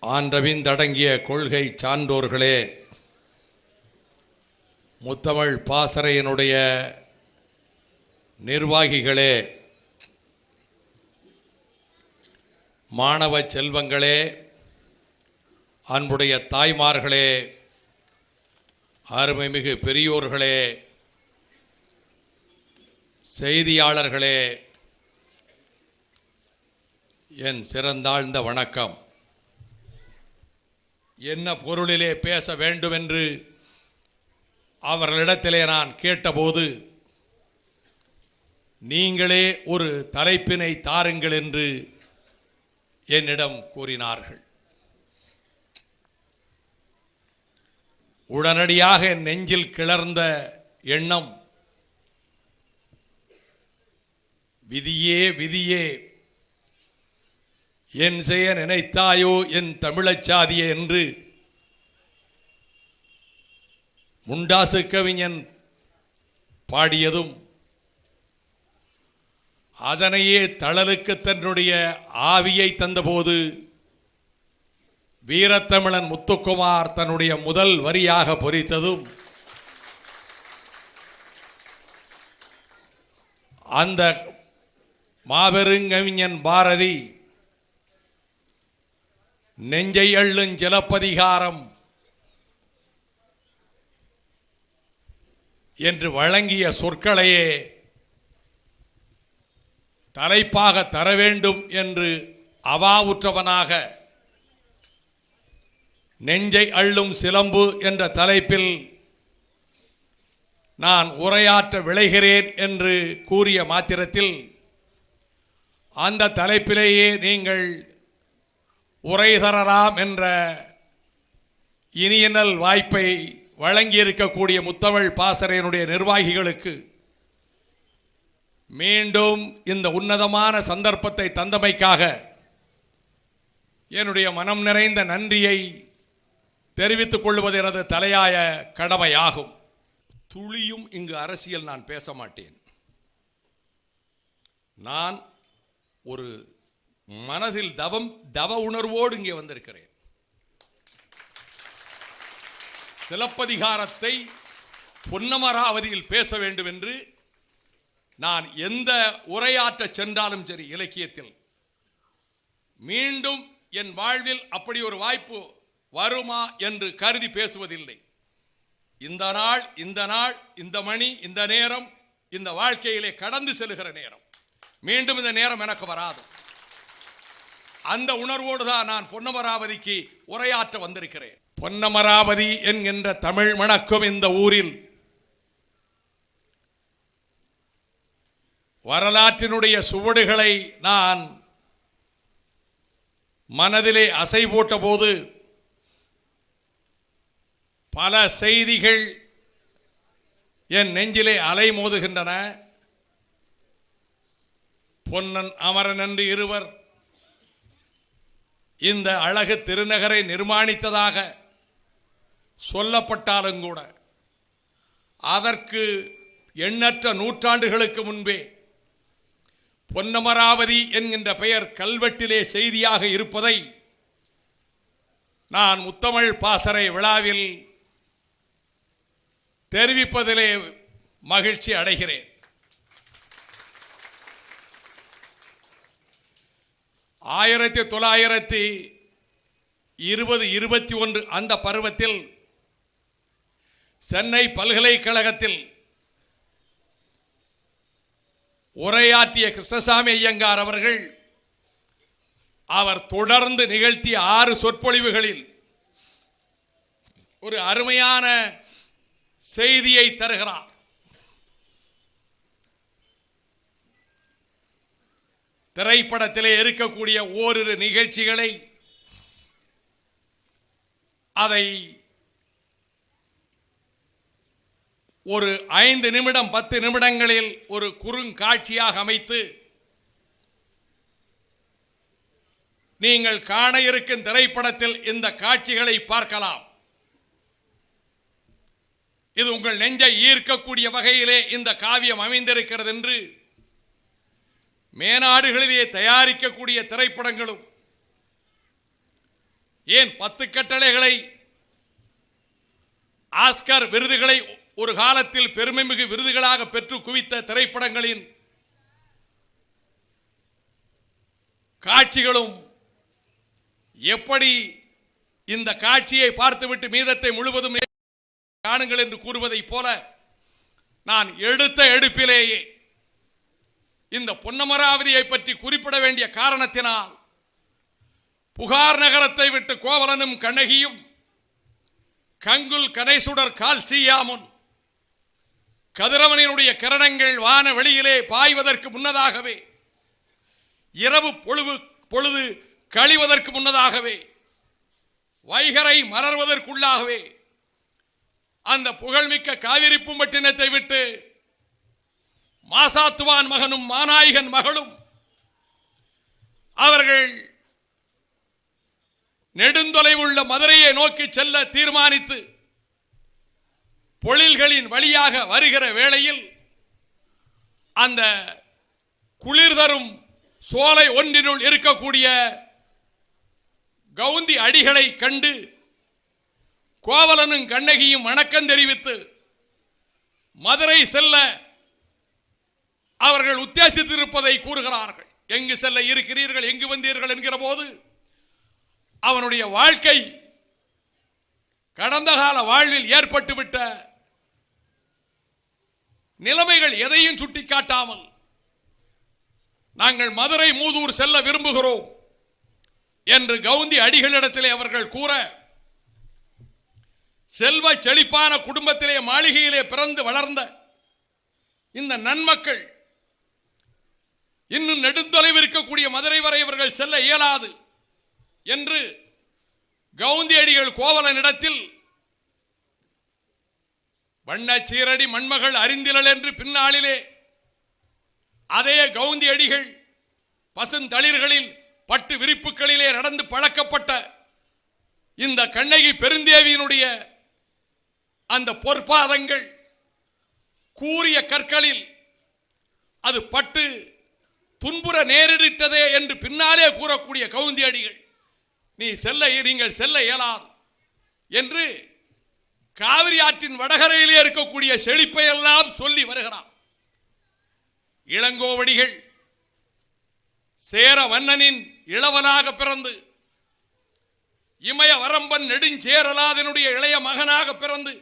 ஆன்றவிந்தடங்கிய கொள்கை சான்றோர்களே, முத்தமிழ் பாசறையினுடைய நிர்வாகிகளே, மாணவ செல்வங்களே, அன்புடைய தாய்மார்களே, அருமைமிகு பெரியோர்களே, செய்தியாளர்களே, என் சிறந்தாழ்ந்த வணக்கம். என்ன பொருளிலே பேச வேண்டும் என்று அவர்களிடத்திலே நான் கேட்டபோது, நீங்களே ஒரு தலைப்பினை தாருங்கள் என்று என்னிடம் கூறினார்கள். உடனடியாக என் நெஞ்சில் கிளர்ந்த எண்ணம், விதியே விதியே, என் செய்ய நினைத்தாயோ என் தமிழச்சாதியே என்று முண்டாசு கவிஞன் பாடியதும், அதனையே தழலுக்கு தன்னுடைய ஆவியை தந்தபோது வீரத்தமிழன் முத்துக்குமார் தன்னுடைய முதல் வரியாக பொறித்ததும், அந்த மாபெருங்கவிஞன் பாரதி நெஞ்சை அள்ளும் சிலப்பதிகாரம் என்று வழங்கிய சொற்களையே தலைப்பாக தர வேண்டும் என்று அவாவுற்றவனாக நெஞ்சை அள்ளும் சிலம்பு என்ற தலைப்பில் நான் உரையாற்ற விளைகிறேன் என்று கூறிய மாத்திரத்தில், அந்த தலைப்பிலேயே நீங்கள் உரை தரலாம் என்ற இனியனல் வாய்ப்பை வழங்கியிருக்கக்கூடிய முத்தமிழ் பாசறையினுடைய நிர்வாகிகளுக்கு மீண்டும் இந்த உன்னதமான சந்தர்ப்பத்தை தந்தமைக்காக என்னுடைய மனம் நிறைந்த நன்றியை தெரிவித்துக் கொள்வது எனது தலையாய கடமையாகும். துளியும் இங்கு அரசியல் நான் பேச மாட்டேன். நான் ஒரு மனதில் தவ உணர்வோடு இங்கே வந்திருக்கிறேன். சிலப்பதிகாரத்தை பொன்னமராவதியில் பேச வேண்டும் என்று நான் எந்த உரையாற்ற சென்றாலும் சரி, இலக்கியத்தில் மீண்டும் என் வாழ்வில் அப்படி ஒரு வாய்ப்பு வருமா என்று கருதி பேசுவதில்லை. இந்த நாள், இந்த மணி, இந்த நேரம் இந்த வாழ்க்கையிலே கடந்து செல்கிற நேரம். மீண்டும் இந்த நேரம் எனக்கு வராது. அந்த உணர்வோடு தான் நான் பொன்னமராவதிக்கு உரையாற்ற வந்திருக்கிறேன். பொன்னமராவதி என்கின்ற தமிழ் மணக்கும் இந்த ஊரில் வரலாற்றினுடைய சுவடுகளை நான் மனதிலே அசை போட்ட போது பல செய்திகள் என் நெஞ்சிலே அலை மோதுகின்றன. பொன்னன் அமரன் என்று இருவர் இந்த அழகு திருநகரை நிர்மாணித்ததாக சொல்லப்பட்டாலும் கூட, அதற்கு எண்ணற்ற நூற்றாண்டுகளுக்கு முன்பே பொன்னமராவதி என்கின்ற பெயர் கல்வெட்டிலே செய்தியாக இருப்பதை நான் முத்தமிழ் பாசறை விழாவில் தெரிவிப்பதிலே மகிழ்ச்சி அடைகிறேன். 1920-21 அந்த பருவத்தில் சென்னை பல்கலைக்கழகத்தில் உரையாற்றிய கிருஷ்ணசாமி ஐயங்கார் அவர்கள், அவர் தொடர்ந்து நிகழ்த்திய 6 சொற்பொழிவுகளில் ஒரு அருமையான செய்தியை தருகிறார். திரைப்படத்திலே இருக்கக்கூடிய ஓரிரு நிகழ்ச்சிகளை அதை ஒரு 5 நிமிடம் 10 நிமிடங்களில் ஒரு குறுங்காட்சியாக அமைத்து நீங்கள் காண இருக்கும் திரைப்படத்தில் இந்த காட்சிகளை பார்க்கலாம். இது உங்கள் நெஞ்சை ஈர்க்கக்கூடிய வகையிலே இந்த காவியம் அமைந்திருக்கிறது என்று மேனாடுகளிலே தயாரிக்கக்கூடிய திரைப்படங்களும் ஏன் 10 கட்டளைகளை, ஆஸ்கர் விருதுகளை ஒரு காலத்தில் பெருமைமிகு விருதுகளாக பெற்று குவித்த திரைப்படங்களின் காட்சிகளும் எப்படி இந்த காட்சியை பார்த்துவிட்டு மீதத்தை முழுவதும் காணுங்கள் என்று கூறுவதைப் போல நான் எடுத்த எடுப்பிலேயே இந்த பொன்னமராவதியை பற்றி குறிப்பிட வேண்டிய காரணத்தினால் புகார் நகரத்தை விட்டு கோவலனும் கண்ணகியும் கங்குல் கணேசுடர் கால் சீயாமுன் கதிரவனினுடைய கிரணங்கள் வான வெளியிலே பாய்வதற்கு முன்னதாகவே, இரவு பொழுது கழிவதற்கு முன்னதாகவே, வைகரை மலர்வதற்குள்ளாகவே அந்த புகழ்மிக்க காவிரி பூம்பட்டினத்தை விட்டு மாசாத்துவான் மகனும் மாநாயகன் மகளும் அவர்கள் நெடுந்தொலைவுள்ள மதுரையை நோக்கி செல்ல தீர்மானித்து பொழில்களின் வழியாக வருகிற வேளையில் அந்த குளிர் தரும் சோலை ஒன்றினுள் இருக்கக்கூடிய கவுந்தி அடிகளை கண்டு கோவலனும் கண்ணகியும் வணக்கம் தெரிவித்து மதுரை செல்ல அவர்கள் உத்தேசித்திருப்பதை கூறுகிறார்கள். எங்கு செல்ல இருக்கிறீர்கள், எங்கு வந்தீர்கள் என்கிற போது அவனுடைய வாழ்க்கை கடந்த கால வாழ்வில் ஏற்பட்டுவிட்ட நிலைமைகள் எதையும் சுட்டிக்காட்டாமல் நாங்கள் மதுரை மூதூர் செல்ல விரும்புகிறோம் என்று கவுந்தி அடிகளிடத்திலே அவர்கள் கூற, செல்வ செழிப்பான குடும்பத்திலே மாளிகையிலே பிறந்து வளர்ந்த இந்த நன்மக்கள் இன்னும் நெடுந்தொலைவு இருக்கக்கூடிய மதுரை வரை இவர்கள் செல்ல இயலாது என்று கவுந்தி அடிகள் கோவலனிடத்தில் வண்ண சீரடி மண்மகள் அறிந்திலள் என்று பின்னாளிலே அதே கவுந்தி அடிகள் பசுந்தளிர்களில் பட்டு விரிப்புகளிலே நடந்து பழக்கப்பட்ட இந்த கண்ணகி பெருந்தேவியினுடைய அந்த பொற்பாதங்கள் கூறிய கற்களில் அது பட்டு துன்புற நேரிட்டதே என்று பின்னாலே கூறக்கூடிய கவுந்தி அடிகள் நீங்கள் செல்ல இயலாது என்று காவிரி ஆற்றின் வடகரையிலே இருக்கக்கூடிய செழிப்பை எல்லாம் சொல்லி வருகிறார். இளங்கோவடிகள் சேர மன்னனின் இளவனாக பிறந்து இமய வரம்பன் நெடுஞ்சேரலாதனுடைய இளைய மகனாக பிறந்து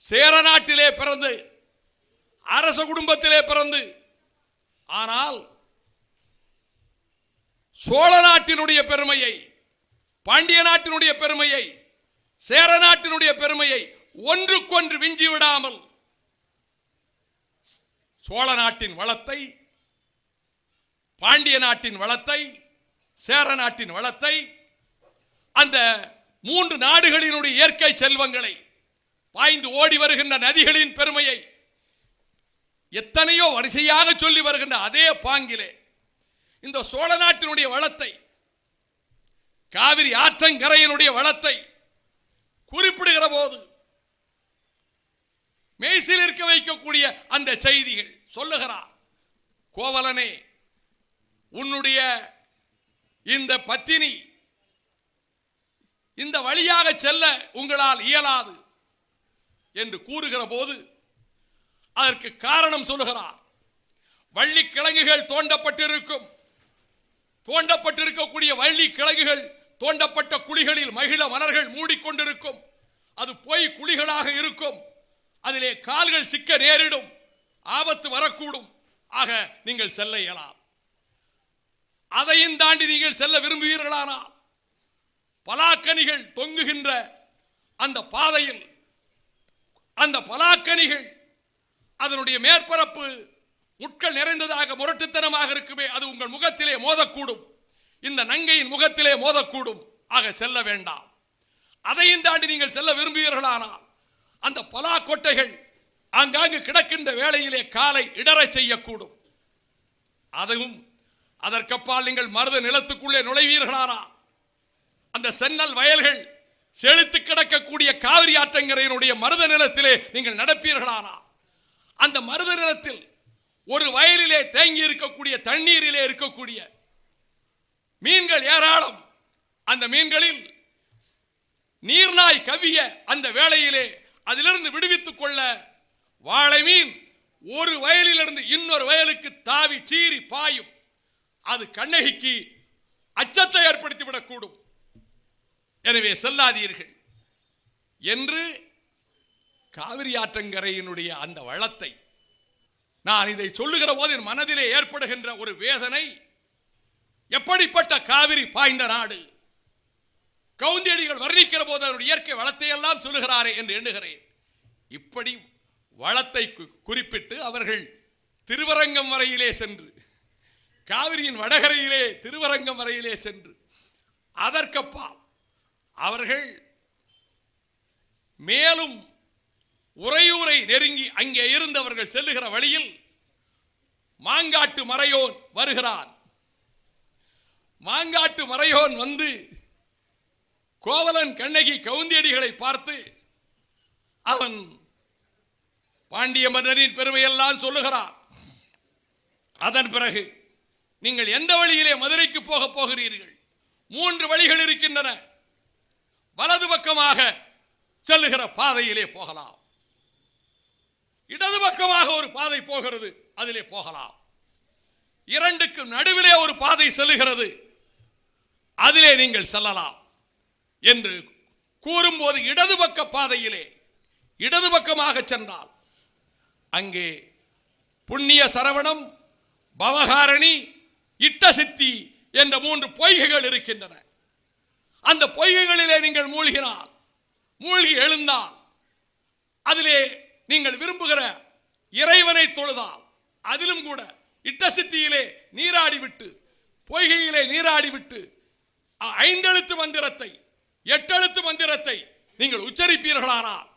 சேர நாட்டிலே பிறந்து அரச குடும்பத்திலே பிறந்து, ஆனால் சோழ நாட்டினுடைய பெருமையை, பாண்டிய நாட்டினுடைய பெருமையை, சேர நாட்டினுடைய பெருமையை ஒன்றுக்கொன்று விஞ்சி விடாமல் சோழ நாட்டின் வளத்தை, பாண்டிய நாட்டின் வளத்தை, சேர நாட்டின் வளத்தை, அந்த 3 நாடுகளினுடைய இயற்கை செல்வங்களை, பாய்ந்து ஓடி வருகின்ற நதிகளின் பெருமையை எத்தனையோ வரிசையாக சொல்லி வருகின்ற அதே பாங்கிலே இந்த சோழ நாட்டினுடைய வளத்தை, காவிரி ஆற்றங்கரையினுடைய வளத்தை குறிப்பிடுகிற போது மெய்சில் இருக்க வைக்கக்கூடிய அந்த செய்திகள் சொல்லுகிறார். கோவலனே, உன்னுடைய இந்த பத்தினி இந்த வழியாக செல்ல உங்களால் இயலாது என்று கூறுகிற போது அதற்கு காரணம் சொல்லுகிறார். வள்ளி கிழங்குகள் தோண்டப்பட்டிருக்கக்கூடிய வள்ளி கிழங்குகள் தோண்டப்பட்ட குழிகளில் மகிழ மலர்கள் மூடிக்கொண்டிருக்கும். அது போய் குழிகளாக இருக்கும். அதிலே கால்கள் சிக்க நேரிடும், ஆபத்து வரக்கூடும். ஆக நீங்கள் செல்ல இயலாது. அதையும் தாண்டி நீங்கள் செல்ல விரும்புவீர்களானால் பலாக்கனிகள் தொங்குகின்ற அந்த பாதையில் அந்த பலாக்கனிகள் அதனுடைய மேற்பரப்பு முட்கள் நிறைந்ததாக முரட்டுத்தனமாக இருக்குமே, அது உங்கள் முகத்திலே மோதக்கூடும், இந்த நங்கையின் முகத்திலே மோதக்கூடும். ஆக செல்ல வேண்டாம். அதையும் தாண்டி நீங்கள் செல்ல விரும்புவீர்களானால் அந்த பலா கொட்டைகள் ஆங்காங்கு கிடக்கின்ற வேளையிலே காலை இடறச் செய்யக்கூடும். அதுவும் அதற்கப்பால் நீங்கள் மருத நிலத்துக்குள்ளே நுழைவீர்களானால் அந்த சென்னல் வயல்கள் செழித்து கிடக்கக்கூடிய காவிரி ஆற்றங்கரையினுடைய மருத நிலத்திலே நீங்கள் நடப்பீர்களானால் அந்த மருத நிலத்தில் ஒரு வயலிலே தேங்கி இருக்கக்கூடிய தண்ணீரிலே இருக்கக்கூடிய மீன்கள் ஏராளம் அந்த மீன்களில் நீர்நாய் கவ்விய அந்த வேளையிலே அதிலிருந்து விடுவித்துக் கொள்ள வாளை மீன் ஒரு வயலிலிருந்து இன்னொரு வயலுக்கு தாவி சீறி பாயும். அது கண்ணகிக்கு அச்சத்தை ஏற்படுத்திவிடக்கூடும். எனவே செல்லாதீர்கள் என்று காவிரி ஆற்றங்கரையினுடைய அந்த வளத்தை நான் இதை சொல்லுகிற போது என் மனதிலே ஏற்படுகின்ற ஒரு வேதனை, எப்படிப்பட்ட காவிரி பாய்ந்த நாடு. கவுந்தியடிகள் வர்ணிக்கிற போது அதனுடைய இயற்கை வளத்தை எல்லாம் சொல்லுகிறாரே என்று எண்ணுகிறேன். இப்படி வளத்தை குறிப்பிட்டு அவர்கள் திருவரங்கம் வரையிலே சென்று, காவிரியின் வடகரையிலே திருவரங்கம் வரையிலே சென்று, அதற்கப்பால் அவர்கள் மேலும் உறையூரை நெருங்கி அங்கே இருந்தவர்கள் செல்லுகிற வழியில் மாங்காட்டு மறையோன் வருகிறான். மாங்காட்டு மறையோன் வந்து கோவலன் கண்ணகி கவுந்தியடிகளை பார்த்து அவன் பாண்டிய மன்னரின் பெருமையெல்லாம் சொல்லுகிறான். அதன் பிறகு நீங்கள் எந்த வழியிலே மதுரைக்கு போக போகிறீர்கள்? 3 வழிகள் இருக்கின்றன. வலது பக்கமாக செல்லுகிற பாதையிலே போகலாம், இடது பக்கமாக ஒரு பாதை போகிறது, அதிலே போகலாம், 2க்கு நடுவிலே ஒரு பாதை செல்லுகிறது, அதிலே நீங்கள் செல்லலாம் என்று கூறும்போது இடது பக்க பாதையிலே இடது பக்கமாக சென்றால் அங்கே புண்ணிய சரவணம், பவகாரணி, இட்டசித்தி என்ற 3 பொய்கைகள் இருக்கின்றன. அந்த பொய்கைகளிலே நீங்கள் மூழ்கி எழுந்தால், அதிலே நீங்கள் விரும்புகிற இறைவனை தொழுதால், அதிலும் கூட இட்டசித்தியிலே நீராடிவிட்டு பொய்கையிலே நீராடிவிட்டு 5 எழுத்து மந்திரத்தை 8 எழுத்து மந்திரத்தை நீங்கள் உச்சரிப்பீர்களானால்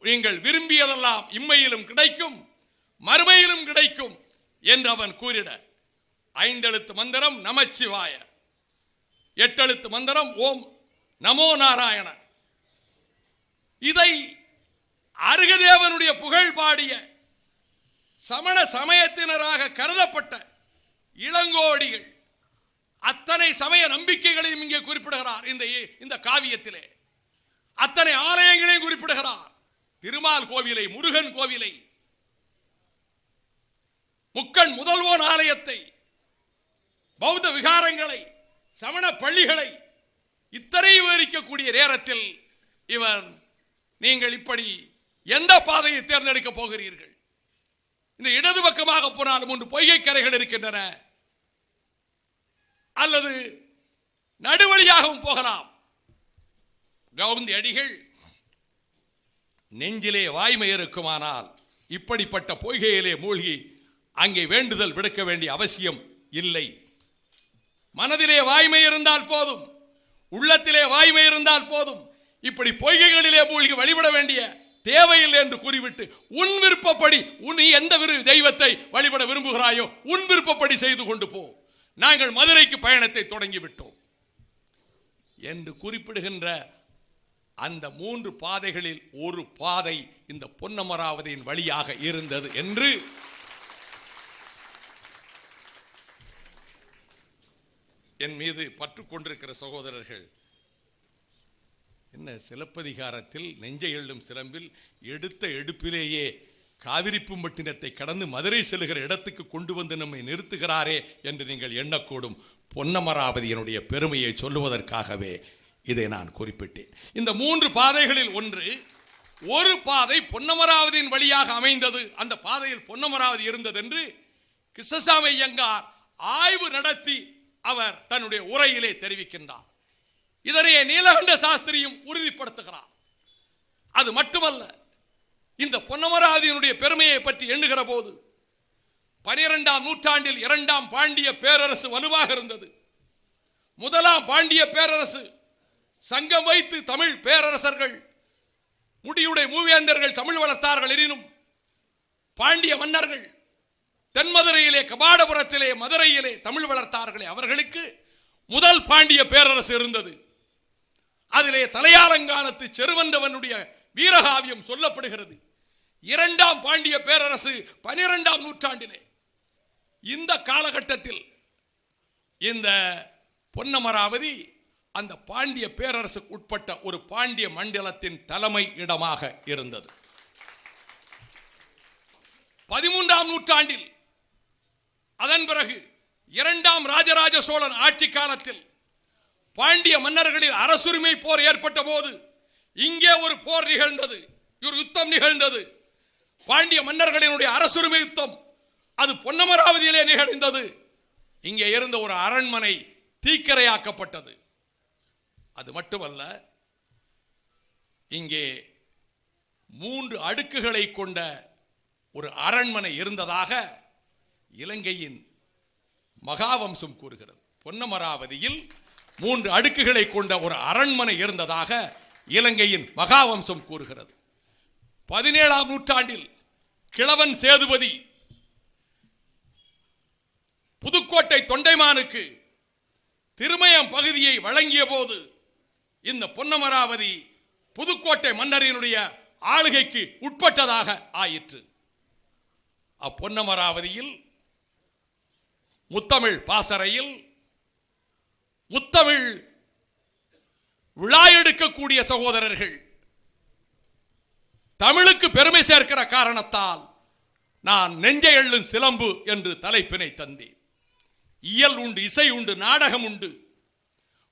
நீங்கள் விரும்பியதெல்லாம் இம்மையிலும் கிடைக்கும், மறுமையிலும் கிடைக்கும் என்று அவன் கூறிட, 5 எழுத்து மந்திரம் நமச்சிவாய, 8 எழுத்து மந்திரம் ஓம் நமோ நாராயண. இதை அருகதேவனுடைய புகழ் பாடிய சமண சமயத்தினராக கருதப்பட்ட இளங்கோடிகள் அத்தனை சமய நம்பிக்கைகளையும் இங்கே குறிப்பிடுகிறார். இந்த காவியத்திலே அத்தனை ஆலயங்களையும் குறிப்பிடுகிறார். திருமால் கோவிலை, முருகன் கோவிலை, முக்கண் முதல்வோன் ஆலயத்தை, பௌத்த விகாரங்களை, சமண பள்ளிகளை இத்தனை விவரிக்கக்கூடிய நேரத்தில் இவர் நீங்கள் இப்படி எந்த பாதையை தேர்ந்தெடுக்க போகிறீர்கள்? இந்த இடது பக்கமாக போனாலும் 3 பொய்கை கரைகள் இருக்கின்றன, அல்லது நடுவழியாகவும் போகலாம். கவுந்தியடிகள் நெஞ்சிலே வாய்மை இருக்குமானால் இப்படிப்பட்ட பொய்கையிலே மூழ்கி அங்கே வேண்டுதல் விடுக்க வேண்டிய அவசியம் இல்லை. மனதிலே வாய்மை இருந்தால் போதும், உள்ளத்திலே வாய்மை இருந்தால் போதும். இப்படி பொய்கைகளிலே மூழ்கி வழிபட வேண்டிய தேவையில்லை என்று கூறிவிட்டு, உன் விருப்பப்படி நீ எந்த தெய்வத்தை வழிபட விரும்புகிறாயோ உன் விருப்பப்படி செய்து கொண்டு போ, நாங்கள் மதுரைக்கு பயணத்தை தொடங்கிவிட்டோம் என்று குறிப்பிடுகின்ற அந்த 3 பாதைகளில் ஒரு பாதை இந்த பொன்னமராவதியின் வழியாக இருந்தது என்று என் மீது பற்று கொண்டிருக்கிற சகோதரர்கள், என்ன சிலப்பதிகாரத்தில் நெஞ்சை எள்ளும் சிலம்பில் எடுத்த எடுப்பிலேயே காவிரிப்பூம்பட்டினத்தை கடந்து மதுரை செல்லுகிற இடத்துக்கு கொண்டு வந்து நம்மை நிறுத்துகிறாரே என்று நீங்கள் எண்ணக்கூடும். பொன்னமராவதியினுடைய பெருமையை சொல்லுவதற்காகவே இதை நான் குறிப்பிட்டேன். இந்த 3 பாதைகளில் ஒரு பாதை பொன்னமராவதியின் வழியாக அமைந்தது. அந்த பாதையில் பொன்னமராவதி இருந்தது என்று கிருஷ்ணசாமி ஐயங்கார் ஆய்வு நடத்தி அவர் தன்னுடைய உரையிலே தெரிவிக்கின்றார். இதனை நீலகண்ட சாஸ்திரியும் உறுதிப்படுத்துகிறார். அது மட்டுமல்ல, இந்த பொன்னமராவதியினுடைய பெருமையை பற்றி எண்ணுகிற போது 12ஆம் நூற்றாண்டில் 2ஆம் பாண்டிய பேரரசு வலுவாக இருந்தது. 1ஆம் பாண்டிய பேரரசு சங்கம் வைத்து தமிழ் பேரரசர்கள், முடியுடைய மூவேந்தர்கள் தமிழ் வளர்த்தார்கள். எனினும் பாண்டிய மன்னர்கள் தென்மதுரையிலே, கபாடபுரத்திலே, மதுரையிலே தமிழ் வளர்த்தார்களே, அவர்களுக்கு முதல் பாண்டிய பேரரசு இருந்தது. அதிலே தலையாலங்கானத்து செருவந்தவனுடைய வீரகாவியம் சொல்லப்படுகிறது. 2ஆம் பாண்டிய பேரரசு 12ஆம் நூற்றாண்டிலே. இந்த காலகட்டத்தில் இந்த பொன்னமராவதி அந்த பாண்டிய பேரரசுக்கு உட்பட்ட ஒரு பாண்டிய மண்டலத்தின் தலைமை இடமாக இருந்தது. 13ஆம் நூற்றாண்டில் அதன் பிறகு 2ஆம் ராஜராஜ சோழன் ஆட்சி காலத்தில் பாண்டிய மன்னர்களில் அரசுரிமை போர் ஏற்பட்ட போது இங்கே ஒரு போர் நிகழ்ந்தது, ஒரு யுத்தம் நிகழ்ந்தது. பாண்டிய மன்னர்களினுடைய அரசுரிமை யுத்தம் அது பொன்னமராவதியிலே நிகழ்ந்தது. இங்கே இருந்த ஒரு அரண்மனை தீக்கிரையாக்கப்பட்டது. அது மட்டுமல்ல, இங்கே 3 அடுக்குகளை கொண்ட ஒரு அரண்மனை இருந்ததாக இலங்கையின் மகாவம்சம் கூறுகிறது. பொன்னமராவதியில் 3 அடுக்குகளை கொண்ட ஒரு அரண்மனை இருந்ததாக இலங்கையின் மகாவம்சம் கூறுகிறது. 17ஆம் நூற்றாண்டில் கிழவன் சேதுபதி புதுக்கோட்டை தொண்டைமானுக்கு திருமயம் பகுதியை வழங்கிய போது இந்த பொன்னமராவதி புதுக்கோட்டை மன்னரினுடைய ஆளுகைக்கு உட்பட்டதாக ஆயிற்று. அப்பொன்னமராவதியில் முத்தமிழ் பாசறையில் முத்தமிழ் விழா எடுக்கக்கூடிய சகோதரர்கள் தமிழுக்கு பெருமை சேர்க்கிற காரணத்தால் நான் நெஞ்சை எள்ளும் சிலம்பு என்று தலைப்பினை தந்தேன். இயல் உண்டு, இசை உண்டு, நாடகம் உண்டு,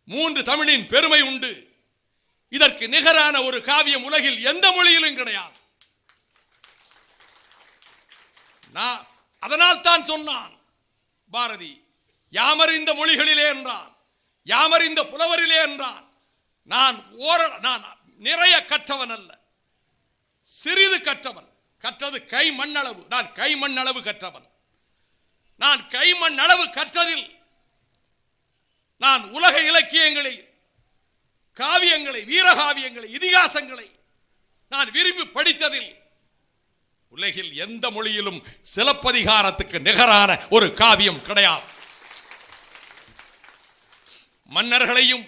3 தமிழின் பெருமை உண்டு. இதற்கு நிகரான ஒரு காவியம் உலகில் எந்த மொழியிலும் கிடையாது. அதனால் தான் சொன்னான் பாரதி, யாமறிந்த மொழிகளிலே என்றான், யாமறிந்த புலவரிலே என்றான். நான் நிறைய கற்றவன் அல்ல, சிறிது கற்றவன். கற்றது கை மண்ணளவு. நான் கை மண்ணளவு கற்றவன். நான் கை மண்ணளவு கற்றதில் நான் உலக இலக்கியங்களை, காவியங்களை, வீரகாவியங்களை, இதிகாசங்களை நான் விரும்பி படித்ததில் உலகில் எந்த மொழியிலும் சிலப்பதிகாரத்துக்கு நிகரான ஒரு காவியம் கிடையாது. மன்னர்களையும்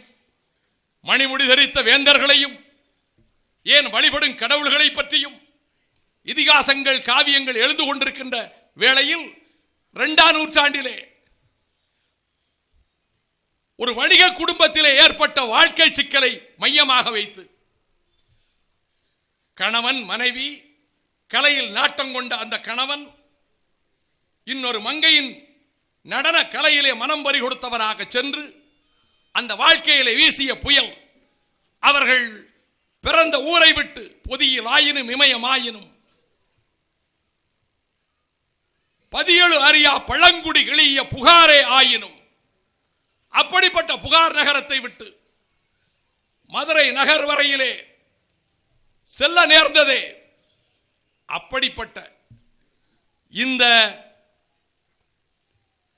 மணிமுடி தரித்த வேந்தர்களையும் ஏன் வழிபடும் கடவுள்களை பற்றியும் இதிகாசங்கள், காவியங்கள் எழுந்து கொண்டிருக்கின்ற வேளையில் 2ஆம் நூற்றாண்டிலே ஒரு வணிக குடும்பத்திலே ஏற்பட்ட வாழ்க்கை சிக்கலை மையமாக வைத்து கணவன் மனைவி, கலையில் நாட்டம் கொண்ட அந்த கணவன் இன்னொரு மங்கையின் நடன கலையிலே மனம் பறி கொடுத்தவராக சென்று அந்த வாழ்க்கையிலே வீசிய புயல் அவர்கள் பிறந்த ஊரை விட்டு பொதியில் ஆயினும் இமயமாயினும் 17 அறியா பழங்குடி கிளிய புகாரே ஆயினும் அப்படிப்பட்ட புகார் நகரத்தை விட்டு மதுரை நகர் வரையிலே செல்ல நேர்ந்ததே. அப்படிப்பட்ட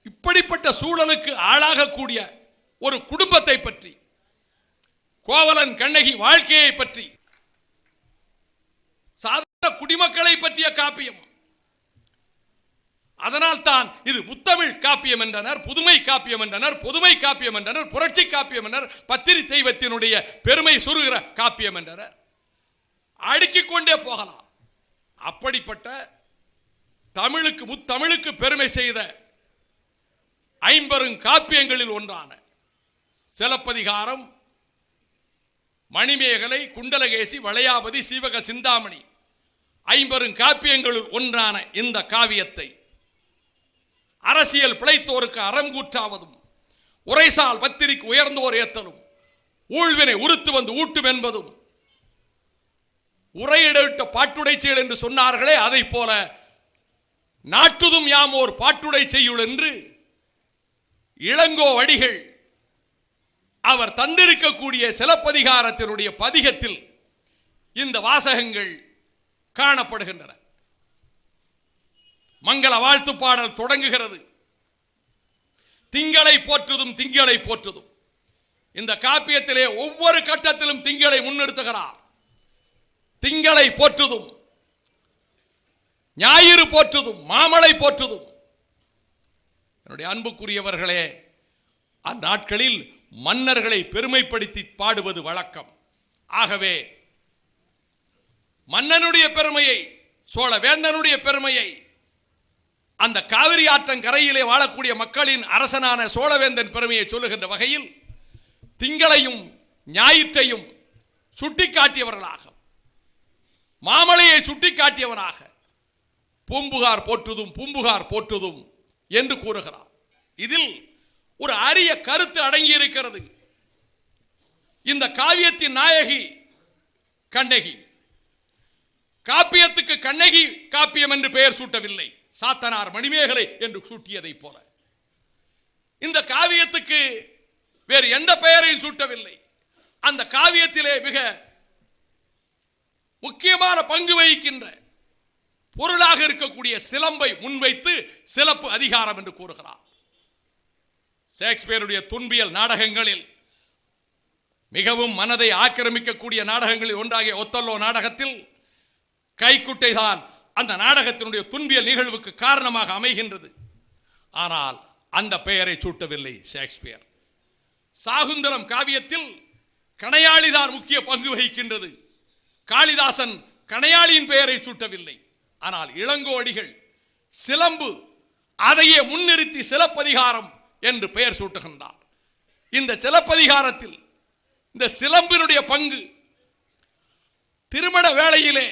இப்படிப்பட்ட சூழலுக்கு ஆளாகக்கூடிய ஒரு குடும்பத்தை பற்றி, கோவலன் கண்ணகி வாழ்க்கையை பற்றி, சாதாரண குடிமக்களை பற்றிய காப்பியம். அதனால் தான் இது முத்தமிழ் காப்பியம் என்றனர், புதுமை காப்பியம் என்றனர், பொதுமை காப்பியம் என்றனர், புரட்சி காப்பியம் என்றனர், பத்திரி தெய்வத்தினுடைய பெருமை சுருகிற காப்பியம் என்றனர். அடுக்கிக் கொண்டே போகலாம். அப்படிப்பட்ட தமிழுக்கு, முத்தமிழுக்கு பெருமை செய்த 50 காப்பியங்களில் ஒன்றான சிலப்பதிகாரம், மணிமேகலை, குண்டலகேசி, வளையாபதி, சீவக சிந்தாமணி 50 காப்பியங்களில் ஒன்றான இந்த காவியத்தை அரசியல் பிழைத்தோருக்கு அறம் கூற்றாவதும், உரைசால் பத்திரிக்கு உயர்ந்தோர் ஏத்தலும், ஊழ்வினை உறுத்து வந்து ஊட்டும் என்பதும், உரையிட பாட்டுடை செயல் என்று சொன்னார்களே, அதை போல நாட்டுதும் யாமோர் பாட்டுடை செய்யுள் என்று இளங்கோ வடிகள் அவர் தந்திருக்கக்கூடிய சிலப்பதிகாரத்தினுடைய பதிகத்தில் இந்த வாசகங்கள் காணப்படுகின்றன. மங்கள வாழ்த்து பாடல் தொடங்குகிறது. திங்களை போற்றுதும் திங்களை போற்றுதும். இந்த காப்பியத்திலே ஒவ்வொரு கட்டத்திலும் திங்களை முன்னிறுத்துகிறார். திங்களை போற்றுதும், ஞாயிறு போற்றுதும், மாமலை போற்றுதும். என்னுடைய அன்புக்குரியவர்களே, அந்நாட்களில் மன்னர்களை பெருமைப்படுத்தி பாடுவது வழக்கம். ஆகவே மன்னனுடைய பெருமையை, சோழ வேந்தனுடைய பெருமையை, அந்த காவிரி ஆற்றங்கரையிலே வாழக்கூடிய மக்களின் அரசனான சோழவேந்தன் பெருமையை சொல்லுகின்ற வகையில் திங்களையும் ஞாயிற்றையும் சுட்டிக்காட்டியவர்களாக, மாமலையை சுட்டிக்காட்டியவனாக பூம்புகார் போற்றுதும் பூம்புகார் போற்றுதும் என்று கூறுகிறார். இதில் ஒரு அரிய கருத்து அடங்கி இருக்கிறது. இந்த காவியத்தின் நாயகி கண்ணகி. காப்பியத்துக்கு கண்ணகி காப்பியம் என்று பெயர் சூட்டவில்லை, சாத்தனார் மணிமேகலை என்று சூட்டியதை போல இந்த காவியத்துக்கு வேறு எந்த பெயரையும் சூட்டவில்லை. அந்த காவியத்திலே மிக முக்கியமான பங்கு வகிக்கின்ற பொருளாக இருக்கக்கூடிய சிலம்பை முன்வைத்து சிலப்பு அதிகாரம் என்று கூறுகிறார். ஷேக்ஸ்பியருடைய துன்பியல் நாடகங்களில் மிகவும் மனதை ஆக்கிரமிக்கக்கூடிய நாடகங்களில் ஒன்றாகிய ஒத்தல்லோ நாடகத்தில் கைக்குட்டை தான் அந்த நாடகத்தினுடைய துன்பியல் நிகழ்வுக்கு காரணமாக அமைகின்றது. ஆனால் அந்த பெயரை சூட்டவில்லை ஷேக்ஸ்பியர். சாகுந்தரம் காவியத்தில் கணையாளிதான் முக்கிய பங்கு வகிக்கின்றது. காளிதாசன் கணையாளியின் பெயரை சூட்டவில்லை. ஆனால் இளங்கோடிகள் சிலம்பு, அதையே முன்னிறுத்தி சிலப்பதிகாரம் என்று பெயர் சூட்டுகின்றார். இந்த சிலப்பதிகாரத்தில் இந்த சிலம்பினுடைய பங்கு திருமண வேளையிலே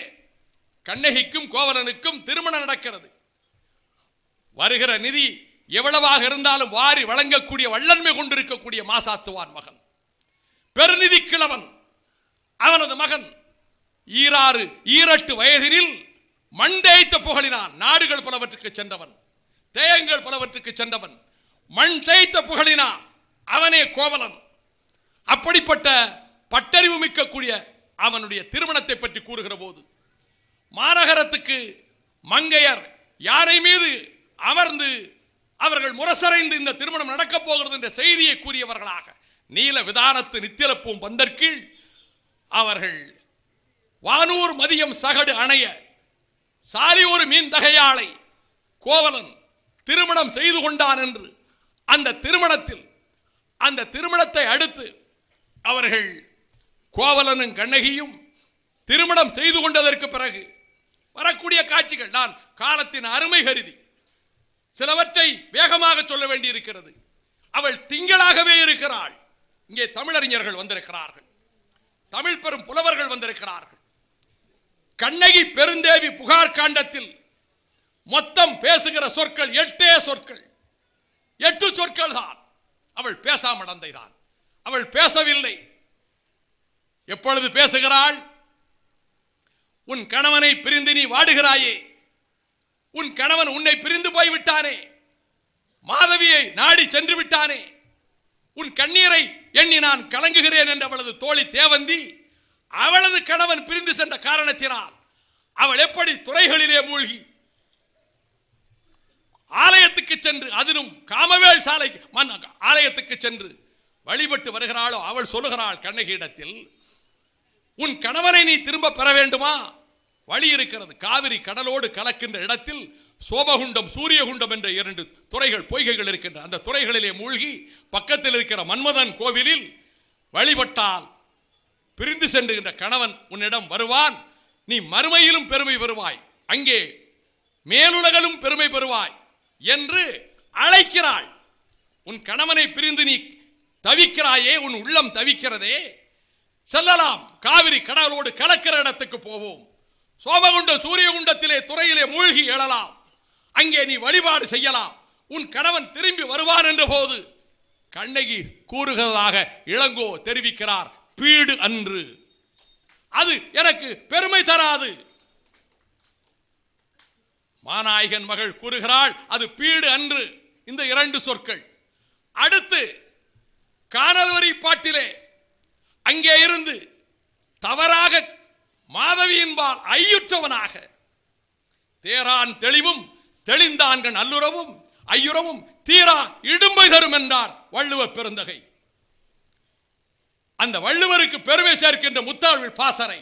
கண்ணகிக்கும் கோவலனுக்கும் திருமணம் நடக்கிறது. வருகிற நிதி எவ்வளவாக இருந்தாலும் வாரி வழங்கக்கூடிய வல்லன்மை கொண்டிருக்கக்கூடிய மாசாத்துவான் மகன், பெருநிதி கிழவன். அவனது மகன் ஈரட்டு வயதினில் மண் தேய்த்த புகழினான். நாடுகள் பலவற்றுக்கு சென்றவன், தேயங்கள் பலவற்றுக்கு சென்றவன், மண் தேய்த்த புகழினான். அவனே கோவலன். அப்படிப்பட்ட பட்டறிவு மிக்கக்கூடிய அவனுடைய திருமணத்தை பற்றி கூறுகிற போது மாநகரத்துக்கு மங்கையர் யானை மீது அமர்ந்து அவர்கள் முரசறைந்து இந்த திருமணம் நடக்கப் போகிறது என்ற செய்தியை கூறியவர்களாக நீல விதானத்து நித்திலப்பும் பந்தற்கீழ் அவர்கள் வானூர் மதியம் சகடு அணைய சாலியூர் மீன் தகையாளை கோவலன் திருமணம் செய்து கொண்டான் என்று அந்த திருமணத்தை அடுத்து அவர்கள் கோவலனும் கண்ணகியும் திருமணம் செய்து கொண்டதற்கு பிறகு வரக்கூடிய காட்சிகள், நான் காலத்தின் அருமை கருதி சிலவற்றை வேகமாக சொல்ல வேண்டி இருக்கிறது. அவள் திங்களாகவே இருக்கிறாள். இங்கே தமிழறிஞர்கள் வந்திருக்கிறார்கள், தமிழ் பெரும் புலவர்கள் வந்திருக்கிறார்கள். கண்ணகி பெருந்தேவி புகார் காண்டத்தில் மொத்தம் பேசுகிற சொற்கள் 8 சொற்கள், 8 சொற்கள் தான். அவள் பேசாமடந்தை தான், அவள் பேசவில்லை. எப்பொழுது பேசுகிறாள்? உன் கணவனை பிரிந்து நீ வாடுகிறாயே, உன் கணவன் உன்னை பிரிந்து போய்விட்டானே, மாதவியை நாடி சென்று விட்டானே, உன் கண்ணீரை எண்ணி நான் கலங்குகிறேன் என்று அவளது தோழி தேவந்தி அவளது கணவன் பிரிந்து சென்ற காரணத்தினால் அவள் எப்படி துறைகளிலே மூழ்கி ஆலயத்துக்கு சென்று, அதிலும் காமவேல் சாலை ஆலயத்துக்கு சென்று வழிபட்டு வருகிறாளோ அவள் சொல்லுகிறாள் கண்ணகியிடத்தில், உன் கணவனை நீ திரும்ப பெற வேண்டுமா? வழி இருக்கிறது. காவிரி கடலோடு கலக்கின்ற இடத்தில் சோமகுண்டம் சூரியகுண்டம் என்ற 2 துறைகள் பொய்கைகள் இருக்கின்றன. அந்த துறைகளிலே மூழ்கி பக்கத்தில் இருக்கிற மன்மதன் கோவிலில் வழிபட்டால் பிரிந்து சென்றுகின்ற கணவன் உன்னிடம் வருவான். நீ மறுமையிலும் பெருமை பெறுவாய், அங்கே மேலுலகிலும் பெருமை பெறுவாய் என்று அழைக்கிறாள். உன் கணவனை பிரிந்து நீ தவிக்கிறாயே, உன் உள்ளம் தவிக்கிறதே, செல்லலாம், காவிரி கடலோடு கலக்கிற இடத்துக்கு போவோம், சோமகுண்டம் சூரியகுண்டத்திலே துறையிலே மூழ்கி எழலாம், அங்கே நீ வழிபாடு செய்யலாம், உன் கணவன் திரும்பி வருவான் என்ற போது கண்ணகி கூறுகிறதாக இளங்கோ தெரிவிக்கிறார், பீடு அன்று, அது எனக்கு பெருமை தராது. மாநாயகன் மகள் கூறுகிறாள், அது பீடு அன்று. இந்த 2 சொற்கள். அடுத்து கானல்வரி பாட்டிலே அங்கே இருந்து தவறாக மாதவியின்பால் ஐயுற்றவனாக தேரான் தெளிவும் தெளிந்தான்கண் அல்லுறவும் ஐயுறவும் தீரா இடும்பை தரும் என்றார் வள்ளுவ பெருந்தகை. அந்த வள்ளுவருக்கு பெருமை சேர்க்கின்ற முத்தாழ்வில் பாசறை.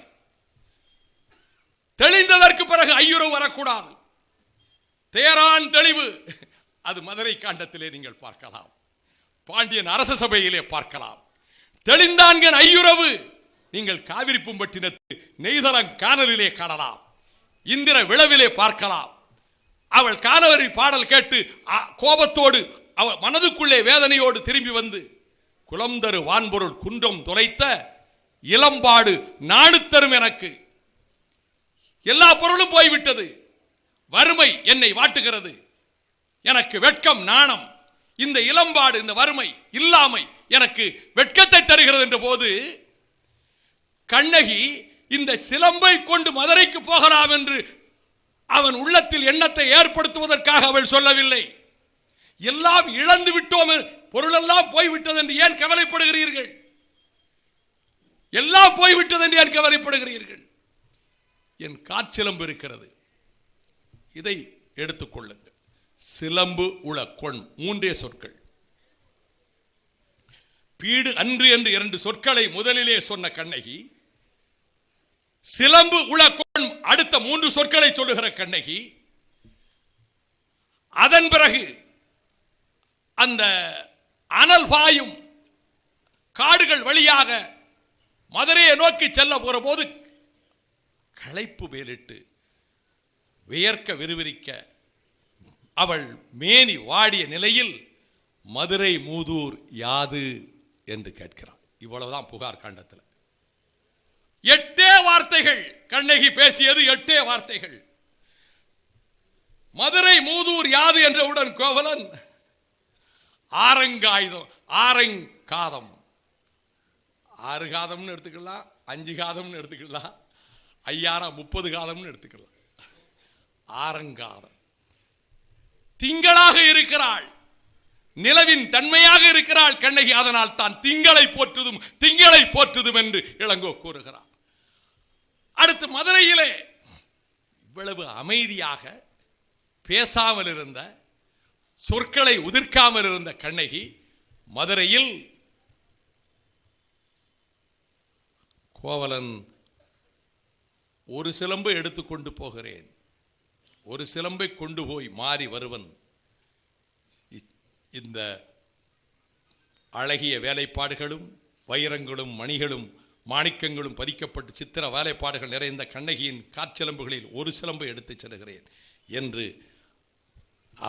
தெளிந்ததற்கு பிறகு ஐயுறவு வரக்கூடாது. தேரான் தெளிவு, அது மதுரை காண்டத்திலே நீங்கள் பார்க்கலாம், பாண்டியன் அரச சபையிலே பார்க்கலாம். தெளிந்தான்கண் ஐயுறவு நீங்கள் காவிரி பூம்பட்டினத்து நெய்தலங் காணலிலே காணலாம், இந்திர விளவிலே பார்க்கலாம். அவள் கானவரி பாடல் கேட்டு கோபத்தோடு அவள் மனதுக்குள்ளே வேதனையோடு திரும்பி வந்து குளம்தரு வான்பொருள் குன்றம் தொலைத்த இளம்பாடு நாணுத்தரும் எனக்கு. எல்லா பொருளும் போய்விட்டது. வறுமை என்னை வாட்டுகிறது. எனக்கு வெட்கம், நாணம். இந்த இளம்பாடு, இந்த வறுமை, இல்லாமை எனக்கு வெட்கத்தை தருகிறது என்ற போது கண்ணகி இந்த சிலம்பை கொண்டு மதுரைக்கு போகலாம் என்று அவன் உள்ளத்தில் எண்ணத்தை ஏற்படுத்துவதற்காக அவள் சொல்லவில்லை. எல்லாம் இழந்து விட்டோம், பொருளெல்லாம் போய்விட்டது என்று ஏன் கவலைப்படுகிறீர்கள்? எல்லாம் போய்விட்டது என்று ஏன் கவலைப்படுகிறீர்கள்? என் காற்சிலம்பு இருக்கிறது, இதை எடுத்துக்கொள்ளுங்கள். சிலம்பு உள கொண், மூன்றே சொற்கள். பீடு அன்று என்று 2 சொற்களை முதலிலே சொன்ன கண்ணகி, சிலம்பு உள கொண் அடுத்த 3 சொற்களை சொல்லுகிற கண்ணகி, அதன் பிறகு அந்த அனல் பாயும் காடுகள் வழியாக மதுரையை நோக்கி செல்ல போற போது களைப்பு மேலிட்டு வியர்க்க விறுவிரிக்க அவள் மேனி வாடிய நிலையில் மதுரை மூதூர் யாது என்று கேட்கிறாள். இவ்வளவுதான் புகார் காண்டத்தில். 8 வார்த்தைகள் கண்ணகி பேசியது, 8 வார்த்தைகள். மதுரை மூதூர் யாது என்றவுடன் கோவலன் ஆரங்காயுதம், ஆரங்காதம், 6 காதம்னு எடுத்துக்கலாம், 5 காதம்னு எடுத்துக்கலாம், 30 காதம்னு எடுத்துக்கலாம். ஆரங்காதம். திங்களாக இருக்கிறாள், நிலவின் தன்மையாக இருக்கிறாள் கண்ணகி. அதனால் தான் திங்களை போற்றுதும் திங்களை போற்றுதும் என்று இளங்கோ கூறுகிறார். அடுத்து மதுரையிலே இவ்வளவு அமைதியாக பேசாமல் இருந்த, சொற்களை உதிர்க்காமல் இருந்த கண்ணகி மதுரையில் கோவலன் ஒரு சிலம்பை எடுத்துக்கொண்டு போகிறேன், ஒரு சிலம்பை கொண்டு போய் மாறி வருவன், இந்த அழகிய வேலைப்பாடுகளும் வைரங்களும் மணிகளும் மாணிக்கங்களும் பதிக்கப்பட்டு சித்திர வேலைப்பாடுகள் நிறைந்த கண்ணகியின் காற்சிலம்புகளில் ஒரு சிலம்பை எடுத்துச் செல்கிறேன் என்று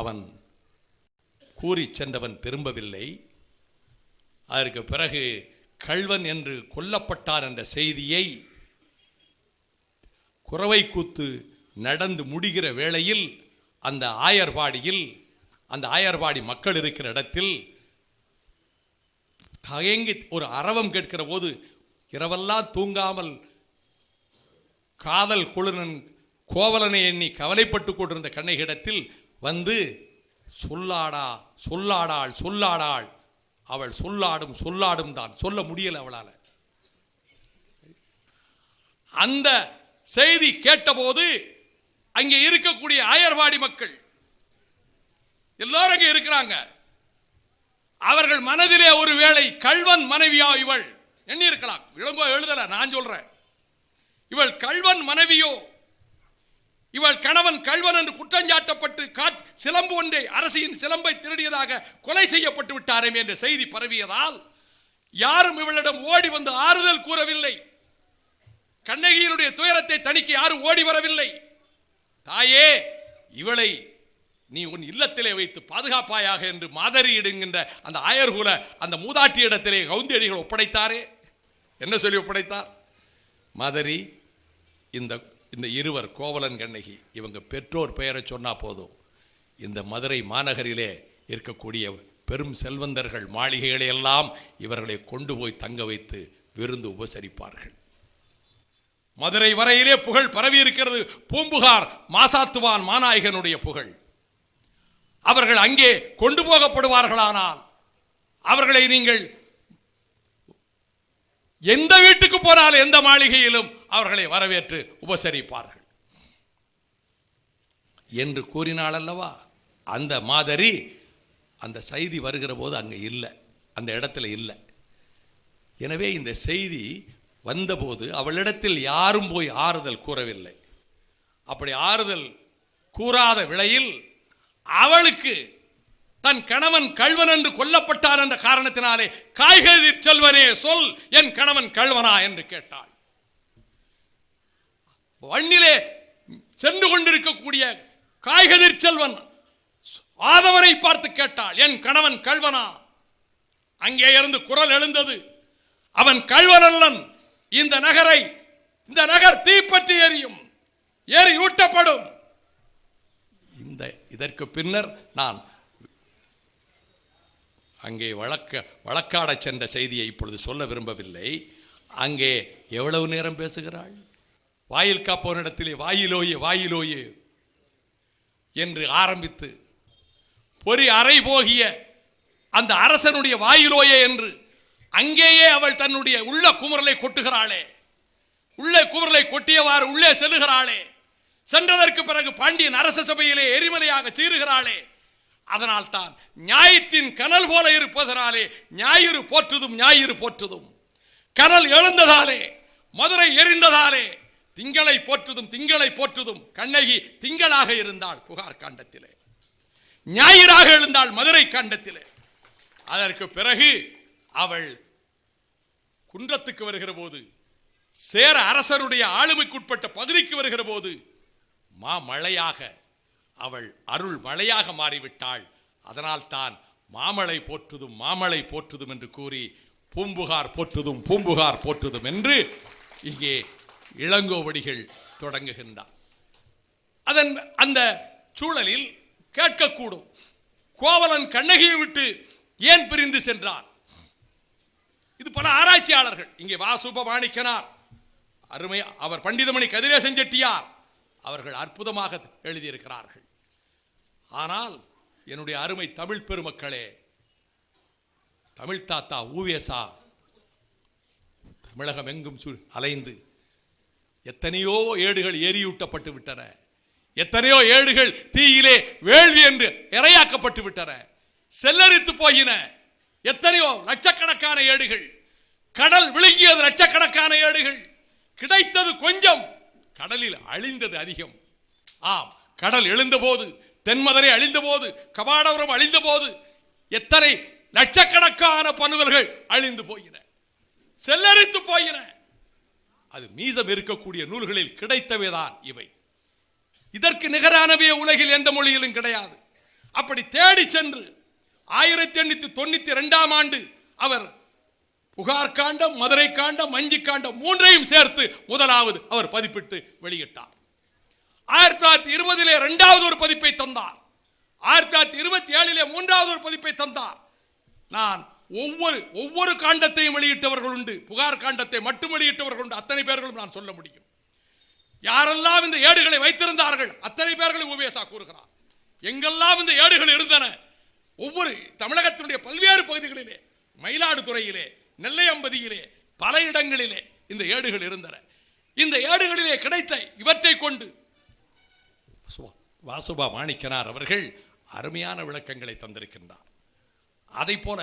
அவன் கூறி சென்றவன் திரும்பவில்லை. அதற்கு பிறகு கள்வன் என்று கொல்லப்பட்டான் என்ற செய்தியை குறவை கூத்து நடந்து முடிகிற வேளையில் அந்த ஆயர்பாடியில், அந்த ஆயர்பாடி மக்கள் இருக்கிற இடத்தில் தயங்கி ஒரு அரவம் கேட்கிற போது இரவெல்லாம் தூங்காமல் காதல் குழுனன் கோவலனை எண்ணி கவலைப்பட்டு கொண்டிருந்த கண்ணகியிடத்தில் வந்து சொல்லாடா சொல்லாடாள் சொல்லாடாள், அவள் சொல்லாடும் சொல்லாடும் தான், சொல்ல முடியல அவளால். அந்த செய்தி கேட்டபோது அங்கே இருக்கக்கூடிய ஆயர்வாடி மக்கள் எல்லாரும் அங்கே இருக்கிறாங்க. அவர்கள் மனதிலே ஒருவேளை கள்வன் மனைவியா இவள் எண்ணி இருக்கலாம். இளங்கோ எழுதல, நான் சொல்றேன். இவள் கள்வன் மனைவியோ, இவள் கணவன் கள்வன் என்று குற்றஞ்சாட்டப்பட்டு சிலம்பு ஒன்றை, அரசியின் சிலம்பை திருடியதாக கொலை செய்யப்பட்டு விட்டாரே என்ற செய்தி பரவியதால் யாரும் இவளிடம் ஓடி வந்து ஆறுதல் கூறவில்லை. கண்ணகியினுடைய துயரத்தை தணிக்க யாரும் ஓடி வரவில்லை. தாயே, இவளை நீ உன் இல்லத்திலே வைத்து பாதுகாப்பாயாக என்று மாதரி இடுகின்ற அந்த ஆயர்குல அந்த மூதாட்டி இடத்திலே கவுந்தடிகள் ஒப்படைத்தாரே. என்ன சொல்லி ஒப்படைத்தார்? மாதரி, இந்த இருவர் கோவலன் கண்ணகி, இவங்க பெற்றோர் பெயரை சொன்னா போதும், இந்த மதுரை மாநகரிலே இருக்கக்கூடிய பெரும் செல்வந்தர்கள் மாளிகைகளை எல்லாம் இவர்களை கொண்டு போய் தங்க வைத்து விருந்து உபசரிப்பார்கள். மதுரை வரையிலே புகழ் பரவி இருக்கிறது. பூம்புகார் மாசாத்துவான் மாநாயகனுடைய புகழ். அவர்கள் அங்கே கொண்டு போகப்படுவார்களானால் அவர்களை நீங்கள் எந்த வீட்டுக்கு போனாலும் எந்த மாளிகையிலும் அவர்களை வரவேற்று உபசரிப்பார்கள் என்று கூறினாள் அல்லவா அந்த மாதரி. அந்த செய்தி வருகிற போது அங்கே இல்லை, அந்த இடத்துல இல்லை. எனவே இந்த செய்தி வந்தபோது அவளிடத்தில் யாரும் போய் ஆறுதல் கூறவில்லை. அப்படி ஆறுதல் கூறாத விளையில் அவளுக்கு தன் கணவன் கள்வன் என்று கொல்லப்பட்டான் என்ற காரணத்தினாலே காய்கதிர் செல்வனே சொல், என் கணவன் கள்வனா என்று கேட்டாள். வண்ணிலே சென்று கொண்டிருக்கக்கூடிய காய்கதிர் செல்வன் ஆதவனை பார்த்து கேட்டாள், என் கணவன் கள்வனா? அங்கே இருந்து குரல் எழுந்தது, அவன் கள்வனல்லன், இந்த நகர் தீப்பற்றி எரியும், எரியூட்டப்படும். இதற்கு பின்னர் நான் அங்கே வழக்காட சென்ற செய்தியை இப்பொழுது சொல்ல விரும்பவில்லை. அங்கே எவ்வளவு நேரம் பேசுகிறாள்? வாயில் காப்பவனிடத்திலே வாயிலோயே வாயிலோயே என்று ஆரம்பித்து பொறி அறை போகிய அந்த அரசனுடைய வாயிலோயே என்று அங்கேயே அவள் தன்னுடைய உள்ள குமுறலை கொட்டுகிறாளே. உள்ளே குமுறலை கொட்டியவாறு உள்ளே செல்லுகிறாளே. சென்றதற்கு பிறகு பாண்டியன் அரச சபையிலே எரிமலையாக சீறுகிறாளே. அதனால் தான் ஞாயிற்றின் கனல் போல இருப்பதனாலே ஞாயிறு போற்றுதும் ஞாயிறு போற்றுதும். கனல் எழுந்ததாலே, மதுரை எரிந்ததாலே திங்களை போற்றுதும் திங்களை போற்றுதும். கண்ணகி திங்களாக இருந்தாள் புகார் காண்டத்திலே, ஞாயிறாக எழுந்தாள் மதுரை காண்டத்திலே. அதற்கு பிறகு அவள் குன்றத்துக்கு வருகிற போது, சேர அரசருடைய ஆளுமைக்குட்பட்ட பகுதிக்கு வருகிற போது மாமழையாக அவள் அருள் மழையாக மாறிவிட்டாள். அதனால் தான் மாமழை போற்றுதும் மாமழை போற்றுதும் என்று கூறி பூம்புகார் போற்றுதும் பூம்புகார் போற்றுதும் என்று இங்கே இளங்கோவடிகள் தொடங்குகின்றார். அந்த சூழலில் கேட்கக்கூடும், கோவலன் கண்ணகியை விட்டு ஏன் பிரிந்து சென்றார்? இது பல ஆராய்ச்சியாளர்கள், இங்கே வாசுபமாணிக்கனார், அருமை அவர் பண்டிதமணி கதிரேசன் செட்டியார் அவர்கள் அற்புதமாக எழுதியிருக்கிறார்கள். ஆனால் என்னுடைய அருமை தமிழ் பெருமக்களே, தமிழ் தாத்தா ஊவேசா தமிழகம் எங்கும் அலைந்து எத்தனையோ ஏடுகள் எரியூட்டப்பட்டு விட்டன, எத்தனையோ ஏடுகள் தீயிலே வேள்வி என்று இரையாக்கப்பட்டு விட்டன, செல்லரித்து போயின. எத்தனையோ லட்சக்கணக்கான ஏடுகள், கடல் விழுங்கியது லட்சக்கணக்கான ஏடுகள், கிடைத்தது கொஞ்சம், கடலில் அழிந்தது அதிகம். ஆம், கடல் எழுந்த போது, தென்மதுரை அழிந்த போது, கபாடபுரம் அழிந்த போது எத்தனை லட்சக்கணக்கான பனுவல்கள் அழிந்து போயின, செல்லரித்து போயின. அது மீதம் இருக்கக்கூடிய நூல்களில் கிடைத்தவைதான் இவை. இதற்கு நிகரானவே உலகில் எந்த மொழியிலும் கிடையாது. அப்படி தேடி சென்று 1892 ஆண்டு அவர் புகார் காண்டம், மதுரை காண்டம், மஞ்சி காண்டம் மூன்றையும் சேர்த்து முதலாவது அவர் பதிப்பிட்டு வெளியிட்டார். 1920 இரண்டாவது ஒரு பதிப்பை தந்தார். 1927 மூன்றாவது ஒரு பதிப்பை தந்தார். நான் ஒவ்வொரு காண்டத்தையும் வெளியிட்டவர்கள் உண்டு, புகார் காண்டத்தை மட்டும் வெளியிட்டவர்கள் உண்டு. அத்தனை பேர்களும் நான் சொல்ல முடியும். யாரெல்லாம் இந்த ஏடுகளை வைத்திருந்தார்கள் அத்தனை பேர்களை ஊவேசா கூறுகிறார். எங்கெல்லாம் இந்த ஏடுகள் இருந்தன, ஒவ்வொரு தமிழகத்தினுடைய பல்வேறு பகுதிகளிலே, மயிலாடுதுறையிலே, நெல்லையம்பதியிலே, பல இடங்களிலே இந்த ஏடுகள் இருந்தன. இந்த ஏடுகளிலே கிடைத்த இவற்றை கொண்டு வாசுபா மாணிக்கனார் அவர்கள் அருமையான விளக்கங்களை தந்திருக்கின்றார். அதை போல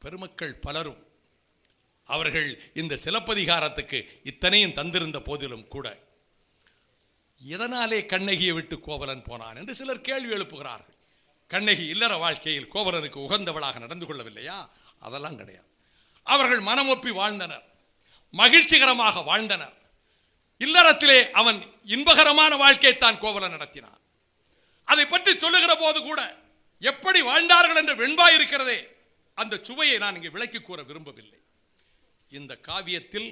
பெருமக்கள் பலரும் அவர்கள் இந்த சிலப்பதிகாரத்துக்கு இத்தனையும் தந்திருந்த போதிலும் கூட எதனாலே கண்ணகியை விட்டு கோவலன் போனான் என்று சிலர் கேள்வி எழுப்புகிறார்கள். கண்ணகி இல்லற வாழ்க்கையில் கோவலனுக்கு உகந்தவளாக நடந்து கொள்ளவில்லையா? அதெல்லாம் கிடையாது. அவர்கள் மனமொப்பி வாழ்ந்தனர், மகிழ்ச்சிகரமாக வாழ்ந்தனர். இல்லறத்திலே அவன் இன்பகரமான வாழ்க்கையை தான் கோவலன் நடத்தினான். அதை பற்றி சொல்லுகிற போது கூட எப்படி வாழ்ந்தார்கள் என்ற வெண்பாய் இருக்கிறதே, அந்த சுவையை நான் இங்கே விளக்கி கூற விரும்பவில்லை. இந்த காவியத்தில்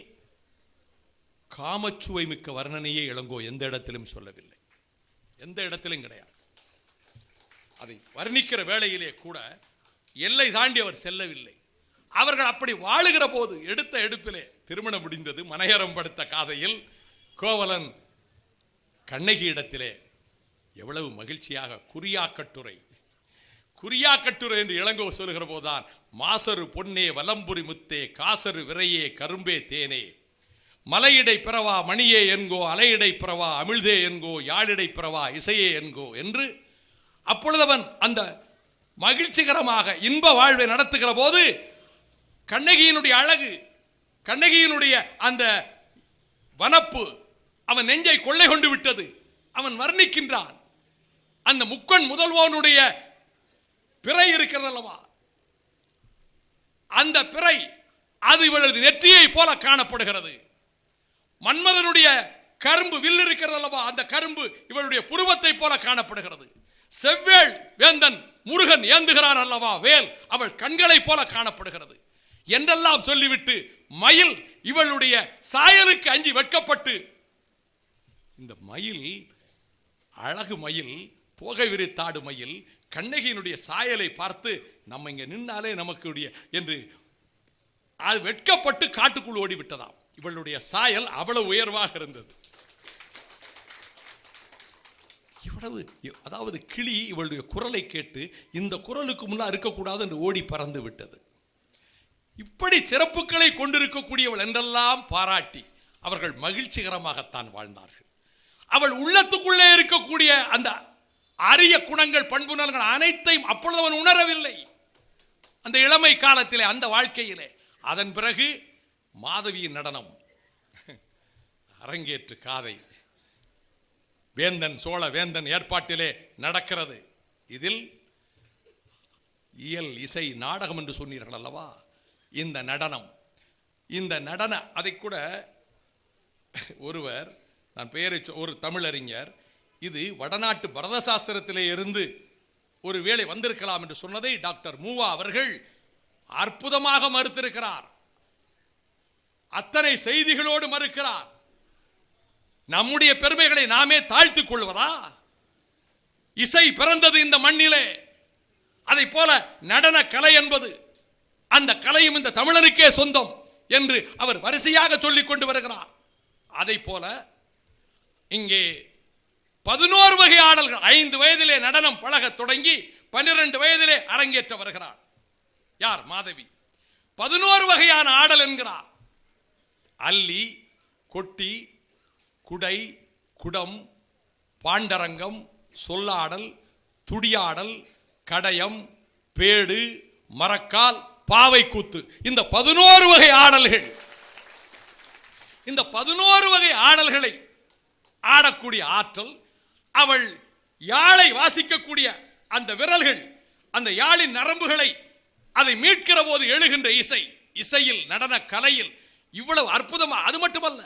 காமச்சுவை மிக்க வர்ணனையே இளங்கோ எந்த இடத்திலும் சொல்லவில்லை, எந்த இடத்திலும் கிடையாது. அதை வர்ணிக்கிற வேளையிலே கூட எல்லை தாண்டி அவர் செல்லவில்லை. அவர்கள் அப்படி வாழுகிற போது எடுத்த எடுப்பிலே திருமணம் முடிந்தது. மனையறம் படுத்த காதையில் கோவலன் கண்ணகி இடத்திலே எவ்வளவு மகிழ்ச்சியாக குறியாக்கட்டுரை என்று இளங்கோ சொல்லுகிற போதுதான், மாசரு பொன்னே வலம்புரி முத்தே காசரு விரையே கரும்பே தேனே மலையிடை பிறவா மணியே என்கோ அலையிடை பிறவா அமிழ்தே என்கோ யாழிடை பிறவா இசையே என்கோ என்று அப்பொழுதவன் அந்த மகிழ்ச்சிகரமாக இன்ப வாழ்வை நடத்துகிற போது கண்ணகியினுடைய அழகு, கண்ணகியினுடைய அந்த வனப்பு அவன் நெஞ்சை கொள்ளை கொண்டு விட்டது. அவன் வர்ணிக்கின்றான். அந்த முக்கண் முதல்வோனுடைய பிறை இருக்கிறது அல்லவா, அந்த பிறை அது இவளது நெற்றியை போல காணப்படுகிறது. மன்மதனுடைய கரும்பு வில் இருக்கிறது அல்லவா, அந்த கரும்பு இவளுடைய புருவத்தை போல காணப்படுகிறது. செவ்வேள் வேந்தன் முருகன் ஏந்துகிறான் அல்லவா வேல் அவள் கண்களை போல காணப்படுகிறது என்றெல்லாம் சொல்லிவிட்டு மயில் இவளுடைய சாயலுக்கு அஞ்சி வெட்கப்பட்டு, இந்த மயில் அழகு மயில், தோகை விரித்தாடு மயில் கண்ணகியினுடைய சாயலை பார்த்து நம்ம இங்க நின்னாலே நமக்கு என்று அது வெட்கப்பட்டு காட்டுக்குள் ஓடிவிட்டதாம். இவளுடைய சாயல் அவ்வளவு உயர்வாக இருந்தது. இவ்வளவு, அதாவது கிளி இவளுடைய குரலை கேட்டு இந்த குரலுக்கு முன்னால் இருக்கக்கூடாது என்று ஓடி பறந்து விட்டது. இப்படி சிறப்புகளை கொண்டிருக்கக்கூடியவள் என்றெல்லாம் பாராட்டி அவர்கள் மகிழ்ச்சிகரமாகத்தான் வாழ்ந்தார்கள். அவள் உள்ளத்துக்குள்ளே இருக்கக்கூடிய அந்த அரிய குணங்கள், பண்புணர்கள் அனைத்தையும் அப்பொழுது அவன் உணரவில்லை அந்த இளமை காலத்திலே, அந்த வாழ்க்கையிலே. அதன் பிறகு மாதவியின் நடனம் அரங்கேற்று காதை வேந்தன் சோழ வேந்தன் ஏற்பாட்டிலே நடக்கிறது. இதில் இயல் இசை நாடகம் என்று சொன்னீர்கள் அல்லவா, இந்த நடன அதை கூட ஒருவர், நான் பெயரை ஒரு தமிழறிஞர், இது வடநாட்டு பரத சாஸ்திரத்திலே இருந்து ஒரு வேளை வந்திருக்கலாம் என்று சொன்னதை டாக்டர் மூவா அவர்கள் அற்புதமாக மறுத்திருக்கிறார். அத்தனை செய்திகளோடு மறுக்கிறார். நம்முடைய பெருமைகளை நாமே தாழ்த்திக் கொள்வதா? இசை பிறந்தது இந்த மண்ணிலே. அதை போல நடன கலை என்பது, அந்த கலையும் இந்த தமிழனுக்கே சொந்தம் என்று அவர் வரிசையாக சொல்லிக் கொண்டு வருகிறார். அதை போல இங்கே 11 வகை ஆடல்கள், 5 வயதிலே நடனம் பழக தொடங்கி 12 வயதிலே அரங்கேற்ற வருகிறார். யார்? மாதவி. 11 வகையான ஆடல் என்கிறார். அல்லி, கொட்டி, குடை, குடம், பாண்டரங்கம், சொல்லாடல், துடியாடல், கடையம், பேடு, மரக்கால், பாவை கூத்து, இந்த 11 வகை ஆடல்கள். இந்த 11 வகை ஆடல்களை ஆடக்கூடிய ஆற்றல், அவள் யாழை வாசிக்கக்கூடிய அந்த விரல்கள், அந்த யாழின் நரம்புகளை அதை மீட்கிற போது எழுகின்ற இசையில் நடன கலையில் இவ்வளவு அற்புதமா. அது மட்டுமல்ல,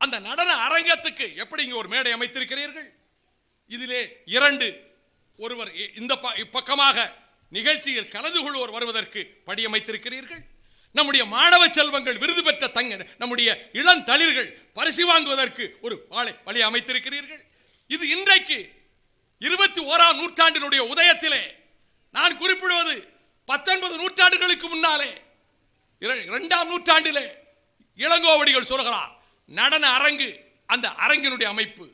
அந்த நடன அரங்கத்துக்கு எப்படி இங்கே ஒரு மேடை அமைத்திருக்கிறீர்கள். இதிலே 2 ஒருவர் இந்த பக்கமாக நிகழ்ச்சியில் கலந்து கொள்வோர் வருவதற்கு படியமைத்திருக்கிறீர்கள். நம்முடைய மாணவ செல்வங்கள், விருது பெற்ற நம்முடைய இளந்தளிர்கள் பரிசு வாங்குவதற்கு ஒரு வழி அமைத்திருக்கிறீர்கள். இது இன்றைக்கு 21ஆம் நூற்றாண்டினுடைய உதயத்திலே நான் குறிப்பிடுவது 19 நூற்றாண்டுகளுக்கு முன்னாலே 2ஆம் நூற்றாண்டிலே இளங்கோவடிகள் சொல்கிறார், நடன அரங்கு, அந்த அரங்கினுடைய அமைப்பு,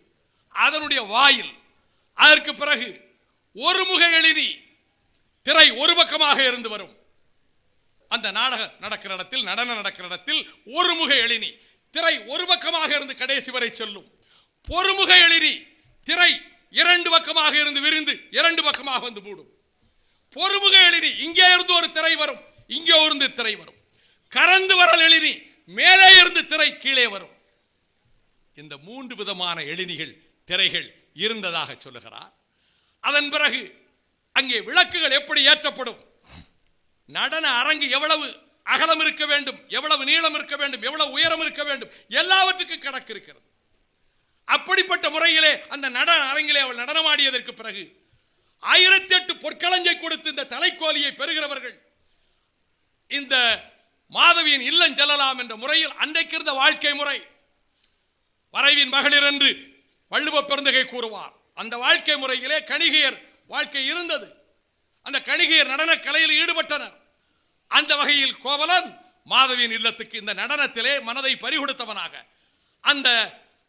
அதனுடைய வாயில், அதற்கு பிறகு ஒருமுக எழினி திரை ஒரு பக்கமாக இருந்து வரும். அந்த நாடகம் நடக்கிற இடத்தில், நடனம் நடக்கிற இடத்தில் ஒருமுக எழினி திரை ஒரு பக்கமாக இருந்து கடைசி வரை செல்லும். பொறுமுக எழினி திரை 2 பக்கமாக இருந்து விரிந்து 2 பக்கமாக வந்து மூடும். பொறுமுக எழினி இங்கே இருந்து ஒரு திரை வரும், இங்கே இருந்து திரை வரும். கரந்து வரல் எழினி மேலே இருந்து திரை கீழே வரும். இந்த 3 விதமான எழினிகள், திரைகள் இருந்ததாக சொல்லுகிறார். அதன் பிறகு அங்கே விளக்குகள் எப்படி ஏற்றப்படும், நடன அரங்கு எவ்வளவு அகலம் இருக்க வேண்டும், எவ்வளவு நீளம் இருக்க வேண்டும், எவ்வளவு உயரம் இருக்க வேண்டும், எல்லாவற்றுக்கும் கணக்கு இருக்கிறது. அப்படிப்பட்ட முறையிலே அந்த நடன அரங்கிலே அவள் நடனமாடியதற்கு பிறகு 1008 பொற்களஞ்சை கொடுத்து இந்த தலைக்கோலியை பெறுகிறவர்கள் இந்த மாதவியின் இல்லம் செல்லலாம் என்ற முறையில் அன்றைக்கு இருந்த வாழ்க்கை முறை. வரைவின் மகளிர் என்று வள்ளுவ பெருந்தகை கூறுவார். அந்த வாழ்க்கை முறையிலே கணிகையர் வாழ்க்கை இருந்தது. அந்த கணிகையர் நடன கலையில் ஈடுபட்டனர். அந்த வகையில் கோவலன் மாதவியின் இல்லத்துக்கு இந்த நடனத்திலே மனதை பறிகொடுத்தவனாக அந்த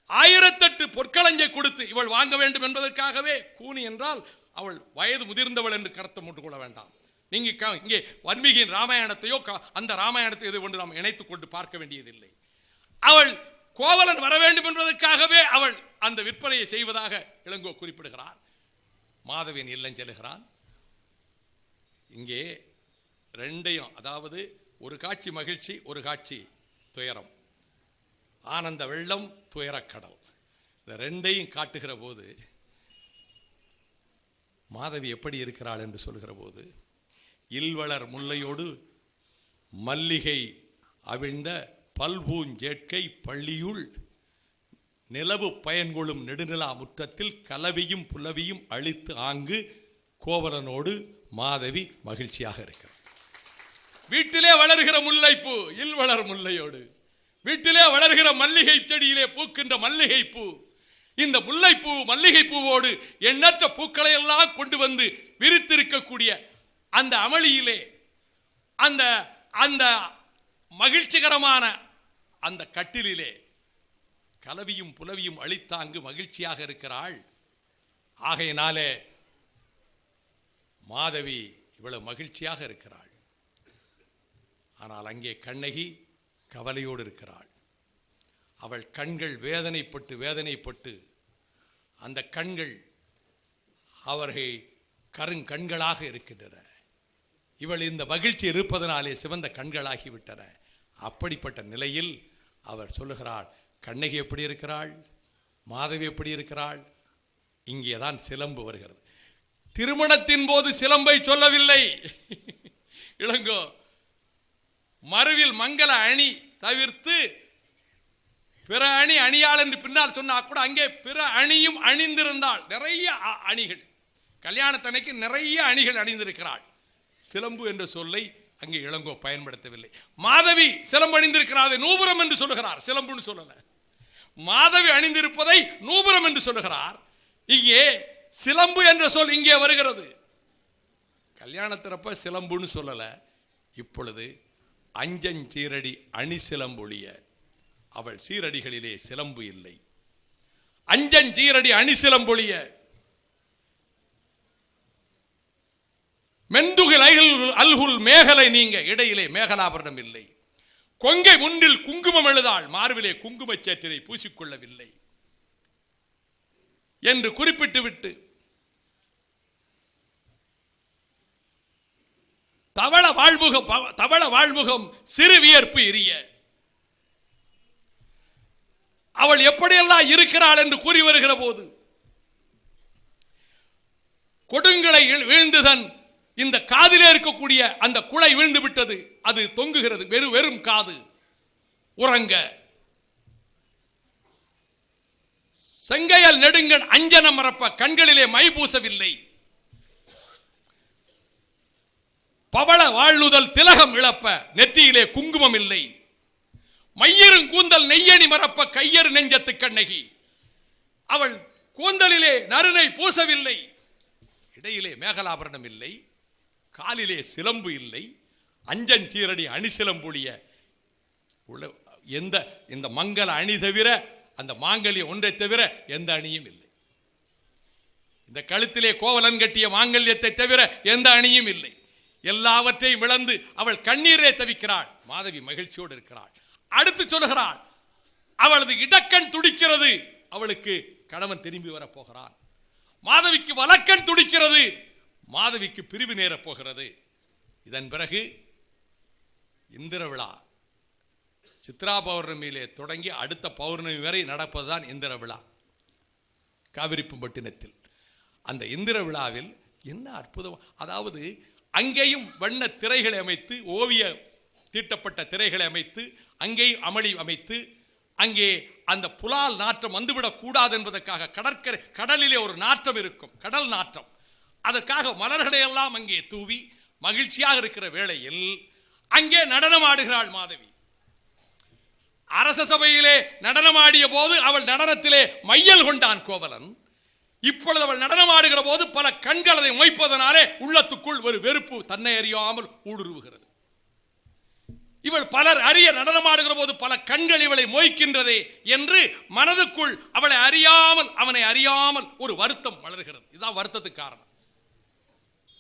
1008 பொற்களஞ்சை கொடுத்து இவள் வாங்க வேண்டும் என்பதற்காகவே, கூனி என்றால் அவள் வயது முதிர்ந்தவள் என்று கருத்தம் கொண்டு கொள்ள வேண்டாம். நீங்க இங்கே வால்மீகியின் ராமாயணத்தையோ அந்த ராமாயணத்தை எது கொண்டு நாம் இணைத்துக் கொண்டு பார்க்க வேண்டியதில்லை. அவள் கோவலன் வர வேண்டும் என்பதற்காகவே அவள் அந்த விற்பனையை செய்வதாக இளங்கோ குறிப்பிடுகிறார். மாதவியின் இல்லம் செல்கிறான். இங்கே 2ஐயும், அதாவது ஒரு காட்சி மகிழ்ச்சி, ஒரு காட்சி துயரம், ஆனந்த வெள்ளம், துயரக்கடல், இந்த 2ஐயும் காட்டுகிற போது மாதவி எப்படி இருக்கிறாள் என்று சொல்கிற போது, இல்வளர் முல்லையோடு மல்லிகை அவிழ்ந்த பல்பூஞ்சேட்கை பள்ளியுள் நிலவு பயன்கொள்ளும் நெடுநிலா முற்றத்தில் கலவியும் புலவியும் அழித்து ஆங்கு கோவலனோடு மாதவி மகிழ்ச்சியாக இருக்கிறார். வீட்டிலே வளர்கிற முல்லைப்பூ இல் வளர் முல்லையோடு, வீட்டிலே வளர்கிற மல்லிகை செடியிலே பூக்கின்ற மல்லிகை பூ, இந்த முல்லைப்பூ மல்லிகை பூவோடு எண்ணற்ற பூக்களை எல்லாம் கொண்டு வந்து விரித்திருக்கக்கூடிய அந்த அமளியிலே, அந்த அந்த மகிழ்ச்சிகரமான அந்த கட்டிலே கலவியும் புலவியும் அளித்தாங்கு மகிழ்ச்சியாக இருக்கிறாள். ஆகையினாலே மாதவி இவ்வளவு மகிழ்ச்சியாக இருக்கிறாள். ஆனால் அங்கே கண்ணகி கவலையோடு இருக்கிறாள். அவள் கண்கள் வேதனைப்பட்டு அந்த கண்கள் அவர்கள் கருங்கண்களாக இருக்கின்றன. இவள் இந்த மகிழ்ச்சி இருப்பதனாலே சிவந்த கண்களாகிவிட்டன. அப்படிப்பட்ட நிலையில் அவர் சொல்லுகிறாள், கண்ணகி எப்படி இருக்கிறாள், மாதவி எப்படி இருக்கிறாள். இங்கேதான் சிலம்பு வருகிறது. திருமணத்தின் போது சிலம்பை சொல்லவில்லை. இளங்கோ, மறுவில் மங்கள அணி தவிர்த்து பிற அணி அணியாள் என்று பின்னால் சொன்னா கூட அங்கே பிற அணியும் அணிந்திருந்தாள். நிறைய அணிகள், கல்யாணத்தன்னைக்கு நிறைய அணிகள் அணிந்திருக்கிறாள். சிலம்பு என்ற சொல்லை அங்கே இளங்கோ பயன்படுத்தவில்லை. மாதவி சிலம்பு அணிந்திருக்கிறார், நூபுரம் என்று சொல்லுகிறார், சிலம்புன்னு சொல்லல. மாதவி அணிந்திருப்பதை நூபுரம் என்று சொல்லுகிறார். இங்கே சிலம்பு என்ற சொல் இங்கே வருகிறது. கல்யாணத்திறப்ப சிலம்புன்னு சொல்லல. இப்பொழுது அஞ்சஞ்சீரடி அணி சிலம்பொழிய, அவள் சீரடிகளிலே சிலம்பு இல்லை. அஞ்சஞ்சீரடி அணி சிலம்பொழிய, மெந்துகில் அல்குல் மேகலை நீங்க, இடையிலே மேகலாபரணம் இல்லை. கொங்கை முன்னில் குங்குமம் எழுதாள், மார்பிலே குங்குமச்சேற்றினை பூசிக்கொள்ளவில்லை என்று குறிப்பிட்டு விட்டு தவள வாழ்முகம் சிறு வியர்ப்பு எரிய, அவள் எப்படியெல்லாம் இருக்கிறாள் என்று கூறி வருகிற போது, கொடுங்களை வீழ்ந்துதன் இந்த காதிலே இருக்கக்கூடிய அந்த குலை வீழ்ந்து விட்டது, அது தொங்குகிறது, வெறும் காது உறங்க. செங்கையல் நெடுங்கன் அஞ்சன மரப்ப, கண்களிலே மை பூசவில்லை. பவள வாழ்நுதல் திலகம் இழப்ப, நெற்றியிலே குங்குமம் இல்லை. மையரும் கூந்தல் நெய்யணி மரப்ப, கையறு நெஞ்சத்து கண்ணகி, அவள் கூந்தலிலே நறுனை பூசவில்லை. இடையிலே மேகலாபரணம் இல்லை, காலிலே சிலம்பு இல்லை. அஞ்சஞ்சீரடி அணி சிலம்புடைய இந்த மங்கள அணி தவிர, அந்த மாங்கல்ய ஒன்றை தவிர எந்த அணியும் இல்லை. இந்த கழுத்திலே கோவலன் கட்டிய மாங்கல்யத்தை தவிர எந்த அணியும் இல்லை. எல்லாவற்றையும் இழந்து அவள் கண்ணீரே தவிக்கிறாள். மாதவி மகிழ்ச்சியோடு இருக்கிறாள். அடுத்து சொல்லுகிறாள், அவளது இடக்கண் துடிக்கிறது, அவளுக்கு கணவன் திரும்பி வரப்போகிறான். மாதவிக்கு வலக்கண் துடிக்கிறது, மாதவிக்கு பிரிவு நேரப் போகிறது. இதன் பிறகு இந்திர விழா சித்ரா பௌர்ணமியிலே தொடங்கி அடுத்த பௌர்ணமி வரை நடப்பதுதான் இந்திர விழா காவிரிப்பட்டினத்தில். அந்த இந்திர விழாவில் என்ன அற்புதம்! அதாவது அங்கேயும் வண்ண திரைகளை அமைத்து, ஓவிய தீட்டப்பட்ட திரைகளை அமைத்து, அங்கேயும் அமளி அமைத்து, அங்கே அந்த புலால் நாற்றம் வந்துவிடக் கூடாது என்பதற்காக கடலிலே ஒரு நாற்றம் இருக்கும், கடல் நாற்றம். அதற்காக மலர்களை எல்லாம் அங்கே தூவி மகிழ்ச்சியாக இருக்கிற வேளையில் அங்கே நடனம் ஆடுகிறாள் மாதவி. அரச சபையிலே நடனமாடிய போது அவள் நடனத்திலே மையல் கொண்டான் கோவலன். இப்பொழுது அவள் நடனமாடுகிற போது பல கண்கள் அதை மொய்ப்பதனாலே உள்ளத்துக்குள் ஒரு வெறுப்பு தன்னை அறியாமல் ஊடுருவுகிறது. இவள் பலர் அறிய நடனமாடுகிற போது பல கண்கள் இவளை மொய்க்கின்றதே என்று மனதுக்குள் அவளை அறியாமல், அவனை அறியாமல் ஒரு வருத்தம் வளர்கிறது. இதுதான் வருத்தத்துக்கு காரணம்.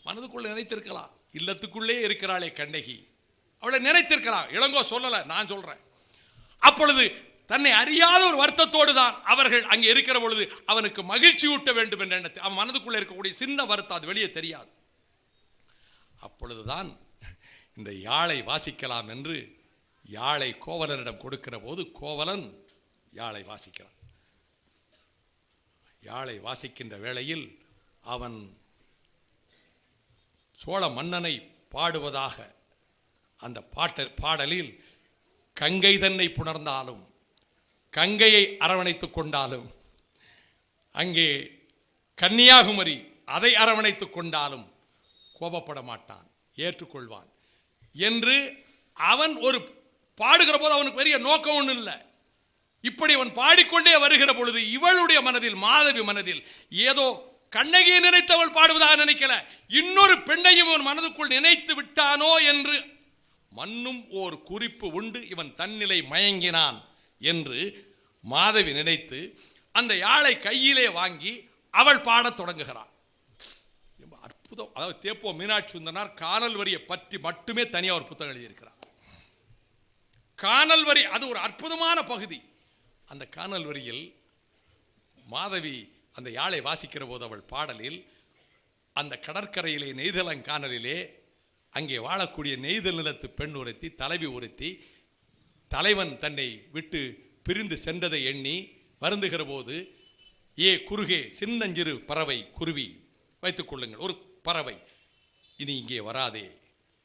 மனதுக்குள்ள நினைத்திருக்கலாம், இல்லத்துக்குள்ளே இருக்கிறாளே கண்ணகி, அவளை நினைத்திருக்கலாம். இளங்கோ சொல்லல, நான் சொல்றேன். அப்பொழுது தன்னை அறியாத ஒரு வருத்தத்தோடு தான் அவர்கள் அங்கே இருக்கிற பொழுது அவனுக்கு மகிழ்ச்சி ஊட்ட வேண்டும் என்ற எண்ணத்தை, அவன் மனதுக்குள்ள இருக்கக்கூடிய சின்ன வருத்தம் அது வெளியே தெரியாது. அப்பொழுதுதான் இந்த யாழை வாசிக்கலாம் என்று யாழை கோவலனிடம் கொடுக்கிற போது கோவலன் யாழை வாசிக்கிறான். யாழை வாசிக்கின்ற வேளையில் அவன் சோழ மன்னனை பாடுவதாக அந்த பாடலில் கங்கை தன்னை புணர்ந்தாலும், கங்கையை அரவணைத்துக் கொண்டாலும், அங்கே கன்னியாகுமரி அதை அரவணைத்துக் கொண்டாலும், கோபப்பட மாட்டான், ஏற்றுக்கொள்வான் என்று அவன் ஒரு பாடுகிற போது அவனுக்கு பெரிய நோக்கம் ஒன்றும் இல்லை. இப்படி அவன் பாடிக்கொண்டே வருகிற பொழுது இவளுடைய மனதில், மாதவி மனதில் ஏதோ கண்ணகியை நினைத்தவள் பாடுவதாக நினைக்கல, இன்னொரு பெண்ணையும் அவன் மனதுக்குள் நினைத்து விட்டானோ என்று மன்னும் ஓர் குறிப்பு உண்டு. இவன் தன்னிலை மயங்கினான் என்று மாதவி நினைத்து அந்த யாழை கையிலே வாங்கி அவள் பாடத் தொடங்குகிறாள். அற்புதம். அதாவது தேப்போ மீனாட்சி சுந்தரனார் கானல் வரியை பற்றி மட்டுமே தனியாக ஒரு புத்தகம் எழுதியிருக்கிறார். கானல் வரி அது ஒரு அற்புதமான பகுதி. அந்த கானல் வரியில் மாதவி அந்த யாழை வாசிக்கிற போது அவள் பாடலில் அந்த கடற்கரையிலே நெய்தலங்கானலிலே அங்கே வாழக்கூடிய நெய்தல் நிலத்து பெண் ஒருத்தி, தலைவி ஒருத்தி, தலைவன் தன்னை விட்டு பிரிந்து சென்றதை எண்ணி வருந்துகிற போது, ஏ குறுகே சின்னஞ்சிறு பறவை குருவி, வைத்துக் கொள்ளுங்கள் ஒரு பறவை, இனி இங்கே வராதே,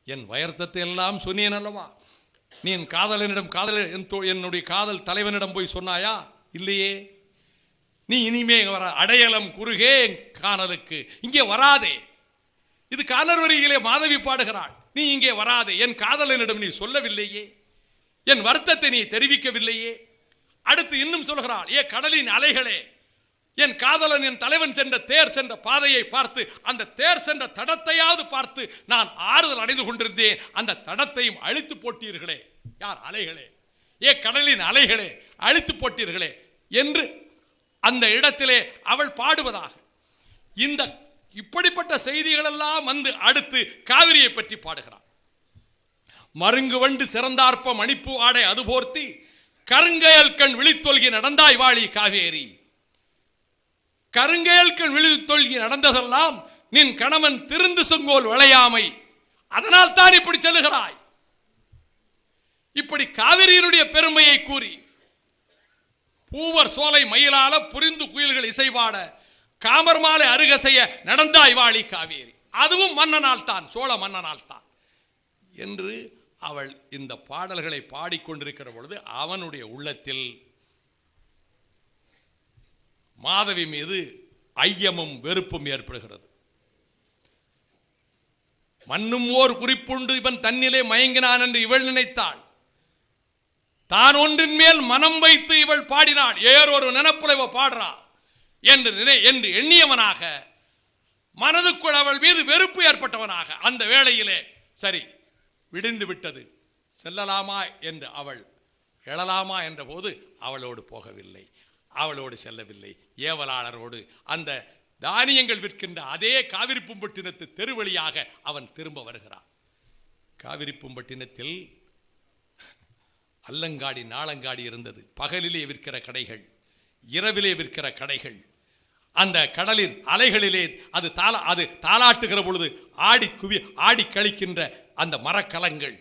என் வயர்த்தத்தை எல்லாம் சொன்னேன் அல்லவா, நீ என் காதலனிடம் என்னுடைய காதல் தலைவனிடம் போய் சொன்னாயா? இல்லையே. நீ இனிமே வர அடையலம் குறுகே கானலுக்கு, இங்கே வராதே. இது கானல் வரியிலே மாதவி பாடுகிறாள். நீ இங்கே வராதே, என் காதலனிடம் நீ சொல்லவில்லையே, என் வருத்தத்தை நீ தெரிவிக்கவில்லையே. அடுத்து இன்னும் சொல்கிறாள், ஏ கடலின் அலைகளே, என் காதலன் என் தலைவன் சென்ற தேர் சென்ற பாதையை பார்த்து, அந்த தேர் சென்ற தடத்தையாவது பார்த்து நான் ஆறுதல் அடைந்து கொண்டிருந்தேன், அந்த தடத்தையும் அழித்து போட்டீர்களே. யார்? அலைகளே. ஏ கடலின் அலைகளே, அழித்து போட்டீர்களே என்று அந்த இடத்திலே அவள் பாடுவதாக. இந்த இப்படிப்பட்ட செய்திகள் எல்லாம் வந்து அடுத்து காவிரியை பற்றி பாடுகிறார். மருங்கு வண்டு சிறந்தார்ப்ப மணிப்பூ ஆடை அதுபோர்த்தி, கருங்கையல் கண் விழித்தொல்கி நடந்தாய் வாழி காவேரி. கருங்கையல் கண் விழித்தொல்கி நடந்ததெல்லாம் நின் கணவன் திருந்து செங்கோல் விளையாமை, அதனால் தான் இப்படி செல்லுகிறாய். இப்படி காவிரியினுடைய பெருமையை கூறி, பூவர் சோலை மயிலால புரிந்து குயில்கள் இசைபாட, காமர் மாலை அருக செய்ய நடந்தாய் வாழி காவேரி, அதுவும் மன்னனால் தான், சோழ மன்னனால் தான் என்று அவள் இந்த பாடல்களை பாடிக்கொண்டிருக்கிற பொழுது அவனுடைய உள்ளத்தில் மாதவி மீது ஐயமும் வெறுப்பும் ஏற்படுகிறது. மன்னும் ஓர் குறிப்புண்டு இவன் தன்னிலே மயங்கினான் என்று இவள் நினைத்தாள். தான் ஒன்றின் மேல் மனம் வைத்து இவள் பாடினாள். ஏறொரு நினைப்புல இவ பாடுறா என்று எண்ணியவனாக, மனதுக்குள் அவள் மீது வெறுப்பு ஏற்பட்டவனாக, அந்த வேளையிலே சரி விடிந்து விட்டது, செல்லலாமா என்று அவள் எழலாமா என்ற போது அவளோடு போகவில்லை, அவளோடு செல்லவில்லை. ஏவலாளரோடு அந்த தானியங்கள் விற்கின்ற அதே காவிரிப்பூம்பட்டினத்து தெருவழியாக அவன் திரும்ப வருகிறான். காவிரிப்பூம்பட்டினத்தில் அல்லங்காடி நாளங்காடி இருந்தது. பகலிலே விற்கிற கடைகள், இரவிலே விற்கிற கடைகள், அந்த கடலின் அலைகளிலே அது தாளாட்டுகிற பொழுது ஆடி கழிக்கின்ற அந்த மரக்கலங்கள்.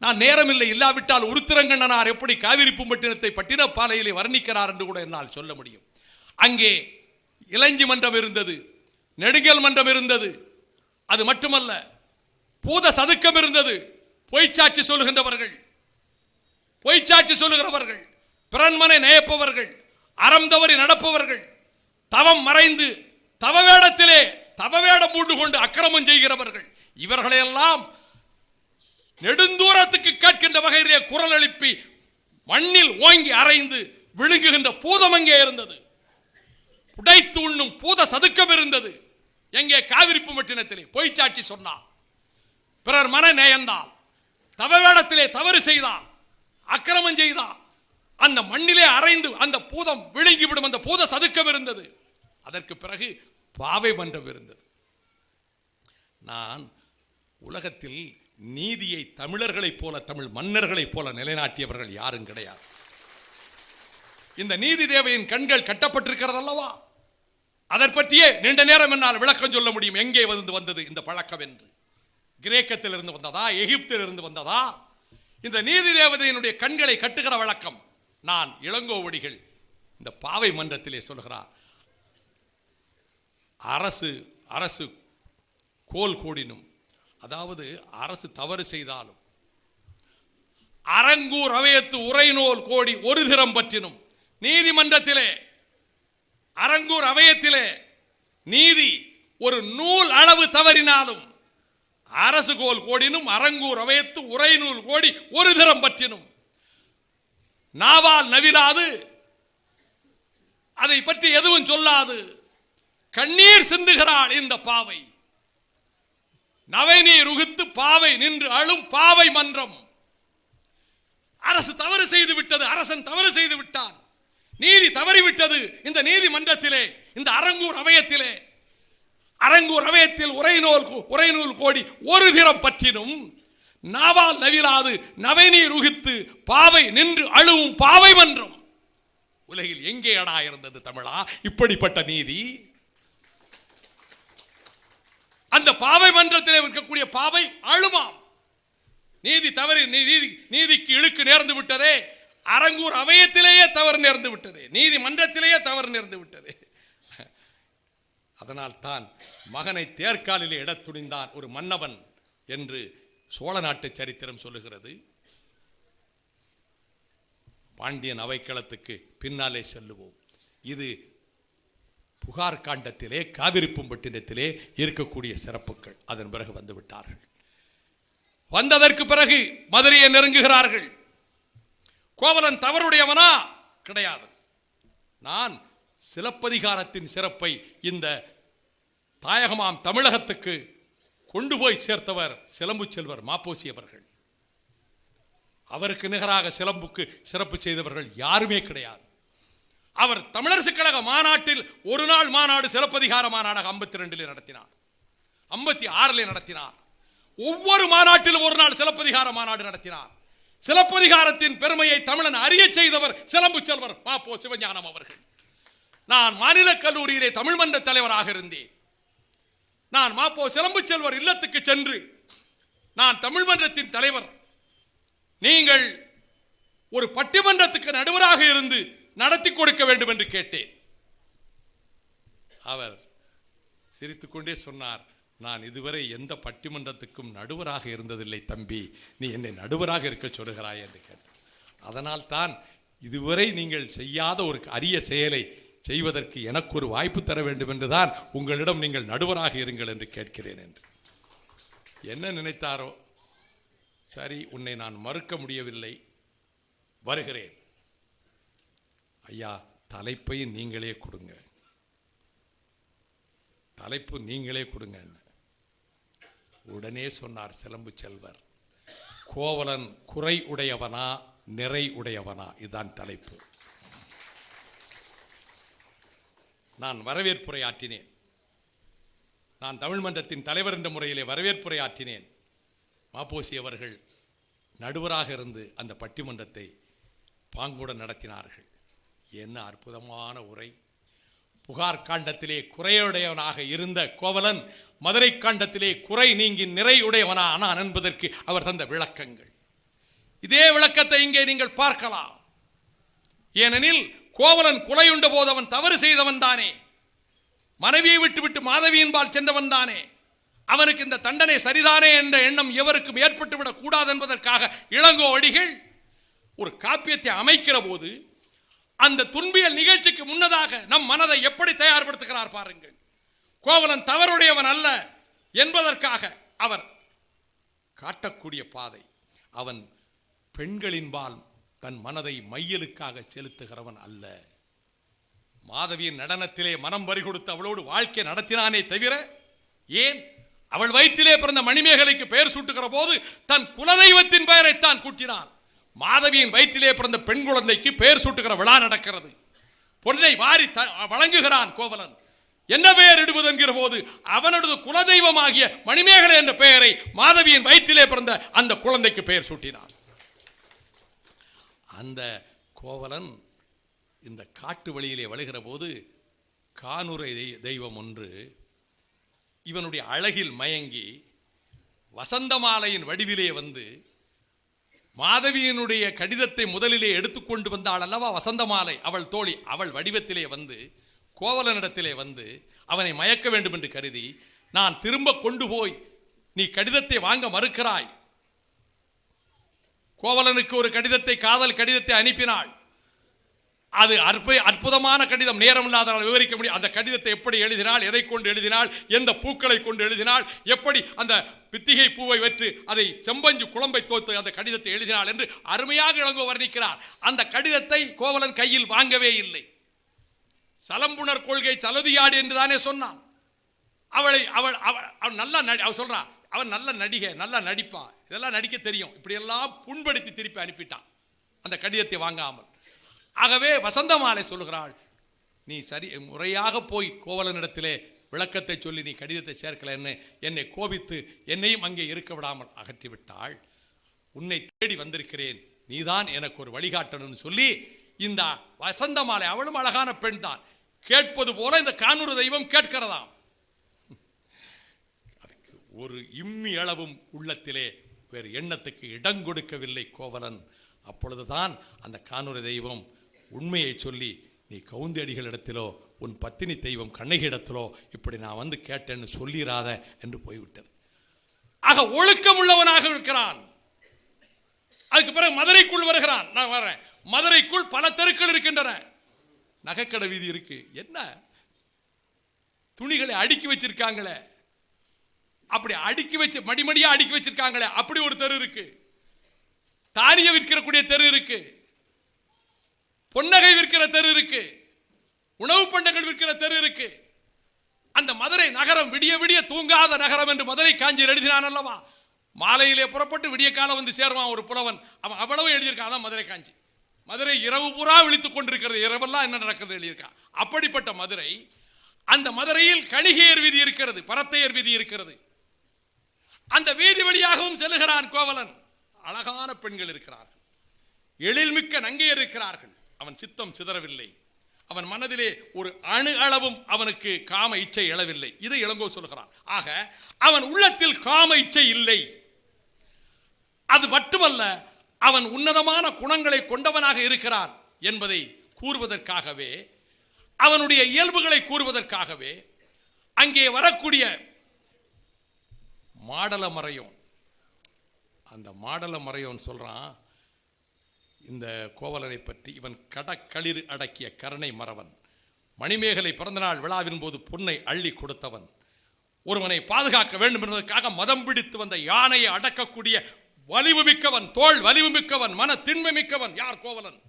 நான் நேரமில்லை, இல்லாவிட்டால் உருத்திரங்கண்ணனார் எப்படி காவிரிப்பூம்பட்டினத்தை பட்டினப்பாலையிலே வர்ணிக்கிறார் என்று கூட என்னால் சொல்ல முடியும். அங்கே இளஞ்சி மன்றம் இருந்தது, நெடுங்கல் மன்றம் இருந்தது. அது மட்டுமல்ல, பூத சதுக்கம் இருந்தது. பொய்ச்சாட்சி சொல்லுகின்றவர்கள், பொய்ச்சாட்சி சொல்லுகிறவர்கள், பிறன்மனை நயப்பவர்கள், அறம் தவறி நடப்பவர்கள், தவம் மறைந்து தவவேடத்திலே தவவேடம் பூண்டு கொண்டு அக்கிரமம் செய்கிறவர்கள், இவர்களையெல்லாம் நெடுந்தூரத்துக்கு கேட்கின்ற வகையிலே குரல் எழுப்பி மண்ணில் ஓங்கி அரைந்து விழுங்குகின்ற பூதம் அங்கே இருந்தது. உடைத்து உண்ணும் பூத சதுக்கம் இருந்தது. எங்கே? காவிரிப்பூம்பட்டினத்திலே. பொய்ச்சாட்சி சொன்னார், பிறர் மன நேயந்தால், தவவேடத்திலே தவறு செய்தால், அக்கிரமம் செய்தால் அந்த மண்ணிலே அரைந்து அந்த பூதம் விழுங்கிவிடும் அந்த பூத சதுக்கம் இருந்தது. அதற்கு பிறகு பாவை மன்றம் இருந்தது. நான் உலகத்தில் நீதியை தமிழர்களைப் போல, தமிழ் மன்னர்களைப் போல நிலைநாட்டியவர்கள் யாரும் கிடையாது. இந்த நீதி தேவையின் கண்கள் கட்டப்பட்டிருக்கிறது அல்லவா, அதை பற்றியே நீண்ட நேரம் என்னால் விளக்கம் சொல்ல முடியும். எங்கே வந்தது இந்த பழக்கம் என்று? கிரேக்கத்தில் இருந்து வந்ததா, எகிப்தில் இருந்து வந்ததா? இந்த நீதி தேவதையினுடைய கண்களை கட்டுகிற வழக்கம் நான் இளங்கோவடிகள் இந்த பாவை மன்றத்திலே சொல்கிறார். அரசு கோல் கூடினும், அதாவது அரசு தவறு செய்தாலும், அரங்கூர் அவையத்து உரைநூல் கோடி ஒரு திறம் பற்றினும், நீதிமன்றத்திலே அரங்கூர் அவையத்திலே நீதி ஒரு நூல் அளவு தவறினாலும் அரசு கோல் கோடினும் அரங்கூர் அவையத்து உரைநூல் கோடி ஒரு திறம் பற்றினும் நாவால் நவிலாது அதை பற்றி எதுவும் சொல்லாது கண்ணீர் சிந்துகிறாள் இந்த பாவை. நவைநீர் உகுத்து பாவை நின்று அழும் பாவை மன்றம். அரசு தவறு செய்து விட்டது, அரசன் தவறு செய்து விட்டான், நீதி தவறிவிட்டது. இந்த நீதிமன்றத்திலே, இந்த அரங்கூர் அவையத்திலே, அரங்கூர் அவையத்தில் உரைநூல் கோடி ஒரு திறம் பற்றினும் நாவால் நவிலாது நவைநீர் உகித்து பாவை நின்று அழுவும் பாவை மன்றம். உலகில் எங்கே அடா இருந்தது தமிழா இப்படிப்பட்ட நீதி? அந்த பாவை மன்றத்திலே இருக்கக்கூடிய பாவை அழுமாம். நீதி தவறி நீதிக்கு இழுக்கு நேர்ந்து விட்டதே, அரங்கூர் அவையத்திலேயே தவறு நேர்ந்து விட்டது, நீதிமன்றத்திலேயே தவறு நேர்ந்து விட்டது. அதனால் தான் மகனை தேர்காலிலே இடத் துணிந்தான் ஒரு மன்னவன் என்று சோழ நாட்டு சரித்திரம் சொல்லுகிறது. பாண்டியன் அவைக்களத்துக்கு பின்னாலே செல்லுவோம். இது புகார் காண்டத்திலே காவிரிப்பூம்பட்டினத்திலே இருக்கக்கூடிய சிறப்புகள். அதன் பிறகு வந்து விட்டார்கள். வந்ததற்கு பிறகு மதுரையை நெருங்குகிறார்கள். கோவலன் தவறுடையவனா? கிடையாது. நான் சிலப்பதிகாரத்தின் சிறப்பை இந்த தாயகமாம் தமிழகத்துக்கு கொண்டு போய் சேர்த்தவர் சிலம்பு செல்வர் மாப்போசி அவர்கள். அவருக்கு நிகராக சிலம்புக்கு சிறப்பு செய்தவர்கள் யாருமே கிடையாது. அவர் தமிழரசு கழக மாநாட்டில் ஒரு நாள் மாநாடு சிலப்பதிகார மாநாடாக 52 நடத்தினார், 56 நடத்தினார். ஒவ்வொரு மாநாட்டிலும் ஒரு நாள் சிலப்பதிகார மாநாடு நடத்தினார். சிலப்பதிகாரத்தின் பெருமையை தமிழன் அறிய செய்தவர் சிலம்பு செல்வர் மாப்போ சிவஞானம் அவர்கள். நான் மாநில கல்லூரியிலே தமிழ் மன்ற தலைவராக இருந்தேன். நான் மாப்போ சிலம்பு செல்வர் இல்லத்துக்கு சென்று, நான் தமிழ் மன்றத்தின் தலைவர், நீங்கள் ஒரு பட்டிமன்றத்துக்கு நடுவராக இருந்து நடத்தி கொடுக்க வேண்டும் என்று கேட்டேன். அவர் சிரித்துக்கொண்டே சொன்னார், நான் இதுவரை எந்த பட்டிமன்றத்துக்கும் நடுவராக இருந்ததில்லை தம்பி, நீ என்னை நடுவராக இருக்க சொல்கிறாய் என்று கேட்டார். அதனால் தான் இதுவரை நீங்கள் செய்யாத ஒரு அரிய செயலை செய்வதற்கு எனக்கு ஒரு வாய்ப்பு தர வேண்டும் என்றுதான் உங்களிடம் நீங்கள் நடுவராக இருங்கள் என்று கேட்கிறேன் என்று. என்ன நினைத்தாரோ, சரி உன்னை நான் மறுக்க முடியவில்லை, வருகிறேன். ஐயா தலைப்பை நீங்களே கொடுங்க, தலைப்பு நீங்களே கொடுங்க. உடனே சொன்னார் சிலம்பு செல்வர், கோவலன் குறை உடையவனா நிறை உடையவனா, இதுதான் தலைப்பு. நான் வரவேற்புரை ஆற்றினேன். நான் தமிழ் மன்றத்தின் தலைவர் என்ற முறையிலே வரவேற்புரை ஆற்றினேன். மாப்போசி அவர்கள் நடுவராக இருந்து அந்த பட்டிமன்றத்தை பாங்குடன் நடத்தினார்கள். என்ன அற்புதமான உரை! புகார் காண்டத்திலே குறையுடையவனாக இருந்த கோவலன் மதுரை காண்டத்திலே குறை நீங்கி நிறை உடையவனா ஆனான் என்பதற்கு அவர் தந்த விளக்கங்கள். இதே விளக்கத்தை இங்கே நீங்கள் பார்க்கலாம். ஏனெனில் கோவலன் குலையுண்ட போது அவன் தவறு செய்தவன் தானே, மனைவியை விட்டுவிட்டு மாதவியின்பால் சென்றவன் தானே. அவனுக்கு இந்த தண்டனை சரிதானே என்ற எண்ணம் எவருக்கும் ஏற்பட்டுவிடக் கூடாது என்பதற்காக இளங்கோவடிகள் ஒரு காப்பியத்தை அமைக்கிற போது அந்த துன்பியல் நிகழ்ச்சிக்கு முன்னதாக நம் மனதை எப்படி தயார்படுத்துகிறார் பாருங்கள். கோவலன் தவறுடையவன் அல்ல என்பதற்காக அவர் காட்டக்கூடிய பாதை, அவன் பெண்களின்பால் தன் மனதை மையலுக்காக செலுத்துகிறவன் அல்ல. மாதவியின் நடனத்திலே மனம் பறி கொடுத்து அவளோடு வாழ்க்கை நடத்தினானே தவிர, ஏன் அவள் வயிற்றிலே பிறந்த மணிமேகலைக்கு பெயர் சூட்டுகிற போது தன் குலதெய்வத்தின் பெயரைத்தான் கூட்டினான். மாதவியின் வயிற்றிலே பிறந்த பெண் குழந்தைக்கு பெயர் சூட்டுகிற விழா நடக்கிறது. பொன்னை வாரி வழங்குகிறான் கோவலன். என்ன பெயர் இடுவது என்கிற போது அவனது குலதெய்வமாகிய மணிமேகலை என்ற பெயரை மாதவியின் வயிற்றிலே பிறந்த அந்த குழந்தைக்கு பெயர் சூட்டினான். அந்த கோவலன் இந்த காட்டு வழியிலே வழுகிற போது கானுரை தெய்வம் ஒன்று இவனுடைய அழகில் மயங்கி வசந்த மாலையின் வடிவிலே வந்து மாதவியினுடைய கடிதத்தை முதலிலே எடுத்துக்கொண்டு வந்தாள் அல்லவா வசந்த மாலை, அவள் தோழி, அவள் வடிவத்திலே வந்து கோவலனிடத்திலே வந்து அவனை மயக்க வேண்டும் என்று கருதி, நான் திரும்ப கொண்டு போய் நீ கடிதத்தை வாங்க மறுக்கிறாய். கோவலனுக்கு ஒரு கடிதத்தை, காதல் கடிதத்தை அனுப்பினாள். அது அற்புதமான கடிதம், நேரம் இல்லாதனால் விவரிக்க முடியும். அந்த கடிதத்தை எப்படி எழுதினால், எதை கொண்டு எழுதினால், எந்த பூக்களை கொண்டு எழுதினால், எப்படி அந்த பித்திகை பூவை வெற்று அதை செம்பஞ்சு குழம்பை தோத்து அந்த கடிதத்தை எழுதினாள் என்று அருமையாக இளங்கோ வர்ணிக்கிறார். அந்த கடிதத்தை கோவலன் கையில் வாங்கவே இல்லை. சலம்புணர் கொள்கை சலதியாடு என்று தானே சொன்னான். அவள் நல்லா அவள் சொல்றான், அவன் நல்ல நடிகை, நல்லா நடிப்பான், இதெல்லாம் நடிக்க தெரியும், இப்படியெல்லாம் புண்படுத்தி திருப்பி அனுப்பிட்டான் அந்த கடிதத்தை வாங்காமல். ஆகவே வசந்தமாலை சொல்லுகிறாள், நீ சரி முறையாக போய் கோவலனிடத்திலே விளக்கத்தை சொல்லி நீ கடிதத்தை சேர்க்கலன்னு என்னை கோபித்து என்னையும் அங்கே இருக்க விடாமல் அகற்றிவிட்டாள். உன்னை தேடி வந்திருக்கிறேன், நீதான் எனக்கு ஒரு வழிகாட்டணும்னு சொல்லி இந்த வசந்தமாலை, அவளும் அழகான பெண் தான், கேட்பது போல இந்த கானூறு தெய்வம் கேட்கிறதாம். அதுக்கு ஒரு இம்மி அளவும் உள்ளத்திலே வேறு எண்ணத்துக்கு இடம் கொடுக்கவில்லை கோவலன். அப்பொழுதுதான் அந்த கானூறு தெய்வம் உண்மையை சொல்லி, நீ கவுந்தடிகளிடத்திலோ உன் பத்தினி தெய்வம் கண்ணகியிடத்திலோ இப்படி நான் வந்து கேட்டேன்னு சொல்லிராத என்று போய்விட்டது. ஆக ஒழுக்கம் உள்ளவனாக இருக்கிறான். அதுக்கு பிறகு மதுரைக்குள் வருகிறான். நான் வர்றேன். மதுரைக்குள் பல தெருக்கள் இருக்கின்றன. நகைக்கடை வீதி இருக்கு. என்ன துணிகளை அடுக்கி வச்சிருக்காங்களே, அப்படி அடுக்கி வச்சு மடிமடியா அடுக்கி வச்சிருக்காங்களே, அப்படி ஒரு தெரு இருக்கு. தானிய விற்கிறக்கூடிய தெரு இருக்கு, பொன்னகை விற்கிற தெரு இருக்கு, உணவு பண்டங்கள் விற்கிற தெரு இருக்கு. அந்த மதுரை நகரம் விடிய விடிய தூங்காத நகரம் என்று மதுரை காஞ்சியில் எழுதினான் அல்லவா. மாலையிலே புறப்பட்டு விடிய காலம் வந்து சேருவான் ஒரு புலவன், அவன் அவ்வளவு எழுதியிருக்கான். அதான் மதுரை காஞ்சி. மதுரை இரவு பூரா விழித்துக் கொண்டிருக்கிறது, இரவெல்லாம் என்ன நடக்கிறது எழுதியிருக்கான். அப்படிப்பட்ட மதுரை. அந்த மதுரையில் கணிகையர் வீதி இருக்கிறது, பரத்தையர் வீதி இருக்கிறது. அந்த வீதி வழியாகவும் செல்லுகிறான் கோவலன். அழகான பெண்கள் இருக்கிறார்கள், எழில்மிக்க நங்கையர் இருக்கிறார்கள். அவன் சித்தம் சிதறவில்லை, அவன் மனதிலே ஒரு அணு அளவும் அவனுக்கு காம இச்சை எழவில்லை. இதை இளங்கோ சொல்கிறான். ஆக அவன் உள்ளத்தில் காம இச்சை இல்லை. அது மட்டுமல்ல, அவன் உன்னதமான குணங்களை கொண்டவனாக இருக்கிறான் என்பதை கூறுவதற்காகவே, அவனுடைய இயல்புகளை கூறுவதற்காகவே அங்கே வரக்கூடிய மாடல மறையோன், அந்த மாடல மறையோன் சொல்றான் இந்த கோவலனை பற்றி, இவன் கடக்களிர் அடக்கிய கருணை மறவன், மணிமேகலை பிறந்தநாள் விழாவின் போது பொன்னை அள்ளி கொடுத்தவன், ஒருவனை பாதுகாக்க வேண்டும் என்பதற்காக மதம் பிடித்து வந்த யானையை அடக்கக்கூடிய வலிவு மிக்கவன், தோல் வலிவு மிக்கவன், மன திண்மை மிக்கவன். யார் கோவலன்?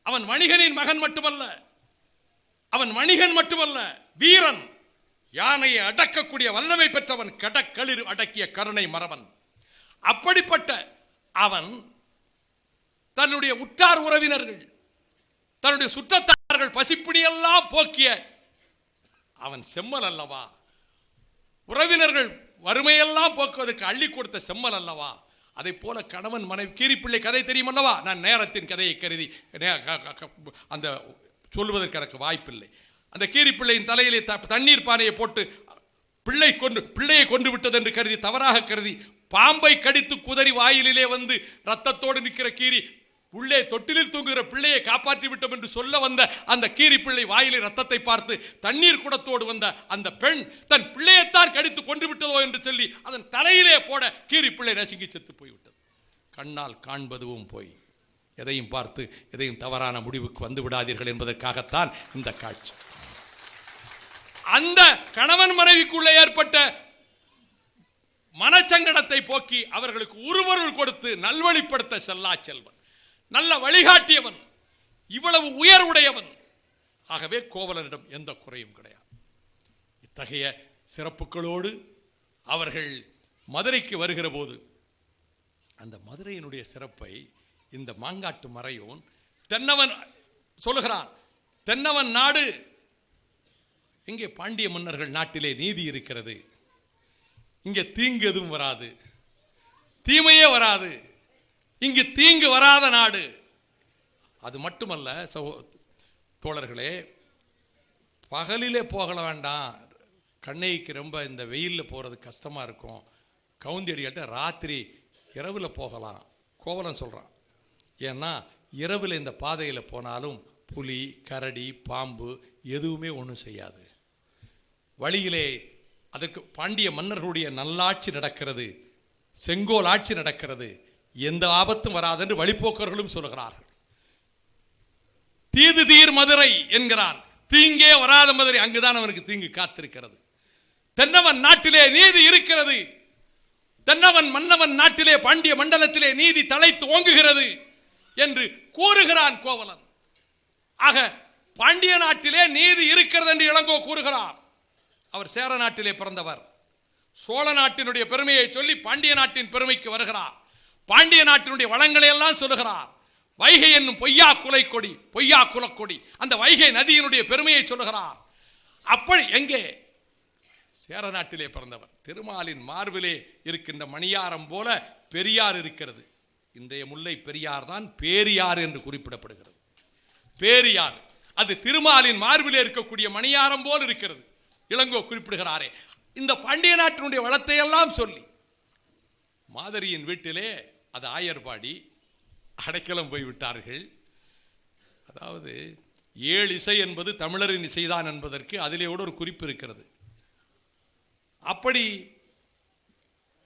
அவன் வணிகனின் மகன் மட்டுமல்ல, அவன் வணிகன் மட்டுமல்ல, வீரன், யானையை அடக்கக்கூடிய வல்லமை பெற்றவன், கடக்களிர் அடக்கிய கருணை மறவன். அப்படிப்பட்ட அவன் தன்னுடைய உற்றார் உறவினர்கள், தன்னுடைய சுற்றத்தார்கள் பசிப்பிடியெல்லாம் போக்கிய அவன் செம்மல் அல்லவா. உறவினர்கள் வறுமையெல்லாம் போக்குவதற்கு அள்ளி கொடுத்த செம்மல் அல்லவா. அதை போல கணவன் மனைவி, கீரிப்பிள்ளை கதை தெரியும் அல்லவா. நான் நேரத்தின் கதையை கருதி அந்த சொல்வதற்கு எனக்கு வாய்ப்பில்லை. அந்த கீரிப்பிள்ளையின் தலையிலே தண்ணீர் பானையை போட்டு பிள்ளையை கொண்டு விட்டது என்று கருதி, தவறாக கருதி, பாம்பை கடித்து குதறி வாயிலே வந்து ரத்தத்தோடு நிற்கிற கீரி, உள்ளே தொட்டிலில் தூங்குகிற பிள்ளையை காப்பாற்றி விட்டோம் என்று சொல்ல வந்த அந்த கீரி பிள்ளை வாயிலே ரத்தத்தை பார்த்து தண்ணீர் குடத்தோடு வந்த அந்த பெண் தன் பிள்ளையைத்தான் கடித்து கொண்டு விட்டதோ என்று சொல்லி அதன் தலையிலே போட கீரி பிள்ளை நசுங்கி செத்து போய்விட்டது. கண்ணால் காண்பதுவும் போய், எதையும் பார்த்து எதையும் தவறான முடிவுக்கு வந்து விடாதீர்கள் என்பதற்காகத்தான் இந்த காட்சி. அந்த கணவன் மனைவிக்குள்ளே ஏற்பட்ட மனச்சங்கடத்தை போக்கி அவர்களுக்கு உருவருள் கொடுத்து நல்வழிப்படுத்த செல்லா செல்வன், நல்ல வழிகாட்டியவன், இவ்வளவு உயர்வுடையவன். ஆகவே கோவலனிடம் எந்த குறையும் கிடையாது. இத்தகைய சிறப்புகளோடு அவர்கள் மதுரைக்கு வருகிற போது அந்த மதுரையினுடைய சிறப்பை இந்த மாங்காட்டு மறையோன் தென்னவன் சொல்லுகிறான். தென்னவன் நாடு இங்கே பாண்டிய மன்னர்கள் நாட்டிலே நீதி இருக்கிறது, இங்கே தீங்கு எதுவும் வராது, தீமையே வராது, இங்கு தீங்கு வராத நாடு. அது மட்டுமல்ல தோழர்களே, பகலிலே போகல வேண்டாம், கண்ணைக்கு ரொம்ப இந்த வெயிலில் போகிறது கஷ்டமாக இருக்கும், கவுந்தியடிகள்கிட்ட ராத்திரி இரவில் போகலாம் கோவலன் சொல்கிறான். ஏன்னா இரவில் இந்த பாதையில் போனாலும் புலி, கரடி, பாம்பு எதுவுமே ஒன்றும் செய்யாது. வழியிலே அதற்கு பாண்டிய மன்னர்களுடைய நல்லாட்சி நடக்கிறது, செங்கோல் ஆட்சி நடக்கிறது, எந்த ஆபத்தும் வராது என்று வழிபோக்கர்களும் சொல்கிறார்கள். தீது தீர் மதுரை என்கிறான். தீங்கே வராத மதுரை, அங்குதான் அவனுக்கு தீங்கு காத்திருக்கிறது. தென்னவன் நாட்டிலே நீதி இருக்கிறது, தென்னவன் மன்னவன் நாட்டிலே பாண்டிய மண்டலத்திலே நீதி தலைத்து ஓங்குகிறது என்று கூறுகிறான் கோவலன். ஆக பாண்டிய நாட்டிலே நீதி இருக்கிறது என்று இளங்கோ கூறுகிறார். அவர் சேர நாட்டிலே பிறந்தவர். சோழ நாட்டினுடைய பெருமையை சொல்லி பாண்டிய நாட்டின் பெருமைக்கு வருகிறார். பாண்டிய நாட்டினுடைய வளங்களை எல்லாம் சொல்லுகிறார். வைகை என்னும் பொய்யா குலைக்கொடி, பொய்யா குலக்கொடி, அந்த வைகை நதியினுடைய பெருமையை சொல்லுகிறார். அப்படி எங்கே சேர நாட்டிலே பிறந்தவர். திருமாலின் மார்பிலே இருக்கின்ற மணியாரம் போல பெரியார் இருக்கிறது. இன்றைய முல்லை பெரியார் தான் பேரியார் என்று குறிப்பிடப்படுகிறது. பேரியார் அது திருமாலின் மார்பிலே இருக்கக்கூடிய மணியாரம் போல் இருக்கிறது. இளங்கோ குறிப்பிடுகிறாரே. இந்த பாண்டிய நாட்டினுடைய வளத்தை எல்லாம் சொல்லி மாதரியின் வீட்டிலே அது ஆயர்பாடி அடைக்கலம் போய்விட்டார்கள். அதாவது 7 இசை என்பது தமிழரின் இசைதான் என்பதற்கு அதிலே ஒரு குறிப்பு இருக்கிறது. அப்படி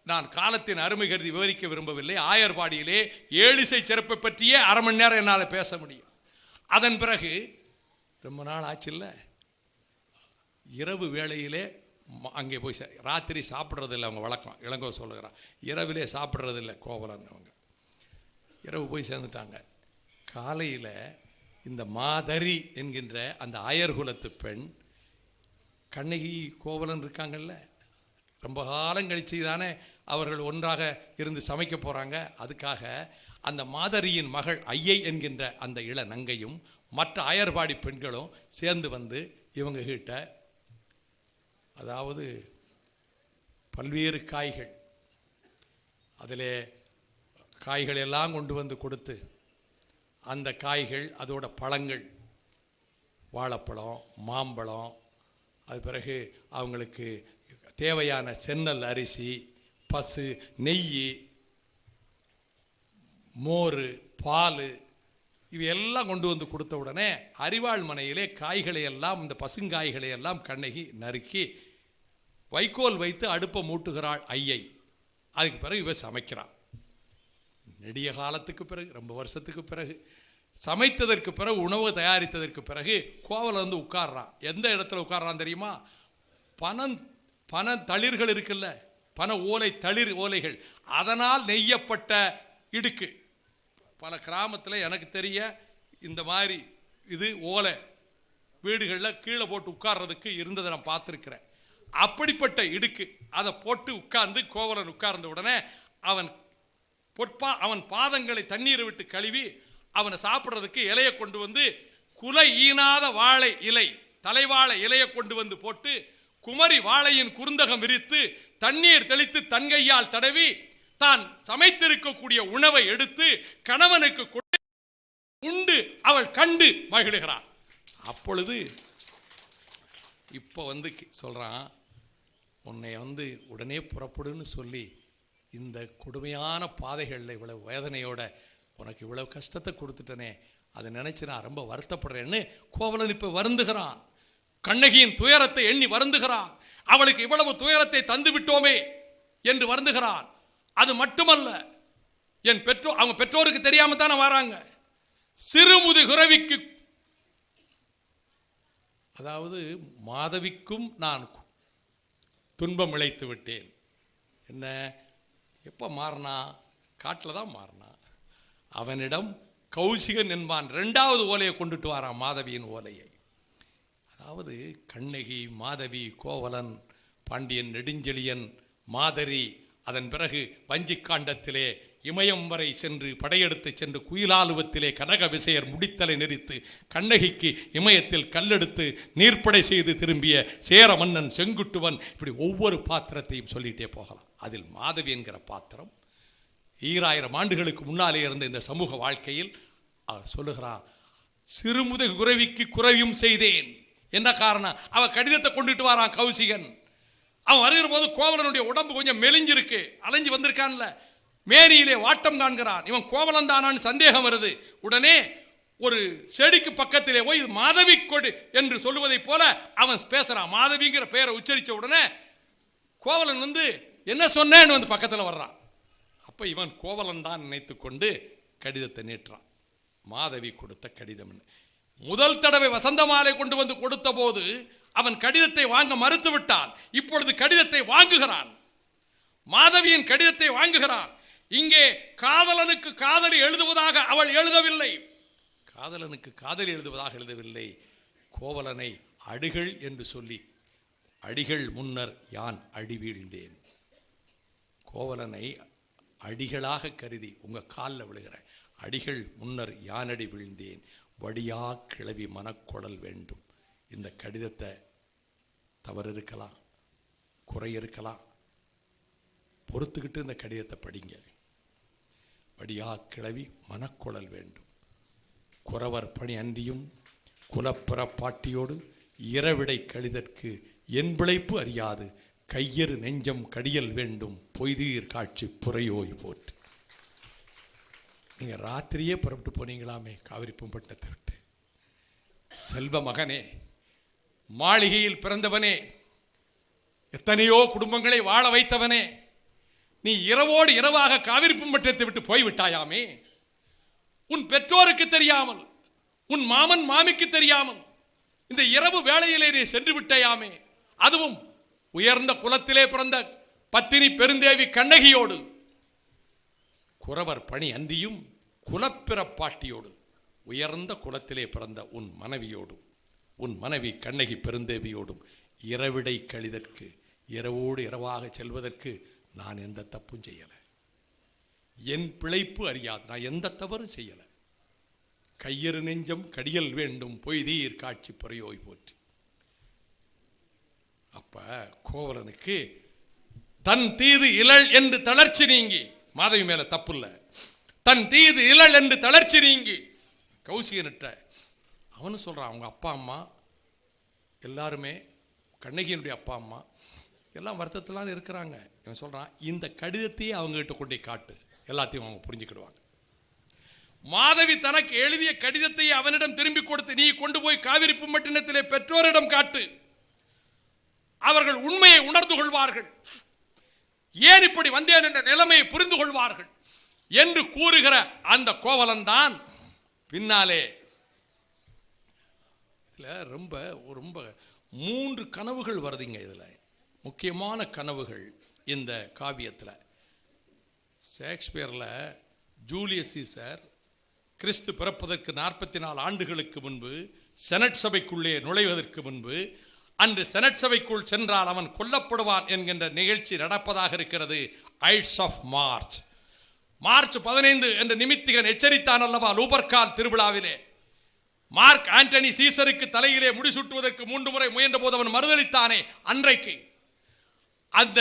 நான் காலத்தின் அருமை கருதி விவரிக்க விரும்பவில்லை. ஆயர்பாடியிலே 7 இசை சிறப்பை பற்றியே அரை மணி நேரம் என்னால் பேச முடியும். அதன் பிறகு ரொம்ப நாள் ஆச்சுல்ல, இரவு வேளையிலே அங்கே போய் ராத்திரி சாப்பிட்றதில்லை அவங்க வழக்கம். இளங்கோ சொல்லுகிறான், இரவிலே சாப்பிட்றதில்லை கோவலன். அவங்க இரவு போய் சேர்ந்துட்டாங்க. காலையில் இந்த மாதரி என்கின்ற அந்த ஆயர்குலத்து பெண் கண்ணகி கோவலன் இருக்காங்கல்ல, ரொம்ப காலம் கழிச்சு தானே அவர்கள் ஒன்றாக இருந்து சமைக்க போகிறாங்க. அதுக்காக அந்த மாதரியின் மகள் ஐயை என்கின்ற அந்த இள நங்கையும் மற்ற ஆயர்பாடி பெண்களும் சேர்ந்து வந்து இவங்க கிட்ட, அதாவது பல்வேறு காய்கள், அதிலே காய்கள் எல்லாம் கொண்டு வந்து கொடுத்து, அந்த காய்கள் அதோட பழங்கள், வாழைப்பழம், மாம்பழம், அது பிறகு அவங்களுக்கு தேவையான சென்னல் அரிசி, பசு, நெய், மோர், பால், இவையெல்லாம் கொண்டு வந்து கொடுத்த உடனே அரிவாள் மனையிலே காய்களை எல்லாம், இந்த பசுங்காய்களை எல்லாம் கண்ணகி நறுக்கி வைக்கோல் வைத்து அடுப்பை மூட்டுகிறாள் ஐயை. அதுக்கு பிறகு இவ சமைக்கிறான். நெடிய காலத்துக்கு பிறகு, ரொம்ப வருஷத்துக்கு பிறகு சமைத்ததற்கு பிறகு, உணவு தயாரித்ததற்கு பிறகு கோவலன் வந்து உட்கார்றான். எந்த இடத்துல உட்கார்றான் தெரியுமா? பன தளிர்கள் இருக்குல்ல, பன ஓலை தளிர் ஓலைகள், அதனால் நெய்யப்பட்ட இடுக்கு. பல கிராமத்தில் எனக்கு தெரிய இந்த மாதிரி இது ஓலை வீடுகளில் கீழே போட்டு உட்கார்றதுக்கு இருந்ததை நான் பார்த்துருக்கிறேன். அப்படிப்பட்ட இடுக்கு அதை போட்டு உட்கார்ந்து கோவலன் உட்கார்ந்த உடனே அவன் பாதங்களை தண்ணீரை விட்டு கழுவி அவனை சாப்பிட்றதுக்கு இலையை கொண்டு வந்து, குலை ஈனாத வாழை இலை, தலைவாழை இலையை கொண்டு வந்து போட்டு குமரி வாழையின் குறுந்தகம் விரித்து தண்ணீர் தெளித்து தன்கையால் தடவி தான் சமைத்திருக்கக்கூடிய உணவை எடுத்து கணவனுக்கு உண்டு அவள் கண்டு மகிழுகிறாள். அப்பொழுது இப்போ வந்து சொல்றான், உன்னை வந்து உடனே புறப்படுன்னு சொல்லி இந்த கொடுமையான பாதைகளில் இவ்வளவு வேதனையோட உனக்கு இவ்வளவு கஷ்டத்தை கொடுத்துட்டனே, அதை நினைச்சு நான் ரொம்ப வருத்தப்படுறேன்னு கோவலன் இப்போ வருந்துகிறான். கண்ணகியின் துயரத்தை எண்ணி வருந்துகிறான். அவளுக்கு இவ்வளவு துயரத்தை தந்து விட்டோமே என்று வருந்துகிறான். அது மட்டுமல்ல, அவங்க பெற்றோருக்கு தெரியாம தானே வராங்க. சிறுமுது குறவிக்கு, அதாவது மாதவிக்கும் நான் துன்பம் இழைத்து விட்டேன். என்ன, எப்போ மாறினா? காட்டில் தான் மாறினா. அவனிடம் கௌசிகன் என்பான் 2வது ஓலையை கொண்டுட்டு வாரான், மாதவியின் ஓலையை. அதாவது கண்ணகி, மாதவி, கோவலன், பாண்டியன், நெடுஞ்செழியன், மாதரி, அதன் பிறகு வஞ்சிக்காண்டத்திலே இமயம் வரை சென்று படையெடுத்து சென்று குயிலாலுவத்திலே கனக விசையர் முடித்தலை நெறித்து கண்ணகிக்கு இமயத்தில் கல்லெடுத்து நீர்ப்படை செய்து திரும்பிய சேர மன்னன் செங்குட்டுவன், இப்படி ஒவ்வொரு பாத்திரத்தையும் சொல்லிட்டே போகலாம். அதில் மாதவி என்கிற பாத்திரம் 2000 ஆண்டுகளுக்கு முன்னாலே இருந்த இந்த சமூக வாழ்க்கையில் அவர் சொல்லுகிறான், சிறுமுது குறவிக்கு குறவியும் செய்தேன். என்ன காரணம்? அவன் கடிதத்தை கொண்டுட்டு வரான் கௌசிகன். அவன் வருகிற போது கோவலனுடைய உடம்பு கொஞ்சம் மெலிஞ்சிருக்கு, அலைஞ்சு வந்திருக்கான்ல, மேனியிலே வாட்டம் காண்கிறான். இவன் கோவலன் தானான்னு சந்தேகம் வருது. உடனே ஒரு செடிக்கு பக்கத்திலே போய் மாதவி கொடு என்று சொல்லுவதை போல அவன் பேசுறான். மாதவிங்கிற பெயரை உச்சரித்த உடனே கோவலன் வந்து என்ன சொன்னேன்னு வந்து பக்கத்தில் வர்றான். அப்போ இவன் கோவலன் தான் நினைத்து கொண்டு கடிதத்தை நீட்டுறான். மாதவி கொடுத்த கடிதம். முதல் தடவை வசந்த மாலை கொண்டு வந்து கொடுத்த போது அவன் கடிதத்தை வாங்க மறுத்து விட்டான். இப்பொழுது கடிதத்தை வாங்குகிறான். மாதவியின் கடிதத்தை வாங்குகிறான். இங்கே காதலனுக்கு காதலி எழுதுவதாக அவள் எழுதவில்லை. காதலனுக்கு காதலி எழுதுவதாக எழுதவில்லை. கோவலனை அடிகள் என்று சொல்லி, அடிகள் முன்னர் யான் அடி வீழ்ந்தேன். கோவலனை அடிகளாக கருதி உங்க காலில் விழுகிறேன். அடிகள் முன்னர் யானடி வீழ்ந்தேன். வடியா கிளவி மனக்குடல் வேண்டும். இந்த கடிதத்தை தவறு இருக்கலாம், குறை இருக்கலாம், பொறுத்துக்கிட்டு இந்த கடிதத்தை படிங்க. வடியா கிளவி மனக்குழல் வேண்டும். குறவர் பணி அன்றியும் குலப்புற பாட்டியோடு இரவிடை கழிதற்கு என் பிழைப்பு அறியாது கையறு நெஞ்சம் கடியல் வேண்டும் பொய்தீர் காட்சி புறையோய் போற்று. நீங்கள் ராத்திரியே புறப்பட்டு போனீங்களாமே காவிரி பூம்பட்டினத்தை விட்டு. செல்வ மகனே, மாளிகையில் பிறந்தவனே, எத்தனையோ குடும்பங்களை வாழ வைத்தவனே, நீ இரவோடு இரவாக காவிரி பூம்பட்டினத்தை விட்டு போய்விட்டாயாமே. உன் பெற்றோருக்கு தெரியாமல், உன் மாமன் மாமிக்கு தெரியாமல் இந்த இரவு வேளையிலே நீ சென்று விட்டாயாமே. அதுவும் உயர்ந்த குலத்திலே பிறந்த பத்தினி பெருந்தேவி கண்ணகியோடு, குறவர் பணி அன்றியும் குலப்பிறப்பாட்டியோடு, உயர்ந்த குலத்திலே பிறந்த உன் மனைவியோடு, உன் மனைவி கண்ணகி பெருந்தேவியோடும் இரவிடை கழிதற்கு, இரவோடு இரவாக செல்வதற்கு நான் எந்த தப்பும் செய்யலை. என் பிழைப்பு அறியாது, நான் எந்த தவறும் செய்யலை. கையறு நெஞ்சம் கடியல் வேண்டும் பொய்தீர் காட்சி புறையோய் போற்றி. அப்ப கோவலனுக்கு தன் தீது இழல் என்று தளர்ச்சி நீங்கி, மாதவி மேல தப்பு இல்லை, தன் தீது இழல் என்று தளர்ச்சி நீங்கி கௌசிகனிட்ட அவனு சொல்றான். அவங்க அப்பா அம்மா எல்லாருமே, கண்ணகியினுடைய அப்பா அம்மா எல்லாம் வருத்தத்திலாம் இருக்கிறாங்க. இவன் சொல்றான், இந்த கடிதத்தையே அவங்ககிட்ட கொண்டே காட்டு, எல்லாத்தையும் அவங்க புரிஞ்சுக்கிடுவாங்க. மாதவி தனக்கு எழுதிய கடிதத்தை அவனிடம் திரும்பி கொடுத்து, நீ கொண்டு போய் காவிரி பூம்பட்டினத்திலே பெற்றோரிடம் காட்டு, அவர்கள் உண்மையை உணர்ந்து கொள்வார்கள், ஏன் இப்படி வந்தேன் என்ற நிலைமையை புரிந்து கொள்வார்கள் என்று கூறுகிற அந்த கோவலன் தான் பின்னாலே ரொம்ப ரொம்ப 3 கனவுகள் வருதுங்க. இதுல முக்கியமான கனவுகள் இந்த காவியத்தில். ஷேக்ஸ்பியர்ல ஜூலியஸ் சீசர் கிறிஸ்து பிறப்பதற்கு 44 ஆண்டுகளுக்கு முன்பு செனட் சபைக்குள்ளே நுழைவதற்கு முன்பு, அன்று செனட் சபைக்குள் சென்றால் அவன் கொல்லப்படுவான் என்கின்ற நிகழ்ச்சி நடப்பதாக இருக்கிறது. ஐட்ஸ் ஆஃப் மார்ச், மார்ச் 15 என்ற நிமித்திகன் எச்சரித்தான் அல்லவா லூபர்கால் திருவிழாவிலே. மார்க் ஆண்டனி சீசருக்கு தலையிலே முடிசூட்டுவதற்கு 3 முறை முயன்ற போது அவன் மறுதளித்தானே. அன்றைக்கு அந்த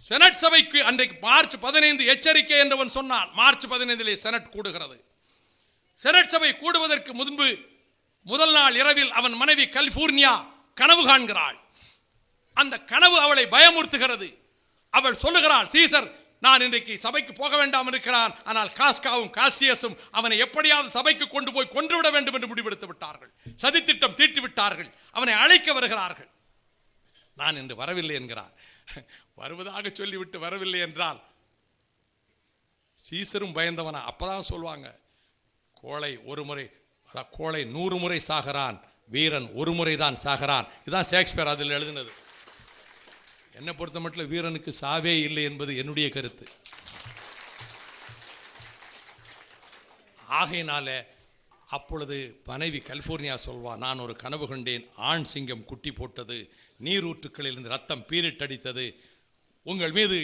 செனட் சபைக்கு அன்றைக்கு மார்ச் 15 எச்சரிக்கை என்றவன் சொன்னான். மார்ச் 15 செனட் கூடுகிறது. செனட் சபை கூடுவதற்கு முன்பு முதல் நாள் இரவில் அவன் மனைவி கலிபோர்னியா கனவு காண்கிறாள். அந்த கனவு அவளை பயமுறுத்துகிறது. அவள் சொல்லுகிறாள், சீசர் நான் இன்றைக்கு சபைக்கு போக வேண்டாம் இருக்கிறான், ஆனால் காஸ்காவும் காசியஸும் அவனை எப்படியாவது சபைக்கு கொண்டு போய் கொன்றுவிட வேண்டும் என்று முடிவெடுத்து விட்டார்கள். சதித்திட்டம் தீட்டி விட்டார்கள். அவனை அழைக்க வருகிறார்கள். நான் இன்று வரவில்லை என்கிறார். வருவதாக சொல்லிவிட்டு வரவில்லை என்றால் சீசரும் பயந்தவனா? அப்பதான் சொல்லுவாங்க, கோழை 100 முறை சாகிறான், வீரன் 1 முறை தான் சாகிறான். இதுதான் ஷேக்ஸ்பியர் அதில் எழுதினது. என்னை பொறுத்த மட்டும் வீரனுக்கு சாவே இல்லை என்பது என்னுடைய கருத்து. ஆகையினால அப்பொழுது மனைவி கலிபோர்னியா சொல்வா, நான் ஒரு கனவு கண்டேன், ஆண் சிங்கம் குட்டி போட்டது, நீரூற்றுக்களில் இருந்து ரத்தம் பீரிட்டடித்தது, உங்கள் மீது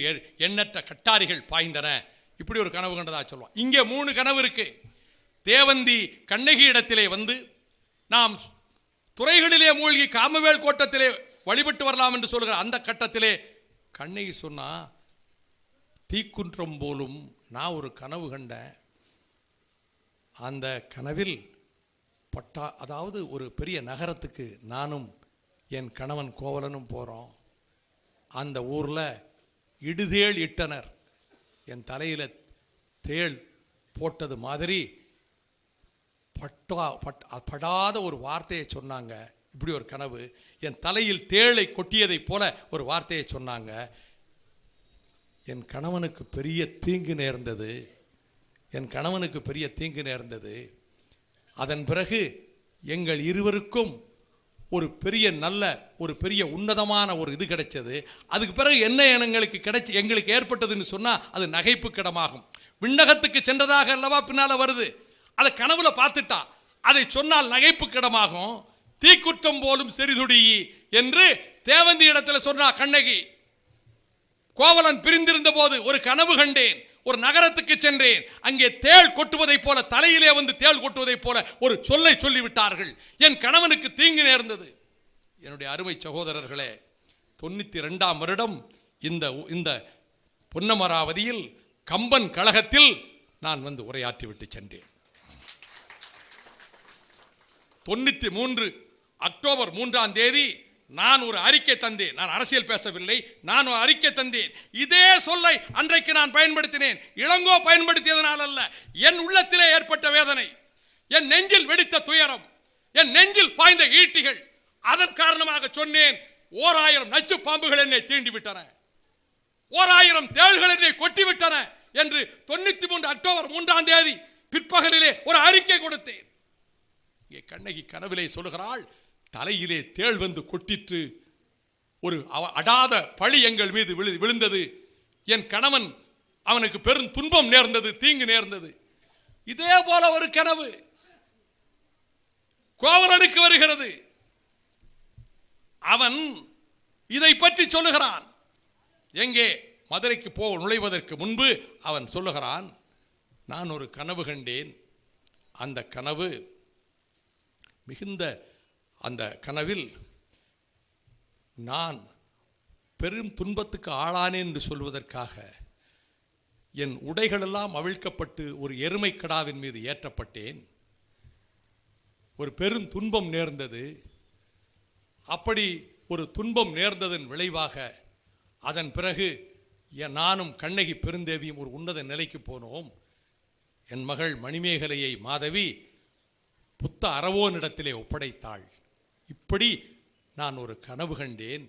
எண்ணற்ற கட்டாரிகள் பாய்ந்தன, இப்படி ஒரு கனவு கண்டதா சொல்லுவான். இங்கே 3 கனவு இருக்கு. தேவந்தி கண்ணகி இடத்திலே வந்து நாம் துறைகளிலே மூழ்கி காமவேல் கோட்டத்திலே வழிபட்டு வரலாம் என்று சொல்கிற அந்த கட்டத்திலே கண்ணகி சொன்னா, தீக்குன்றம் போலும் நான் ஒரு கனவு கண்டேன், அந்த கனவில் அதாவது ஒரு பெரிய நகரத்துக்கு நானும் என் கணவன் கோவலனும் போகிறோம். அந்த ஊரில் இடுதேள் இட்டனர், என் தலையில் தேள் போட்டது மாதிரி படாத ஒரு வார்த்தையை சொன்னாங்க. இப்படி ஒரு கனவு, என் தலையில் தேளை கொட்டியதைப் போல ஒரு வார்த்தையை சொன்னாங்க. என் கணவனுக்கு பெரிய தீங்கு நேர்ந்தது, என் கணவனுக்கு பெரிய தீங்கு நேர்ந்தது. அதன் பிறகு எங்கள் இருவருக்கும் ஒரு பெரிய நல்ல ஒரு பெரிய உன்னதமான ஒரு இது கிடைச்சது. அதுக்கு பிறகு என்ன எங்களுக்கு ஏற்பட்டதுன்னு சொன்னால் அது நகைப்பு கிடமாகும். விண்ணகத்துக்கு சென்றதாக அல்லவா பின்னால் வருது. அதை கனவுல பார்த்துட்டா அதை சொன்னால் நகைப்பு கிடமாகும். தீக்குற்றம் போலும் செறிதுடி என்று தேவந்தி இடத்துல சொன்னா கண்ணகி. கோவலன் பிரிந்திருந்த போது ஒரு கனவு கண்டேன், ஒரு நகரத்துக்கு சென்றேன், அங்கே தேள் கொட்டுவதை போல தலையிலே வந்து தேள் கொட்டுவதை போல ஒரு சொல்லை சொல்லிவிட்டார்கள். என் கணவனுக்கு தீங்கு நேர்ந்தது. என்னுடைய அருமை சகோதரர்களே, 92ஆம் வருடம் இந்த பொன்னமராவதியில் கம்பன் கழகத்தில் நான் வந்து உரையாற்றிவிட்டு சென்றேன். 93 அக்டோபர் 3ஆம் தேதி நான் ஒரு அறிக்கை தந்தேன். நான் அரசியல் பேசவில்லை, நான் ஒரு அறிக்கை தந்தேன். இதே சொல்லை அன்றைக்கு நான் பயன்படுத்தினேன். இளங்கோ பயன்படுத்தியதனால் அல்ல, என் உள்ளத்திலே ஏற்பட்ட வேதனை, என் நெஞ்சில் வெடித்த துயரம், என் நெஞ்சில் பாய்ந்த ஈட்டிகள், அதன் காரணமாக சொன்னேன். 1000 நச்சு பாம்புகள் என்னை தீண்டிவிட்டன, 1000 தேள்கள் என்னை கொட்டிவிட்டன என்று 93 அக்டோபர் 3ஆம் தேதி பிற்பகலிலே ஒரு அறிக்கை கொடுத்தேன். இங்கே கண்ணகி கனவிலே சொல்லுகிறாள், தலையிலே தேள் வந்து கொட்டிற்று, ஒரு அடாத பழி எங்கள் மீது விழுந்தது, என் கணவன் அவனுக்கு பெரும் துன்பம் நேர்ந்தது, தீங்கு நேர்ந்தது. இதே போல ஒரு கனவு கோவலனுக்கு வருகிறது. அவன் இதை பற்றி சொல்லுகிறான். எங்கே மதுரைக்கு நுழைவதற்கு முன்பு அவன் சொல்லுகிறான், நான் ஒரு கனவு கண்டேன். அந்த கனவு மிகுந்த அந்த கனவில் நான் பெரும் துன்பத்துக்கு ஆளானேன் என்று சொல்வதற்காக என் உடைகளெல்லாம் அவிழ்க்கப்பட்டு ஒரு எருமை கடாவின் மீது ஏற்றப்பட்டேன். ஒரு பெரும் துன்பம் நேர்ந்தது. அப்படி ஒரு துன்பம் நேர்ந்ததன் விளைவாக அதன் பிறகு நானும் கண்ணகி பெருந்தேவியும் ஒரு உன்னத நிலைக்கு போனோம். என் மகள் மணிமேகலையை மாதவி புத்த அரவோனிடத்திலே ஒப்படைத்தாள். இப்படி நான் ஒரு கனவு கண்டேன்.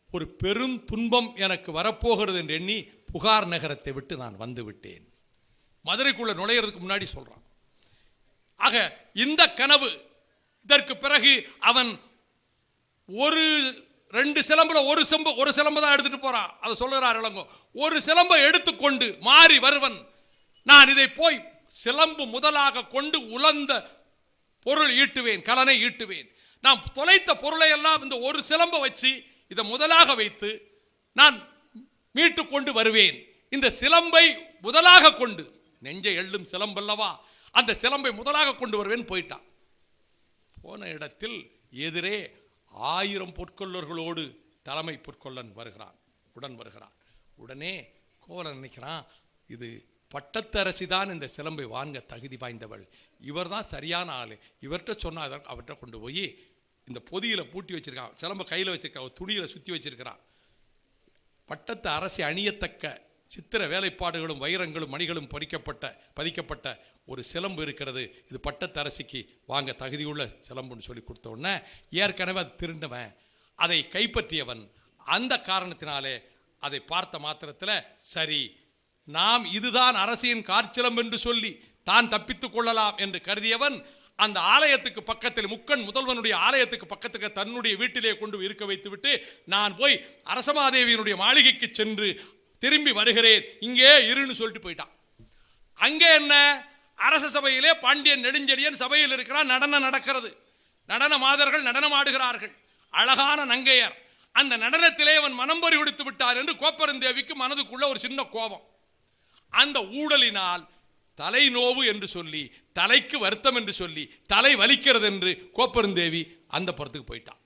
ஒரு பெரும் துன்பம் எனக்கு வரப்போகிறது என்று எண்ணி புகார் நகரத்தை விட்டு நான் வந்து விட்டேன். மதுரைக்குள்ள நுழையிறதுக்கு முன்னாடி சொல்றான். ஆக இந்த கனவு, இதற்கு பிறகு அவன் ஒரு 2 சிலம்புல ஒரு சிலம்பு தான் எடுத்துட்டு போறான். அதை சொல்லுகிறார் இளங்கோ. ஒரு சிலம்பை எடுத்துக்கொண்டு மாறி வருவன். நான் இதை போய் சிலம்பு முதலாக கொண்டு உலர்ந்த பொருள் ஈட்டுவேன், கலனை ஈட்டுவேன். நான் தொலைத்த பொருளை எல்லாம் இந்த ஒரு சிலம்பை வச்சு இதை முதலாக வைத்து நான் மீட்டு கொண்டு வருவேன். இந்த சிலம்பை முதலாக கொண்டு, நெஞ்சை எள்ளும் சிலம்பல்லவா, அந்த சிலம்பை முதலாக கொண்டு வருவேன். போயிட்டான். போன இடத்தில் எதிரே 1000 பொற்கொள்ளர்களோடு தலைமை பொற்கொள்ளன் உடன் வருகிறான். உடனே கோவலன் நினைக்கிறான், இது பட்டத்தரசி தான் இந்த சிலம்பை வாங்க தகுதி வாய்ந்தவள், இவர் தான் சரியான ஆள், இவர்கிட்ட சொன்னால் அவர்கிட்ட கொண்டு போய் இந்த பொதியில் பூட்டி வச்சிருக்கான், சிலம்பை கையில் வச்சிருக்கான், ஒரு துணியில் சுற்றி வச்சிருக்கிறான். பட்டத்து அரசி அணியத்தக்க சித்திர வேலைப்பாடுகளும் வைரங்களும் மணிகளும் பதிக்கப்பட்ட ஒரு சிலம்பு இருக்கிறது, இது பட்டத்தரசிக்கு வாங்க தகுதியுள்ள சிலம்புன்னு சொல்லி கொடுத்த உடனே ஏற்கனவே அது திருண்டவன், அதை கைப்பற்றியவன். அந்த காரணத்தினாலே அதை பார்த்த மாத்திரத்தில் சரி, நாம் இதுதான் அரசியின் காற்சிலம்பு என்று சொல்லி தான் தப்பித்துக் கொள்ளலாம் என்று கருதியவன் அந்த ஆலயத்துக்கு பக்கத்தில், முக்கன் முதல்வனுடைய ஆலயத்துக்கு பக்கத்துக்கு தன்னுடைய வீட்டிலே கொண்டு இருக்க வைத்துவிட்டு நான் போய் அரசமாதேவியினுடைய மாளிகைக்கு சென்று திரும்பி வருகிறேன், இங்கே இருன்னு சொல்லிட்டு போயிட்டான். அங்கே என்ன, அரச சபையிலே பாண்டியன் நெடுஞ்செழியன் சபையில் இருக்கிறான். நடனம் நடக்கிறது. நடன மாதர்கள் நடனம் ஆடுகிறார்கள். அழகான நங்கையர். அந்த நடனத்திலே அவன் மனம் பறி கொடுத்து விட்டார் என்று கோப்பெருந்தேவிக்கு மனதுக்குள்ள ஒரு சின்ன கோபம். அந்த ஊடலினால் தலை நோவு என்று சொல்லி, தலைக்கு வருத்தம் என்று சொல்லி, தலை வலிக்கிறது என்று கோப்பெருந்தேவி அந்த புறத்துக்கு போயிட்டான்.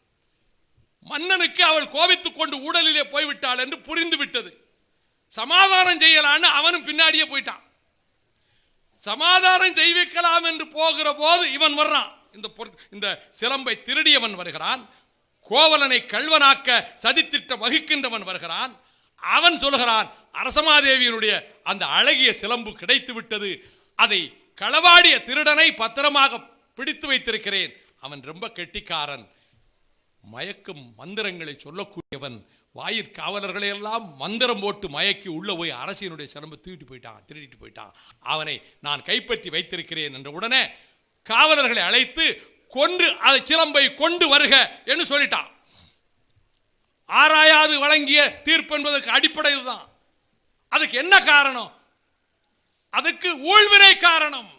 மன்னனுக்கு அவள் கோபித்துக் கொண்டு ஊடலிலே போய்விட்டாள் என்று புரிந்து விட்டது. சமாதானம் செய்யலான்னு அவனும் பின்னாடியே போயிட்டான். சமாதானம் செய்விக்கலாம் என்று போகிற போது இவன் வர்றான். இந்த சிலம்பை திருடியவன் வருகிறான். கோவலனை கல்வனாக்க சதித்திட்டம் வகிக்கின்றவன் வருகிறான். அவன் சொல்கிறான், அரசமாதேவியினுடைய அந்த அழகிய சிலம்பு கிடைத்து விட்டது, அதை களவாடிய திருடனை பத்திரமாக பிடித்து வைத்திருக்கிறேன். அவன் ரொம்ப கெட்டிக்காரன், மயக்கும் மந்திரங்களை சொல்லக்கூடியவன். வாயிற்காவலர்களை எல்லாம் மந்திரம் போட்டு மயக்கி உள்ள போய் அரசியனுடைய சிலம்பை திருடிட்டு போயிட்டான். அவனை நான் கைப்பற்றி வைத்திருக்கிறேன் என்ற உடனே காவலர்களை அழைத்து கொன்று அதை சிலம்பை கொண்டு வருக என்று சொல்லிட்டான். ஆராயாது வழங்கிய தீர்ப்பு என்பதற்கு அடிப்படை இதுதான். அதுக்கு என்ன காரணம்? அதுக்கு ஊழ்வினை காரணம்.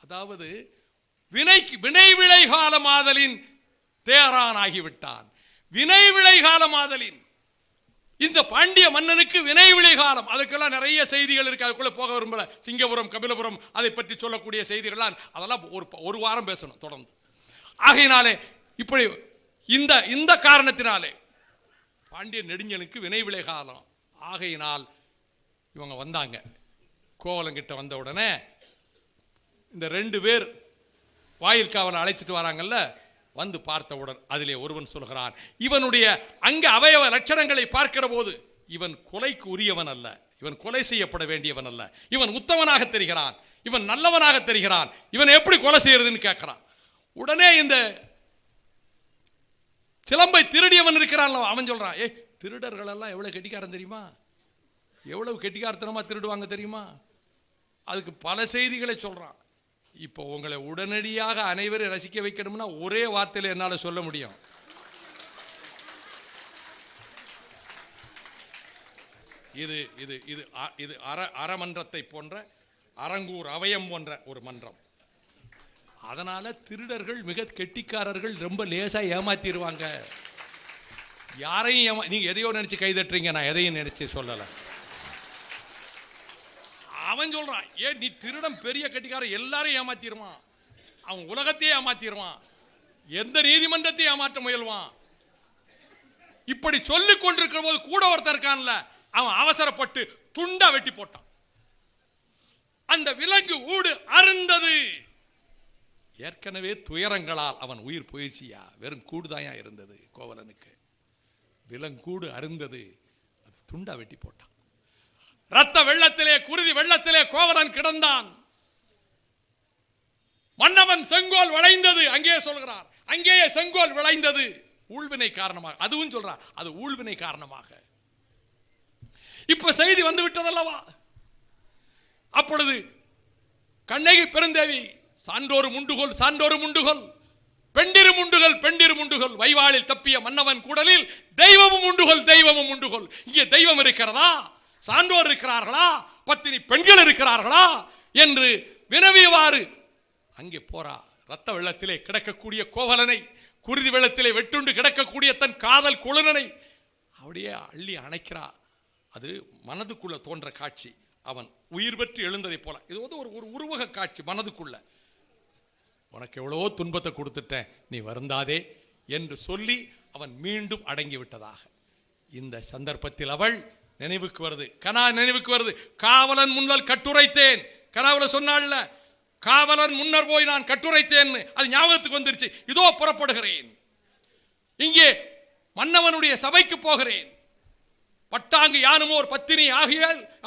அதாவது வினை விளை காலமாதலின் தேரான் ஆகிவிட்டான். வினை விளை காலமாதலின் இந்த பாண்டிய மன்னனுக்கு வினை விளை காலம். அதுக்கெல்லாம் நிறைய செய்திகள் இருக்கு, அதுக்குள்ள போக விரும்பல. சிங்கபுரம், கபிலபுரம், அதை பற்றி சொல்லக்கூடிய செய்திகள் அதெல்லாம் ஒரு வாரம் பேசணும் தொடர்ந்து. ஆகையினாலே இப்படி இந்த காரணத்தினாலே பாண்டிய நெடுஞ்சனுக்கு வினை விளை காலம். ஆகையினால் இவங்க வந்தாங்க. கோவலங்கிட்ட வந்த உடனே இந்த 2 பேர் வாயில் காவலை அழைச்சிட்டு வராங்கல்ல, வந்து பார்த்தவுடன் அதிலே ஒருவன் சொல்கிறான், இவனுடைய அங்க அவயவ லட்சணங்களை பார்க்கிற போது இவன் கொலைக்கு உரியவன் அல்ல, இவன் கொலை செய்யப்பட வேண்டியவன் அல்ல, இவன் உத்தமனாக தெரிகிறான், இவன் நல்லவனாக தெரிகிறான், இவன் எப்படி கொலை செய்யறதுன்னு கேட்கிறான். உடனே இந்த சிலம்பை திருடியவன் இருக்கிறான், அவன் சொல்றான், திருடர்கள் எல்லாம் எவ்வளவு கெட்டிக்காரன் தெரியுமா, எவ்வளவு கெட்டிக்காரத்தனமா திருடுவாங்க தெரியுமா. அதுக்கு பல செய்திகளை சொல்றான். இப்போ உங்களை உடனடியாக அனைவரும் ரசிக்க வைக்கணும்னா ஒரே வார்த்தையில் என்னால் சொல்ல முடியும். இது இது இது இது அறமன்றத்தை போன்ற, அரங்கூர் அவயம் போன்ற ஒரு மன்றம். அதனால திருடர்கள் மிக கெட்டிக்காரர்கள், ரொம்ப லேசா ஏமாத்திடுவாங்க. யாரையும் நீங்க எதையோ நினைச்சு கைதட்டுறீங்க, நான் எதையும் நினைச்சு சொல்லலை. அவன் சொல்றான், நீ திருடம் பெரிய கட்டிக்காரன், எல்லாரையும் ஏமாத்திடுவான், அவன் உலகத்தையே ஏமாத்திடுவான், எந்த நீதிமன்றத்தையும் ஏமாற்ற முயல்வான். இப்படி சொல்லிக் கொண்டிருக்கிற போது கூட ஒருத்தர் இருக்கான்ல, அவன் அவசரப்பட்டு துண்டா வெட்டி போட்டான். அந்த விலங்கு ஊடு அருந்தது. ஏற்கனவே துயரங்களால் அவன் உயிர் போயிடுச்சியா, வெறும் கூடுதாயா இருந்தது கோவலனுக்கு. விலங்கூடு அருந்தது, அது துண்டா வெட்டி போட்டான். ரத்த வெள்ளத்திலே, குருதி வெள்ளத்திலே கோவலன் கிடந்தான். மன்னவன் செங்கோல் விளைந்தது, அங்கே சொல்கிறார், அங்கேயே செங்கோல் விளைந்தது ஊழ்வினை காரணமாக. அதுவும் சொல்றார், அது ஊழ்வினை காரணமாக. இப்ப செய்தி வந்து விட்டதல்லவா. அப்பொழுது கண்ணகி பெருந்தேவி, சான்றோரு முண்டுகோல், சான்றோரு முண்டுகோல், பெண்டிரு முண்டுகள், பெண்டிரு முண்டுகள், வைவாளில் தப்பிய மன்னவன் கூடலில் தெய்வமும் உண்டுகோல், தெய்வமும் உண்டுகோல். இங்கே தெய்வம் இருக்கிறதா, சான்றோர் இருக்கிறார்களா, பத்தினி பெண்கள் இருக்கிறார்களா என்று வினவியவாறு அங்கே போறா. ரத்த வெள்ளத்திலே கிடக்கக்கூடிய கோவலனை, குருதி வெள்ளத்திலே வெட்டுண்டு கிடக்கக்கூடிய தன் காதல் குழலனை அப்படியே அள்ளி அணைக்கிறா. அது மனதுக்குள்ள தோன்ற காட்சி. அவன் உயிர் பெற்று எழுந்ததை போல. இது வந்து ஒரு உருவக காட்சி மனதுக்குள்ள. உனக்கு எவ்வளவோ துன்பத்தை கொடுத்துட்டேன், நீ வருந்தாதே என்று சொல்லி அவன் மீண்டும் அடங்கி விட்டதாக இந்த சந்தர்ப்பத்தில் அவள் நினைவுக்கு வருது. கனா நினைவுக்கு வருது. காவலன் முன்னல் கட்டுரைத்தேன், கனாவுல சொன்னாள்ல, காவலன் முன்னர் போய் நான் கட்டுரைத்தேன், அது ஞாபகத்துக்கு வந்துருச்சு. இதோ புறப்படுகிறேன், இங்கே மன்னவனுடைய சபைக்கு போகிறேன். பட்டாங்கு யானுமோர் பத்தினி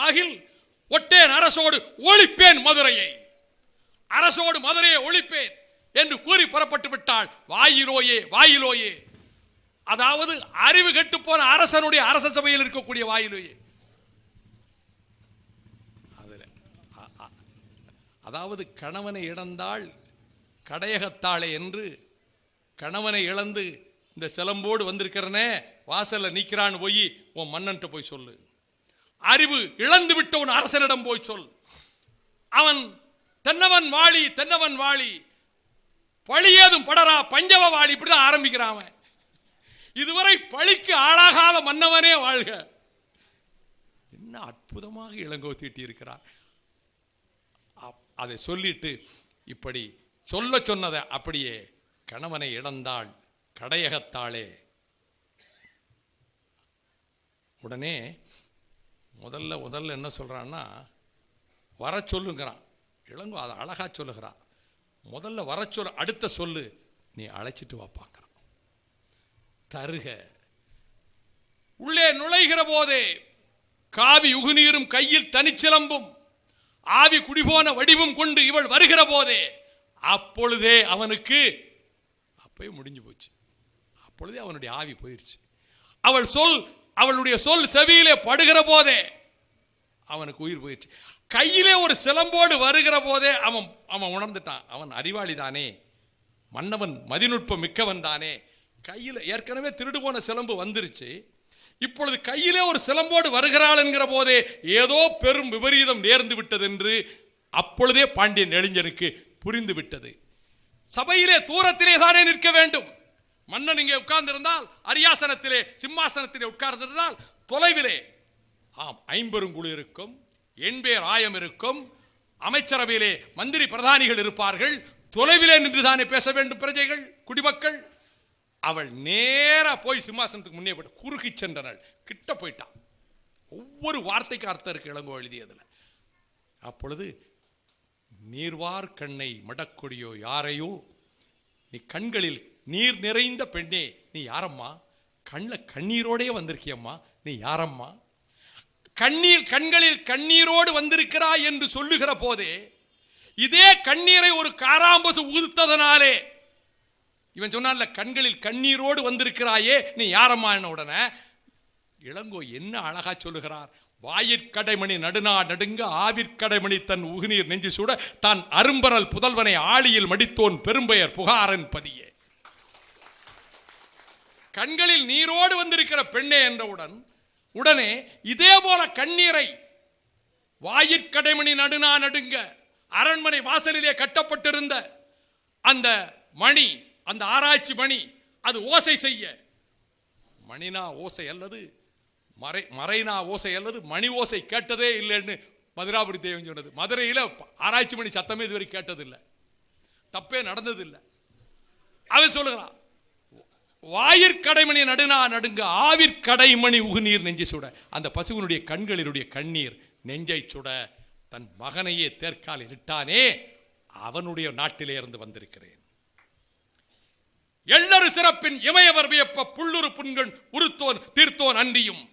ஆகில் ஒட்டேன் அரசோடு ஒழிப்பேன் மதுரையை, அரசோடு மதுரையை ஒழிப்பேன் என்று கூறி புறப்பட்டு விட்டாள். வாயிலோயே வாயிலோயே, அதாவது அறிவு கெட்டு போன அரசனுடைய அரச சபையில் இருக்கக்கூடிய வாயிலோயே. அதாவது கணவனை இழந்தாள் கடையகத்தாளே என்று, கணவனை இழந்து இந்த சிலம்போடு வந்திருக்கிறனே, வாசல்ல நிற்கிறான்னு போய் உன் மன்னன்ட்ட போய் சொல்லு. அறிவு இழந்து விட்ட உன் அரசனிடம் போய் சொல். அவன் தென்னவன் வாழி, தென்னவன் வாழி, பழியேதும் படரா பஞ்சவ வாழி, இப்படிதான் ஆரம்பிக்கிறான். இதுவரை பழிக்கு ஆளாகாத மன்னவனே வாழ்க. என்ன அற்புதமாக இளங்கோ தீட்டி இருக்கிறார். அதை சொல்லிட்டு இப்படி சொல்ல சொன்னதை அப்படியே, கணவனை இழந்தாள் கடையகத்தாளே. உடனே முதல்ல என்ன சொல்றான்னா, வர சொல்லுங்கிறான். இளங்கோ அதை அழகா சொல்லுகிறார். முதல்ல வர சொல்ல, அடுத்த சொல்லு நீ அழைச்சிட்டு வாப்பாங்கிறான். தருக. உள்ளே நுழைகிற போதே காவி உகுநீரும் கையில் தனிச்சிலம்பும் ஆவி குடிபோன வடிவும் கொண்டு இவள் வருகிற போதே, அப்பொழுதே அவனுக்கு, அப்பவே முடிஞ்சு போச்சு, அப்பொழுதே அவனுடைய ஆவி போயிருச்சு. அவளுடைய சொல் செவியிலே படுகிற போதே அவனுக்கு உயிர் போயிடுச்சு. கையிலே ஒரு சிலம்போடு வருகிற போதே அவன் உணர்ந்துட்டான், அவன் அறிவாளி தானே, மன்னவன் மதிநுட்பம் மிக்கவன் தானே. கையில் ஏற்கனவே திருடு போன சிலம்பு வந்துருச்சு, இப்பொழுது கையிலே ஒரு சிலம்போடு வருகிறாள் என்கிற போதே ஏதோ பெரும் விபரீதம் நேர்ந்து விட்டது என்று அப்பொழுதே பாண்டியன் இளைஞனுக்கு புரிந்து விட்டது. சபையிலே தூரத்திலே தானே நிற்க வேண்டும். மன்னன் இங்கே உட்கார்ந்திருந்தால், அரியாசனத்திலே சிம்மாசனத்திலே உட்கார்ந்திருந்தால் தொலைவிலே ஐம்பெருங்குழு இருக்கும், எண்பேர் ஆயம் இருக்கும், அமைச்சரவையிலே மந்திரி பிரதானிகள் இருப்பார்கள். தொலைவிலே நின்றுதானே பேச வேண்டும் பிரஜைகள், குடிமக்கள். அவள் நேர போய் சிம்மாசனத்துக்கு முன்னே போய்ட்டு குறுகி சென்றனள். கிட்ட போயிட்டான். ஒவ்வொரு வார்த்தைக்கு அர்த்தம் இருக்கு இளங்கோ எழுதியதுல. அப்பொழுது நீர்வார் கண்ணை மடக்கொடியோ யாரையோ, நீ கண்களில் நீர் நிறைந்த பெண்ணே நீ யாரம்மா, கண்ணில் கண்ணீரோடே வந்திருக்கியம்மா நீ யாரம்மா, கண்களில் கண்ணீரோடு வந்திருக்கிறாய் என்று சொல்லுகிற போதே இதே கண்ணீரை ஒரு காராம்பசு ஊதுத்ததனாலே இவன் சொன்னான்ல, கண்களில் கண்ணீரோடு வந்திருக்கிறாயே நீ யாரம்மா என்ன உடனே இளங்கோ என்ன அழகா சொல்லுகிறார். வாயிற்கடைமணி நடுநா நடுங்க ஆவிற்கடைமணி தன் உகுநீர் நெஞ்சு சூட தான் அரும்பரல் புதல்வனை ஆழியில் மடித்தோன் பெரும்பெயர் புகாரன் பதியே. கண்களில் நீரோடு வந்திருக்கிற பெண்ணே என்றவுடன் உடனே இதே போல கண்ணீரை வாயிற்கடைமணி நடுநா நடுங்க அரண்மனை வாசலிலே கட்டப்பட்டிருந்த அந்த மணி, அந்த ஆராய்ச்சி மணி, அது ஓசை செய்ய, மணினா ஓசை அல்லது மறைனா ஓசை அல்லது மணி ஓசை கேட்டதே இல்லைன்னு மதுராபுரி தேவன் சொன்னது. மதுரையில் ஆராய்ச்சி மணி சத்தமே இதுவரை கேட்டதில்லை, தப்பே நடந்ததில்லை. அவன் சொல்லுகிறான், வாயிற்கடைமணி நடுநா நடுங்க ஆவிற்கடைமணி உகுநீர் நெஞ்சை சுட. அந்த பசுவனுடைய கண்களினுடைய கண்ணீர் நெஞ்சை சுட தன் மகனையே தேர்காலில் இட்டானே, அவனுடைய நாட்டிலே இருந்து வந்திருக்கிறேன். எள்ளரு சிறப்பின் இமயவர் வியப்ப புள்ளுரு புண்கள் உருத்தோன் தீர்த்தோன் அன்றியும்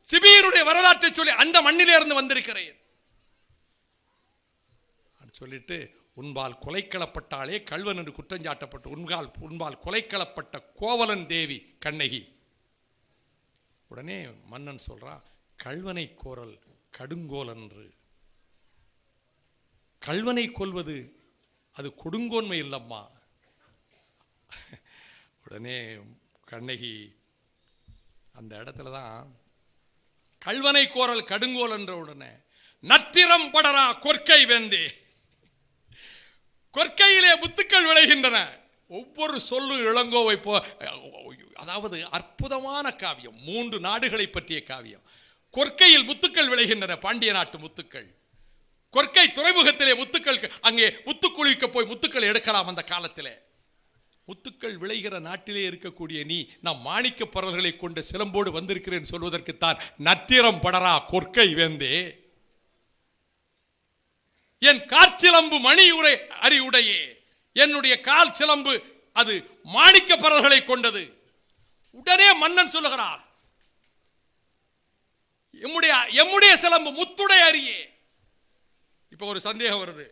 சிபியருடைய வரலாற்றை சொல்லி அந்த மண்ணிலே இருந்து வந்திருக்கிறேன் சொல்லிட்டு, உன்பால் கொலைக்களப்பட்டாலே கல்வன் என்று குற்றஞ்சாட்டப்பட்டு உன்பால் கொலைக்களப்பட்ட கோவலன் தேவி கண்ணகி. உடனே மன்னன் சொல்றான், கல்வனை கோரல் கடுங்கோல் என்று. கல்வனை கொல்வது அது கொடுங்கோன்மை இல்லம்மா. உடனே கண்ணகி அந்த இடத்துல தான் கல்வனை கோரல் கடுங்கோல் என்ற உடனே நத்திரம் படரா கொற்கை வெந்தே. கொற்கையிலே முத்துக்கள் விளைகின்றன. ஒவ்வொரு சொல்லு இளங்கோவை அதாவது அற்புதமான காவியம், 3 நாடுகளை பற்றிய காவியம். கொற்கையில் முத்துக்கள் விளைகின்றன, பாண்டிய நாட்டு முத்துக்கள். கொற்கை துறைமுகத்திலே முத்துக்கள், அங்கே முத்துக்குளிக்க போய் முத்துக்கள் எடுக்கலாம். அந்த காலத்திலே முத்துக்கள் விளைகிற நாட்டிலே இருக்கக்கூடிய நீ, நான் மாணிக்க பரல்களை கொண்ட சிலம்போடு வந்திருக்கிறேன் சொல்வதற்குத்தான் நத்திரம் படரா கொற்கை வேந்தே. என் காற்சிலம்பு மணி உரை அறிவுடையே, என்னுடைய கால் சிலம்பு அது மாணிக்க பரல்களை கொண்டது. உடனே மன்னன் சொல்லுகிறார், எம்முடைய சிலம்பு முத்துடை அறியே. இப்ப ஒரு சந்தேகம் வருது,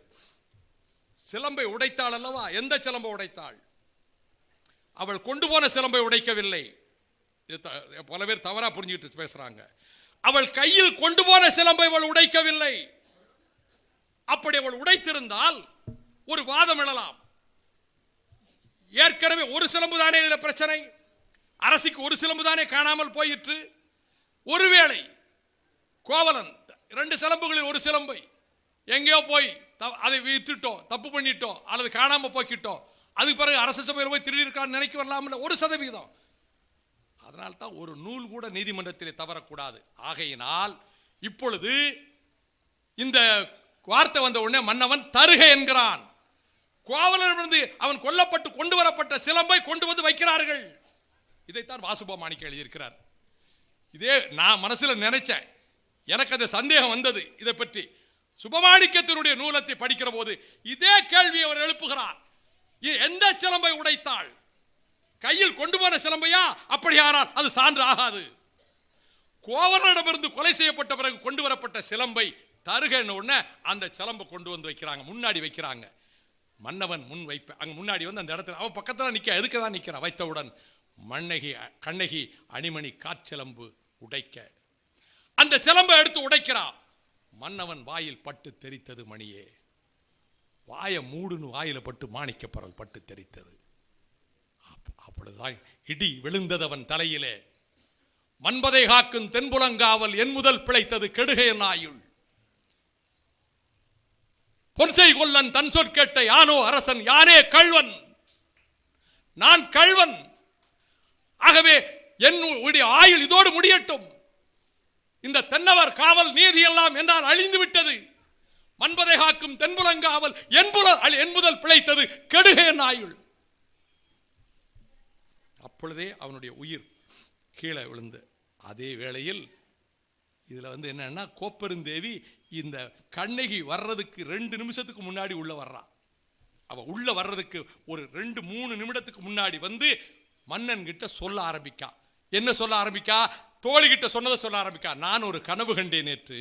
சிலம்பை உடைத்தாள் அல்லவா, எந்த சிலம்பை உடைத்தாள்? அவள் கொண்டு போன சிலம்பை உடைக்கவில்லை. பல பேர் தவறா புரிஞ்சுக்கிட்டு பேசுறாங்க. அவள் கையில் கொண்டு போன சிலம்பை அவள் உடைக்கவில்லை. அப்படி அவள் உடைத்திருந்தால் ஒரு வாதம் எழலாம். ஏற்கனவே ஒரு சிலம்பு தானே இதில் பிரச்சனை, அரசிக்கு ஒரு சிலம்பு தானே காணாமல் போயிற்று. ஒருவேளை கோவலன் 2 சிலம்புகளில் ஒரு சிலம்பை எங்கேயோ போய் அதை வித்துட்டோம், தப்பு பண்ணிட்டோம், அல்லது காணாம போக்கிட்டோம், அதுக்கு பிறகு அரச சபையில் போய் திருடியிருக்கான்னு நினைக்க வரலாம்ல, 1%. அதனால் தான் ஒரு நூல் கூட நீதிமன்றத்திலே தவறக்கூடாது. ஆகையினால் இப்பொழுது இந்த வார்த்தை வந்த உடனே மன்னவன் தருக என்கிறான். கோவலனிலிருந்து அவன் கொல்லப்பட்டு கொண்டு வரப்பட்ட சிலம்பை கொண்டு வந்து வைக்கிறார்கள். இதைத்தான் வாசுபமாணிக்க எழுதியிருக்கிறார். இதே நான் மனசில் நினைச்சேன், எனக்கு அந்த சந்தேகம் வந்தது. இதை பற்றி சுபமாணிக்கத்தினுடைய நூலத்தை படிக்கிற போது இதே கேள்வி அவர் எழுப்புகிறார். எந்த சிலம்பை உடைத்தாள்? கையில் கொண்டு போன சிலம்பையா? அப்படியானால் அது சான்று ஆகாது. கோவலனிடமிருந்து கொலை செய்யப்பட்ட பிறகு கொண்டு வரப்பட்ட சிலம்பை தருகன்னு உடனே அந்த சிலம்பை கொண்டு வந்து வைக்கிறாங்க, முன்னாடி வைக்கிறாங்க. மன்னவன் முன் வைப்ப அங்க முன்னாடி வந்து அந்த இடத்துல அவன் பக்கத்தில் நிற்க, எதுக்கு தான் நிற்கிறான். வைத்தவுடன் கண்ணகி அணிமணி காற்சிலம்பு உடைக்க அந்த சிலம்பை எடுத்து உடைக்கிறான். மன்னவன் வாயில் பட்டு தெரித்தது மணியே. வாய மூடுன்னு வாயில பட்டு மாணிக்கப்பரல் பட்டு தெரித்தது. அப்பொழுதுதான் இடி விழுந்தது அவன் தலையிலே. மன்பதை காக்கும் தென்புலங்காவல் என் முதல் பிழைத்தது கெடுகையன் ஆயுள். பொன்சை கொல்லன் தன் சொற்கேட்ட யானோ அரசன், யானே கள்வன், நான் கள்வன். ஆகவே என்னுடைய ஆயுள் இதோடு முடியட்டும். இந்த தென்னவர் காவல் நீதி எல்லாம் என்றால் அழிந்து விட்டது. மன்பதை காக்கும் தென்புலங்காவல் என் முதல் பிழைத்தது கெடுகையன் ஆயுள். அப்பொழுதே அவனுடைய உயிர் கீழே விழுந்து. அதே வேளையில் இதுல என்னன்னா, கோப்பெருந்தேவி இந்த கண்ணகி வர்றதுக்கு 2 நிமிஷத்துக்கு முன்னாடி உள்ள வர்றா. அவ உள்ள வர்றதுக்கு ஒரு 2-3 நிமிடத்துக்கு முன்னாடி மன்னன் கிட்ட சொல்ல ஆரம்பிக்கா. என்ன சொல்ல ஆரம்பிக்கா? தோழி கிட்ட சொன்னதை சொல்ல ஆரம்பிக்கா. நான் ஒரு கனவு கண்டேன் நேற்று.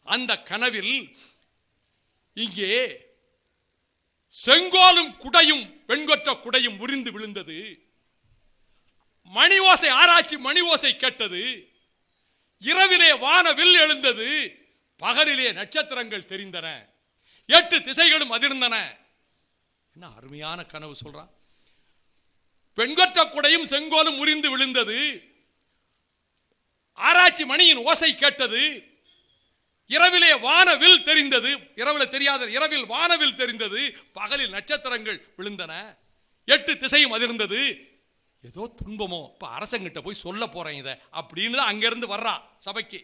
அந்த கனவில் இங்கே செங்கோலும் குடையும் வெண்கொற்ற குடையும் முறிந்து விழுந்தது. மணி ஓசை, ஆராய்ச்சி மணி ஓசை கேட்டது. இரவிலே வானவில் எழுந்தது. பகலிலே நட்சத்திரங்கள் தெரிந்தன. 8 திசைகளும் அதிர்ந்தன. என்ன அருமையான கனவு சொல்றான். வெண்கொற்ற குடையும் செங்கோலும் முறிந்து விழுந்தது. ஆராய்ச்சி மணியின் ஓசை கேட்டது. இரவிலே வானவில் தெரிந்தது. இரவில் தெரியாத இரவில் வானவில் தெரிந்தது. பகலில் நட்சத்திரங்கள் விழுந்தன. 8 திசையும் அதிர்ந்தது. ஏதோ துன்பமோ, இப்ப அரசங்கிட்ட போய் சொல்ல போறேன் இதை அப்படின்னு தான் அங்கிருந்து வர்றா. சபைக்கு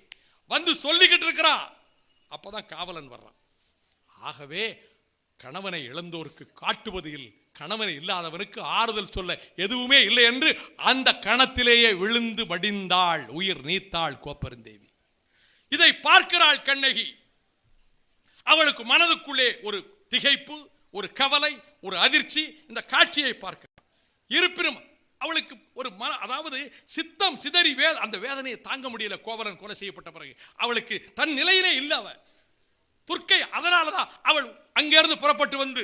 வந்து சொல்லிக்கிட்டு இருக்கிறா. அப்பதான் காவலன் வர்றான். ஆகவே கணவனை இழந்தோருக்கு காட்டுவதில் கணவனை இல்லாதவனுக்கு ஆறுதல் சொல்ல எதுவுமே இல்லை என்று அந்த கணத்திலேயே விழுந்து மடிந்தாள், உயிர் நீத்தாள் கோப்பெருந்தேவி. இதை பார்க்கிறாள் கண்ணகி. அவளுக்கு மனதுக்குள்ளே ஒரு திகைப்பு, ஒரு கவலை, ஒரு அதிர்ச்சி இந்த காட்சியை பார்க்கிறாள். இருப்பினும் அவளுக்கு ஒரு அதாவது சித்தம் சிதறி அந்த வேதனையை தாங்க முடியல. கோவலன் கொலை செய்யப்பட்ட பிறகு அவளுக்கு தன் நிலையிலே இல்லை. அவ துர்க்கை. அதனாலதான் அவள் அங்கிருந்து புறப்பட்டு வந்து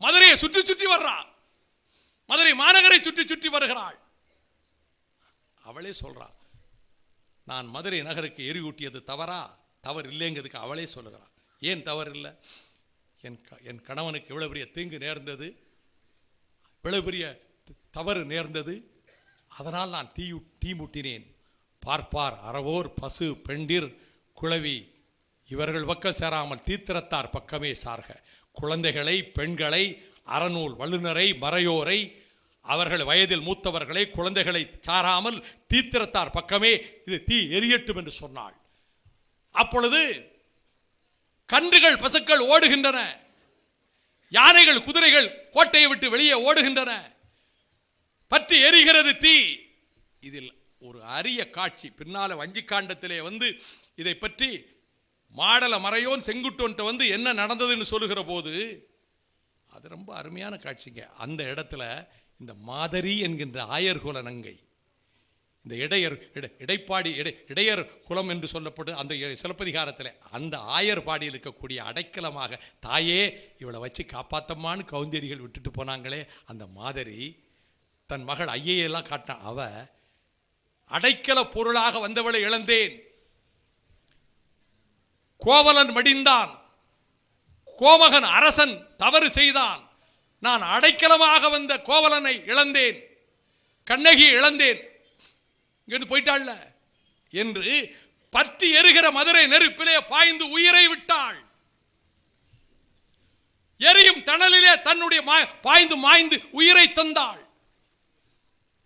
மதுரையை சுற்றி சுற்றி வர்றா. மதுரை மாநகரை சுற்றி சுற்றி வருகிறாள். அவளே சொல்றா, நான் மதுரை நகருக்கு எரியூட்டியது தவறா? தவறு இல்லைங்கிறதுக்கு அவளே சொல்லுகிறாள். ஏன் தவறு இல்லை? என் கணவனுக்கு எவ்வளவு பெரிய தீங்கு நேர்ந்தது, எவ்வளவு பெரிய தவறு நேர்ந்தது. அதனால் நான் தீ மூட்டினேன். பார்ப்பார் அறவோர் பசு பெண்டிர் குளவி இவர்கள் பக்கம் சேராமல் தீத்திரத்தார் பக்கமே சார்க. குழந்தைகளை, பெண்களை, அறநூல் வல்லுநரை, மறையோரை, அவர்கள் வயதில் மூத்தவர்களை, குழந்தைகளை சாராமல் தீத்திரத்தார் பக்கமே இது தீ எரியட்டும் என்று சொன்னாள். அப்பொழுது கன்றுகள் பசுக்கள் ஓடுகின்றன. யானைகள் குதிரைகள் கோட்டையை விட்டு வெளியே ஓடுகின்றன. பற்றி எரிகிறது தீ. இதில் ஒரு அரிய காட்சி பின்னால வஞ்சிக்காண்டத்திலே இதை பற்றி மாடல மறையோன் செங்குட்டோன்ட்ட என்ன நடந்ததுன்னு சொல்லுகிற போது அது ரொம்ப அருமையான காட்சிங்க. அந்த இடத்துல இந்த மாதரி என்கின்ற ஆயர்குல நங்கை, இந்த இடையர் குலம் என்று சொல்லப்படும் அந்த சிலப்பதிகாரத்தில் அந்த ஆயர் பாடியில் இருக்கக்கூடிய அடைக்கலமாக, தாயே இவளை வச்சு காப்பாத்தம்மான்னு கவுந்தேரிகள் விட்டுட்டு போனாங்களே, அந்த மாதரி தன் மகள் ஐயையெல்லாம் காட்டான். அவ அடைக்கல பொருளாக வந்தவளை இழந்தேன். கோவலன் மடிந்தான், கோமகன் அரசன் தவறு செய்தான், நான் அடைக்கலமாக வந்த கோவலனை இழந்தேன், கண்ணகி இழந்தேன், இங்கிருந்து போயிட்டாள் என்று பற்றி எரிகிற மதுரை நெருப்பிலே பாய்ந்து உயிரை விட்டாள். எரியும் தணலிலே தன்னுடைய பாய்ந்து மாய்ந்து உயிரை தந்தாள்.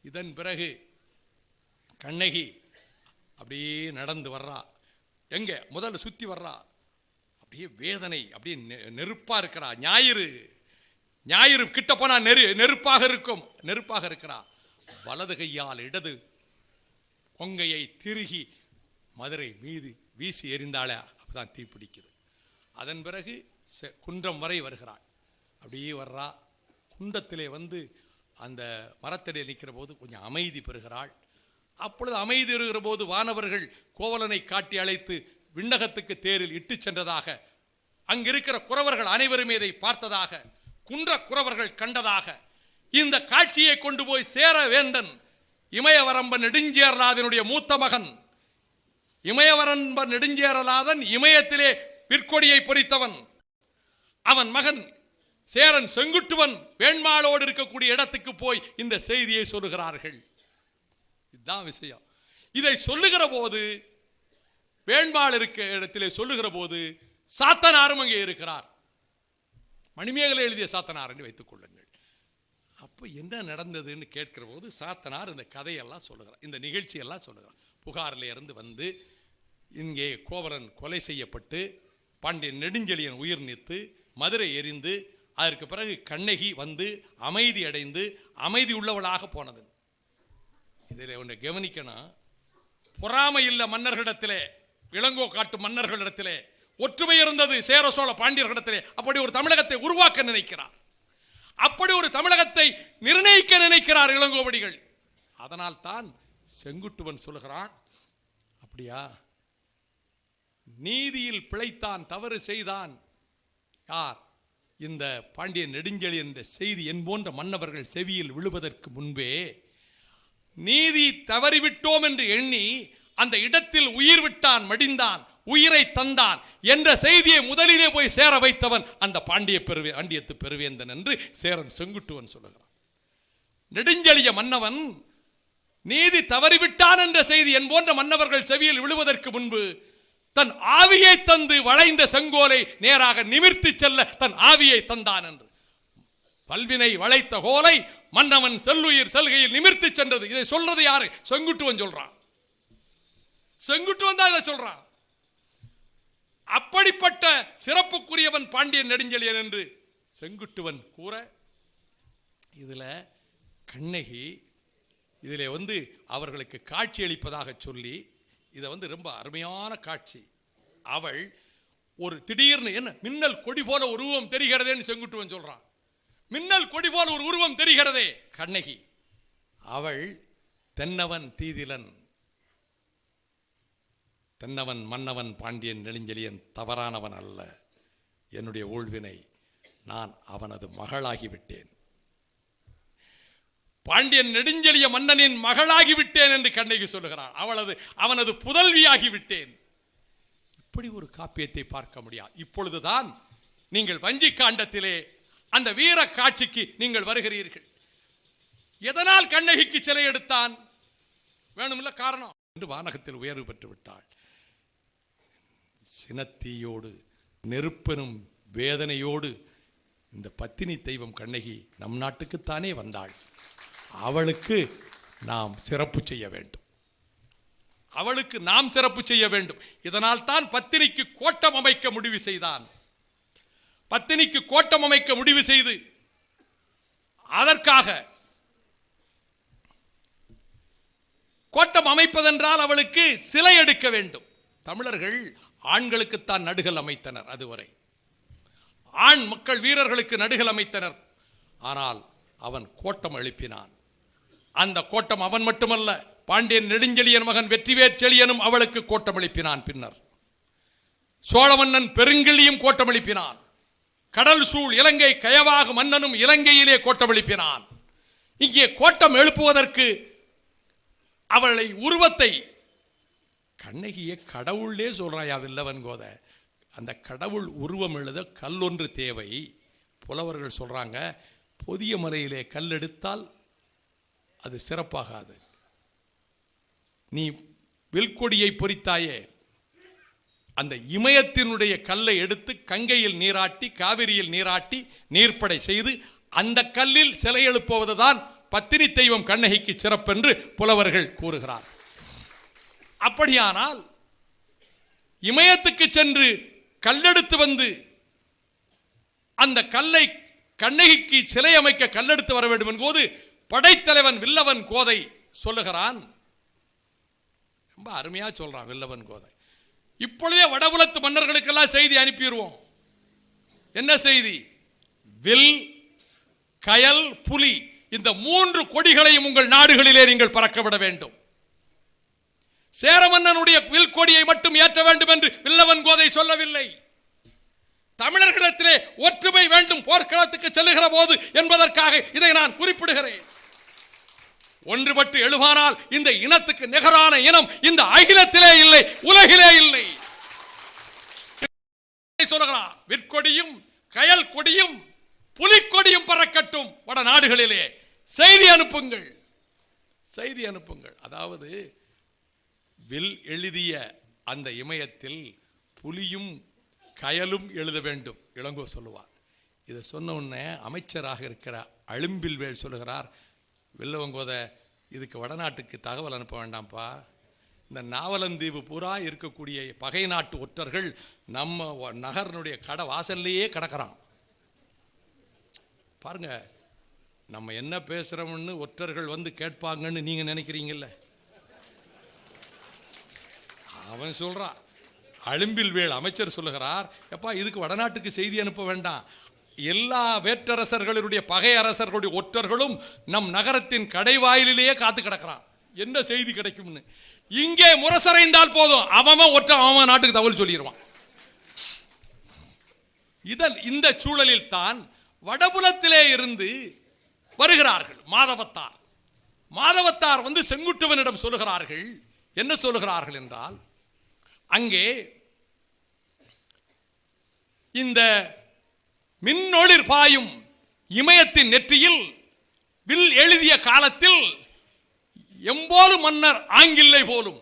இதன் பிறகு கண்ணகி அப்படியே நடந்து வர்றா. எங்க முதல்ல சுத்தி வர்றா. அப்படியே வேதனை, அப்படியே நெருப்பா இருக்கிறா. ஞாயிறு கிட்ட போனா நெருப்பாக இருக்கும், நெருப்பாக இருக்கிறா. வலது கையால் இடது கொங்கையை திருகி மதுரை மீது வீசி எறிந்தாளே, அப்பதான் தீ பிடிக்குது. அதன் பிறகு குன்றம் வரை வருகிறாள். அப்படியே வர்றா. குன்றத்திலே அந்த மரத்தடியில் நிற்கிற போது கொஞ்சம் அமைதி பெறுகிறாள். அப்பொழுது அமைதி இருக்கிற போது வானவர்கள் கோவலனை காட்டி அழைத்து விண்ணகத்துக்கு தேரில் இட்டு சென்றதாக, அங்கிருக்கிற குறவர்கள் அனைவருமே இதை பார்த்ததாக, குன்ற குறவர்கள் கண்டதாக, இந்த காட்சியை கொண்டு போய் சேர வேந்தன் இமயவரம்பன் நெடுஞ்சேரலாதனுடைய மூத்த மகன் இமயவரன்ப நெடுஞ்சேரலாதன் இமயத்திலே விற்கொடியை பொறித்தவன். அவன் மகன் சேரன் செங்குட்டுவன் வேண்மாளோடு இருக்கக்கூடிய இடத்துக்கு போய் இந்த செய்தியை சொல்லுகிறார்கள். இதுதான் விஷயம். இதை சொல்லுகிற போது, வேண்பாள் இருக்க இடத்திலே சொல்லுகிற போது, சாத்தனாரும் அங்கே இருக்கிறார். மணிமேகலை எழுதிய சாத்தனார் என்று வைத்துக் கொள்ளுங்கள். அப்போ என்ன நடந்ததுன்னு கேட்கிற போது சாத்தனார் இந்த கதையெல்லாம் சொல்லுகிறார், இந்த நிகழ்ச்சியெல்லாம் சொல்லுகிறார். புகாரில் இருந்து வந்து இங்கே கோவலன் கொலை செய்யப்பட்டு பாண்டியன் நெடுஞ்செழியன் உயிர் நீத்து மதுரை எரிந்து அதற்கு பிறகு கண்ணகி வந்து அமைதி அடைந்து அமைதி உள்ளவளாக போனது. இதில் ஒன்று கவனிக்கணும். பொறாமை இல்ல மன்னர்களிடத்திலே, இளங்கோ காட்டு மன்னர்களிடத்திலே ஒற்றுமை இருந்தது. சேர சோழ பாண்டியர்களிடத்திலே அப்படி ஒரு தமிழகத்தை உருவாக்க நினைக்கிறார், அப்படி ஒரு தமிழகத்தை நிர்ணயிக்க நினைக்கிறார் இளங்கோவடிகள். அதனால் தான் செங்குட்டுவன் சொல்லுகிறான், அப்படியா, நீதியில் பிழைத்தான், தவறு செய்தான் யார்? இந்த பாண்டிய நெடுஞ்செழியன். என்ற செய்தி என் போன்ற மன்னவர்கள் செவியில் விழுவதற்கு முன்பே நீதி தவறிவிட்டோம் என்று எண்ணி அந்த இடத்தில் உயிர் விட்டான், மடிந்தான், உயிரை தந்தான் என்ற செய்தியை முதலிலே போய் சேர வைத்தவன் அந்த பாண்டியத்து பெருவேந்தன் என்று சேரன் செங்குட்டுவன் சொல்லுகிறான். நெடுஞ்செழிய மன்னவன் நீதி தவறிவிட்டான் என்ற செய்தி என் போன்ற மன்னவர்கள் செவியில் விழுவதற்கு முன்பு தன் ஆவியை தந்து வளைந்த செங்கோலை நேராக நிமிர்த்தி செல்ல தன் ஆவியை தந்தான் என்று. பல்வினை வளைத்த கோலை மன்னவன் செல்லுயிர் செல்கையில் நிமிர்த்தி சென்றது. இதை சொல்றது யாரு? செங்குட்டுவன் சொல்றான். செங்குட்டுவன் தான் இதை சொல்றான். அப்படிப்பட்ட சிறப்புக்குரியவன் பாண்டியன் நெடுஞ்செழியன் என்று செங்குட்டுவன் கூற, இதுல கண்ணகி இதிலே வந்து அவர்களுக்கு காட்சி அளிப்பதாக சொல்லி, இதை வந்து ரொம்ப அருமையான காட்சி. அவள் ஒரு திடீர்னு என்ன மின்னல் கொடி போல ஒரு உருவம் தெரிகிறதேன்னு செங்குட்டுவன் சொல்றான். மின்னல் கொடி போல ஒரு உருவம் தெரிகிறதே கண்ணகி. அவள் தென்னவன் தீதிலன், தென்னவன் மன்னவன் பாண்டியன் நெடுஞ்செழியன் தவறானவன் அல்ல. என்னுடைய ஊழ்வினை, நான் அவனது மகளாகிவிட்டேன், பாண்டியன் நெடுஞ்செழிய மன்னனின் மகளாகிவிட்டேன் என்று கண்ணகி சொல்லுகிறான். அவனது புதல்வியாகிவிட்டேன். இப்படி ஒரு காப்பியத்தை பார்க்க முடியாது. இப்பொழுதுதான் நீங்கள் வஞ்சி காண்டத்திலே அந்த வீர காட்சிக்கு நீங்கள் வருகிறீர்கள். எதனால் கண்ணகிக்கு சிலை எடுத்தான்? வேணுமில்ல காரணம் என்று வானகத்தில் உயர்வு பெற்று விட்டாள். சினத்தீயோடு நெருப்பெனும் வேதனையோடு இந்த பத்தினி தெய்வம் கண்ணகி நம் நாட்டுக்குத்தானே வந்தாள். அவளுக்கு நாம் சிறப்பு செய்ய வேண்டும், அவளுக்கு நாம் சிறப்பு செய்ய வேண்டும். இதனால் தான் பத்தினிக்கு கோட்டம் அமைக்க முடிவு செய்தான். பத்தினிக்கு கோட்டம் அமைக்க முடிவு செய்து அதற்காக கோட்டம் அமைப்பதென்றால் அவளுக்கு சிலை எடுக்க வேண்டும். தமிழர்கள் ஆண்களுக்குத்தான் நடுகள் அமைத்தனர், அதுவரை ஆண் மக்கள் வீரர்களுக்கு நடுகள் அமைத்தனர். ஆனால் அவன் கோட்டம் எழுப்பினான். அந்த கோட்டம் அவன் மட்டுமல்ல, பாண்டியன் நெடுஞ்செழியன் மகன் வெற்றிவேற் செழியனும் அவளுக்கு கோட்டம் எழுப்பினான். பின்னர் சோழ மன்னன் பெருங்கிழியும் கோட்டம் எழுப்பினான். கடல் சூழ் இலங்கை கயவாக மன்னனும் இலங்கையிலே கோட்டம் எழுப்பினான். இங்கே கோட்டம் எழுப்புவதற்கு அவளை உருவத்தை கண்ணகியை கடவுளே சொல்றாயா வில்லவன் கோத. அந்த கடவுள் உருவம் எழுத கல்லொன்று தேவை. புலவர்கள் சொல்றாங்க, பொதிய மலையிலே கல் எடுத்தால் அது சிறப்பாகாது. நீ வில்கொடியை பொறித்தாயே, அந்த இமயத்தினுடைய கல்லை எடுத்து கங்கையில் நீராட்டி காவிரியில் நீராட்டி நீர்ப்படை செய்து அந்த கல்லில் சிலை எழுப்புவதுதான் பத்தினி தெய்வம் கண்ணகிக்கு சிறப்பென்று புலவர்கள் கூறுகிறார். அப்படியானால் இமயத்துக்கு சென்று கல்லெடுத்து வந்து அந்த கல்லை கண்ணகிக்கு சிலை அமைக்க கல்லெடுத்து வர வேண்டும் என்போது படைத்தலைவன் வில்லவன் கோதை சொல்லுகிறான். ரொம்ப அருமையா சொல்றான் வில்லவன் கோதை. இப்பொழுதே வடபுலத்து மன்னர்களுக்கெல்லாம் செய்தி அனுப்பிடுவோம். என்ன செய்தி? வில், கயல், புலி இந்த 3 கொடிகளையும் உங்கள் நாடுகளிலே நீங்கள் பறக்க விட வேண்டும். சேரமன்னனுடைய வில் கொடியை மட்டும் ஏற்ற வேண்டும் என்று வில்லவன் கோதை சொல்லவில்லை. தமிழர்களிடத்திலே ஒற்றுமை வேண்டும் போர்க்களத்துக்கு செல்லுகிற போது என்பதற்காக இதை நான் குறிப்பிடுகிறேன். ஒன்றுபட்டு எழுவானால் இந்த இனத்துக்கு நிகரான இனம் இந்த அகிலத்திலே இல்லை, உலகிலே இல்லை. சொல்லுகிறான், விற்கொடியும் கயல் கொடியும் புலிக்கொடியும் பறக்கட்டும் வட நாடுகளிலே. செய்தி அனுப்புங்கள், செய்தி அனுப்புங்கள். அதாவது வில் எழுதிய அந்த இமயத்தில் புலியும் கயலும் எழுத வேண்டும் இளங்கோ சொல்லுவார். இதை சொன்ன உடனே அமைச்சராக இருக்கிற அழும்பில்வேல் சொல்லுகிறார், வில்லவங்கோத இதுக்கு வடநாட்டுக்கு தகவல் அனுப்ப வேண்டாம்ப்பா, இந்த நாவலந்தீவு பூரா இருக்கக்கூடிய பகை நாட்டு ஒற்றர்கள் நம்ம நகரனுடைய கடை வாசல்லையே கிடக்கிறான் பாருங்க. நம்ம என்ன பேசுகிறோம்னு ஒற்றர்கள் வந்து கேட்பாங்கன்னு நீங்கள் நினைக்கிறீங்கல்ல. அவன் சொல்கிறான், அழும்பில்வேல் அமைச்சர் சொல்லுகிறார், எப்பா இதுக்கு வடநாட்டுக்கு செய்தி அனுப்ப வேண்டாம், எல்லா வேற்றரசர்களுடைய பகை அரசர்களுடைய ஒற்றர்களும் நம் நகரத்தின் கடைவாயிலேயே காத்து கிடக்கிறான், என்ன செய்தி கிடைக்கும்னு. இங்கே முரசறைந்தால் போதும், அவன் நாட்டுக்கு தகவல் சொல்லிடுவான். இந்த சூழலில் தான் வடபுலத்திலே இருந்து வருகிறார்கள் மாதவத்தார் வந்து செங்குட்டுவனிடம் சொல்லுகிறார்கள். என்ன சொல்லுகிறார்கள் என்றால், அங்கே இந்த மின்னொளிர் பாயும் இமயத்தின் நெற்றியில் வில் எழுதிய காலத்தில் எம்போலு மன்னர் ஆங்கில்லை போலும்.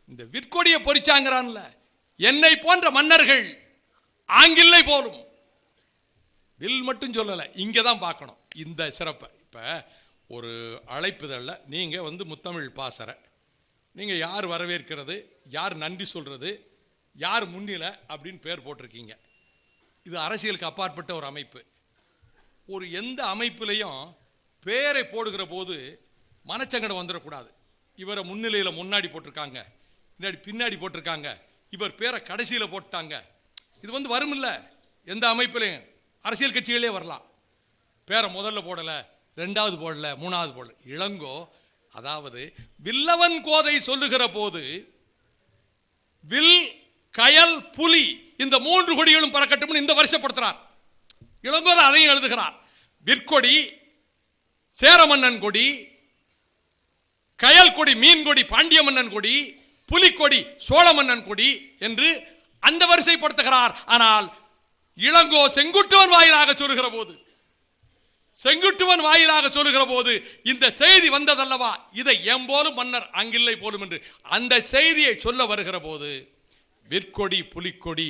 இந்த விற்கொடியை பொறிச்சாங்கிறான்ல, என்னை போன்ற மன்னர்கள் ஆங்கில்லை போலும். வில் மட்டும் சொல்லலை, இங்கே தான் பார்க்கணும் இந்த சிறப்பை. இப்போ ஒரு அழைப்புதல்ல நீங்கள் வந்து முத்தமிழ் பாசற, நீங்கள் யார் வரவேற்கிறது, யார் நன்றி சொல்கிறது, யார் முன்னிலை அப்படின்னு பேர் போட்டிருக்கீங்க. இது அரசியலுக்கு அப்பாற்பட்ட ஒரு அமைப்பு. ஒரு எந்த அமைப்புலையும் பேரை போடுகிற போது மனச்சங்கடம் வந்துடக்கூடாது. இவரை முன்னிலையில் முன்னாடி போட்டிருக்காங்க, பின்னாடி போட்டிருக்காங்க, இவர் பேரை கடைசியில் போட்டாங்க, இது வந்து வரும் இல்லை. எந்த அமைப்புலையும் அரசியல் கட்சிகளே வரலாம், பேரை முதல்ல போடலை, ரெண்டாவது போடலை, மூணாவது போடலை. இளங்கோ அதாவது வில்லவன் கோதை சொல்லுகிற போது வில் கயல் புலி இந்த மூன்று கொடிகளும் பறக்கட்டும் இந்த வருஷப்படுத்துறார். இளங்கோ அதையும் எழுதுகிறார். விற்கொடி சேரமன்னன் கொடி, கயல் கொடி மீன் கொடி பாண்டிய மன்னன் கொடி, புலிக்கொடி சோழ மன்னன் கொடி என்று அந்த வரிசைப்படுத்துகிறார். ஆனால் இளங்கோ செங்குட்டுவன் வாயிலாக சொல்லுகிற போது இந்த செய்தி வந்ததல்லவா, இதை எம்போலும் மன்னர் அங்கில்லை போலும் என்று அந்த செய்தியை சொல்ல வருகிற போது விற்கொடி புலிக்கொடி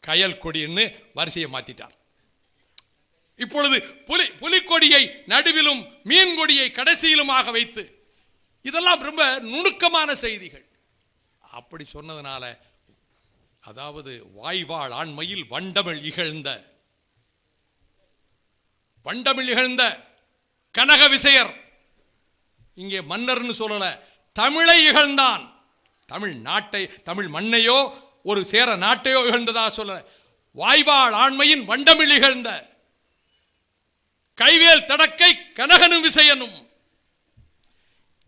கயல் கொடின்னு வரிசையை மாத்திட்டார். இப்பொழுது புலிக்கொடியை நடுவிலும் மீன் கொடியை கடைசியிலுமாக வைத்து, இதெல்லாம் ரொம்ப நுணுக்கமான செய்திகள். அப்படி சொன்னதுனால, அதாவது வாய்வாள் ஆண்மையில் வண்டமிழ் இகழ்ந்த கனக விசையர், இங்கே மன்னர்னு சொல்லல, தமிழை இகழ்ந்தான். தமிழ் நாட்டை, தமிழ் மண்ணையோ ஒரு சேர நாட்டையோ இகழ்ந்ததா சொல்ல, வாய்வாள் ஆண்மையின் வண்டமிழ் இகழ்ந்த கைவேல் தடக்கை கனகனும் விசையனும்.